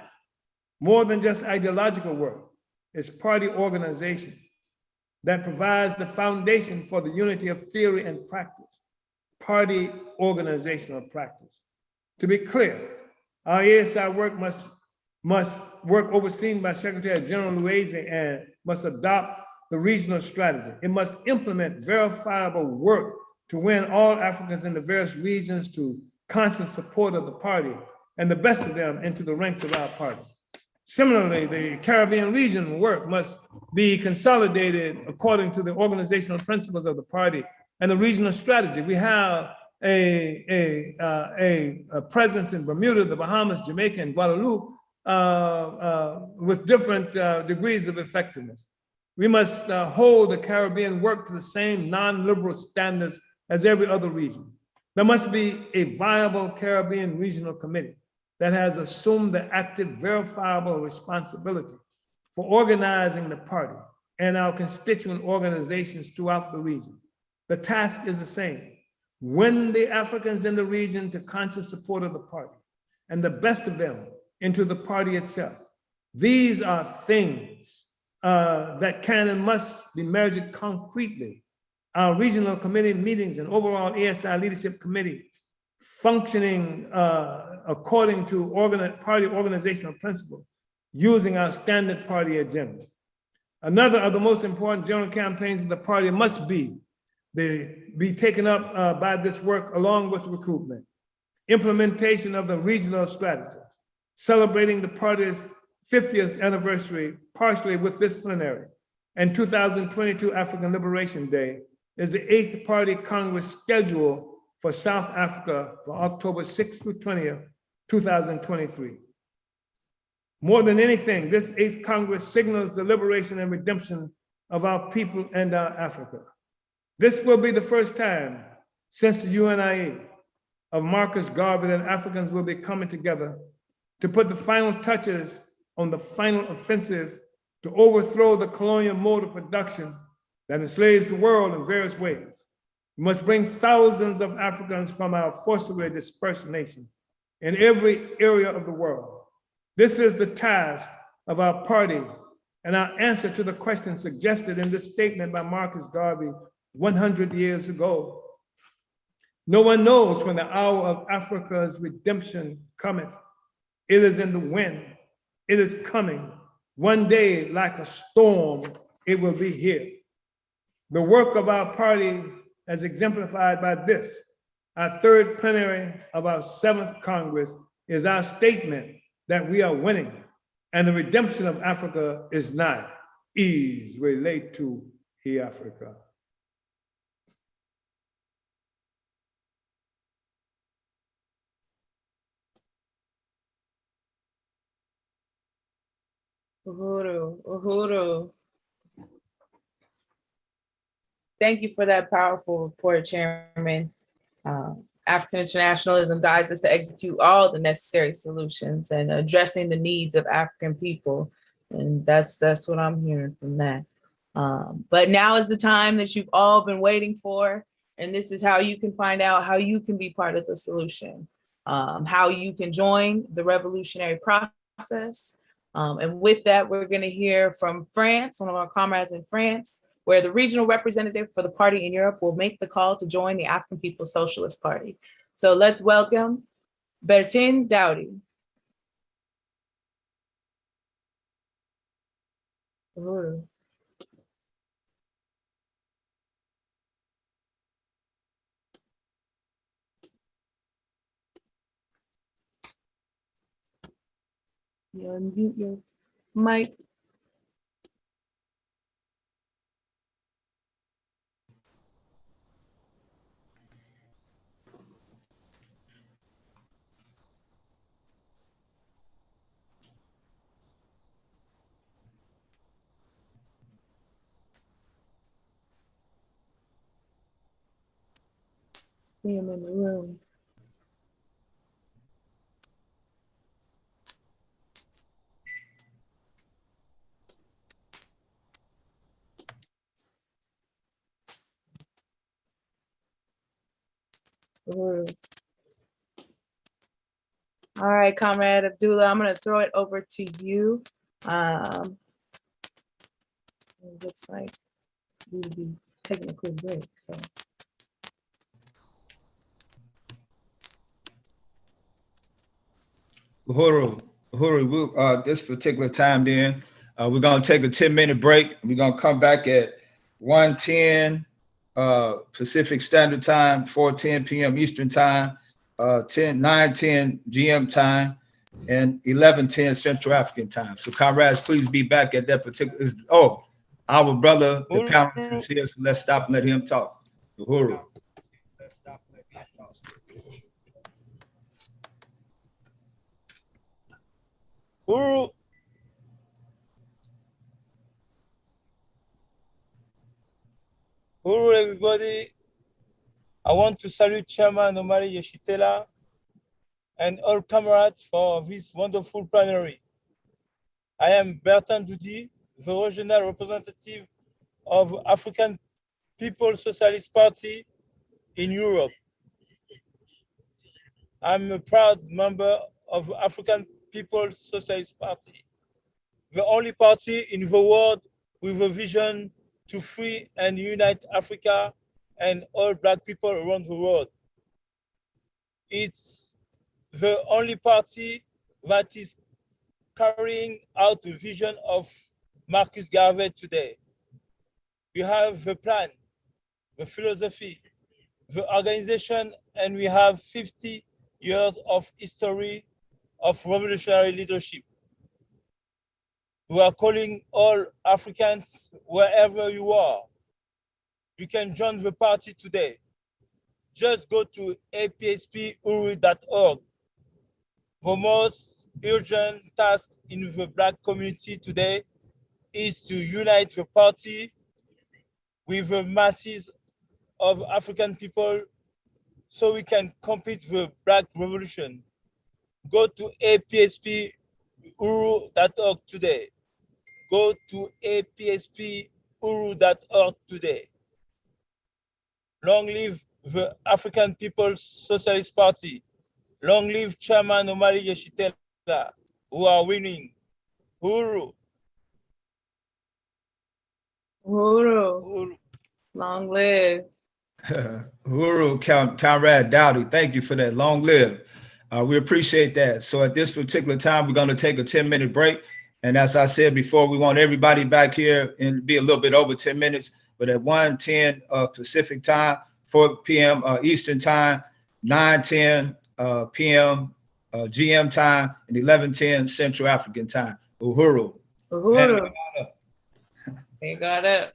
more than just ideological work, is party organization that provides the foundation for the unity of theory and practice, party organizational practice. To be clear, our ASI work must work overseen by Secretary General Louise and must adopt the regional strategy. It must implement verifiable work to win all Africans in the various regions to constant support of the party and the best of them into the ranks of our party. Similarly, the Caribbean region work must be consolidated according to the organizational principles of the party and the regional strategy. We have a presence in Bermuda, the Bahamas, Jamaica, and Guadeloupe with different degrees of effectiveness. We must hold the Caribbean work to the same non-liberal standards as every other region. There must be a viable Caribbean regional committee that has assumed the active, verifiable responsibility for organizing the party and our constituent organizations throughout the region. The task is the same: win the Africans in the region to conscious support of the party, and the best of them into the party itself. These are things that can and must be measured concretely. Our regional committee meetings and overall ASI leadership committee functioning according to party organizational principles, using our standard party agenda. Another of the most important general campaigns of the party must be taken up by this work along with recruitment, implementation of the regional strategy, celebrating the party's 50th anniversary partially with this plenary, and 2022 African Liberation Day is the 8th Party Congress scheduled for South Africa for October 6th through 20th, 2023. More than anything, this 8th Congress signals the liberation and redemption of our people and our Africa. This will be the first time since the UNIA of Marcus Garvey that Africans will be coming together to put the final touches on the final offensive to overthrow the colonial mode of production that enslaves the world in various ways. We must bring thousands of Africans from our forcibly dispersed nation in every area of the world. This is the task of our party and our answer to the question suggested in this statement by Marcus Garvey 100 years ago. No one knows when the hour of Africa's redemption cometh. It is in the wind. It is coming. One day, like a storm, it will be here. The work of our party as exemplified by this, our third plenary of our 7th Congress, is our statement that we are winning and the redemption of Africa is not. Ease relate to Africa. Uhuru, Uhuru. Thank you for that powerful report, Chairman. African internationalism guides us to execute all the necessary solutions and addressing the needs of African people. And that's what I'm hearing from that. But now is the time that you've all been waiting for. And this is how you can find out how you can be part of the solution, how you can join the revolutionary process. And with that, we're going to hear from France, one of our comrades in France, where the regional representative for the party in Europe will make the call to join the African People's Socialist Party. So let's welcome Bertin Dowdy. Uhuru. You unmute your mic. See him in the room. Uhuru. All right, Comrade Abdullah, I'm going to throw it over to you. It looks like we would be taking a quick break. So. Uhuru, this particular time then, we're going to take a 10-minute break. We're going to come back at 1:10 Pacific Standard Time, 4:10 p.m. Eastern Time, 9:10 GM time, and 11:10 Central African Time. So comrades, please be back at that particular, our brother, the panelist is here, so let's stop and let him talk. Uhuru. Uhuru. Uhuru, everybody. I want to salute Chairman Omari Yeshitela and all comrades for this wonderful plenary. I am Bertin Dowdy, the regional representative of African People's Socialist Party in Europe. I'm a proud member of African People's Socialist Party, the only party in the world with a vision to free and unite Africa and all Black people around the world. It's the only party that is carrying out the vision of Marcus Garvey today. We have the plan, the philosophy, the organization, and we have 50 years of history of revolutionary leadership. We are calling all Africans, wherever you are, you can join the party today. Just go to apspuru.org. The most urgent task in the Black community today is to unite the party with the masses of African people so we can complete the Black revolution. Go to apspuru.org today. Go to apspuru.org today. Long live the African People's Socialist Party. Long live Chairman Omari Yeshitela, who are winning. Uhuru. Uhuru. Uhuru. Long live. Uhuru, Comrade Dowdy, thank you for that. Long live. We appreciate that. So at this particular time, we're going to take a 10-minute break. And as I said before, we want everybody back here and be a little bit over 10 minutes, but at 1:10 Pacific time, 4 p.m. Eastern time, 9:10 p.m. GM time, and 11:10 Central African time. Uhuru. Uhuru. They got up.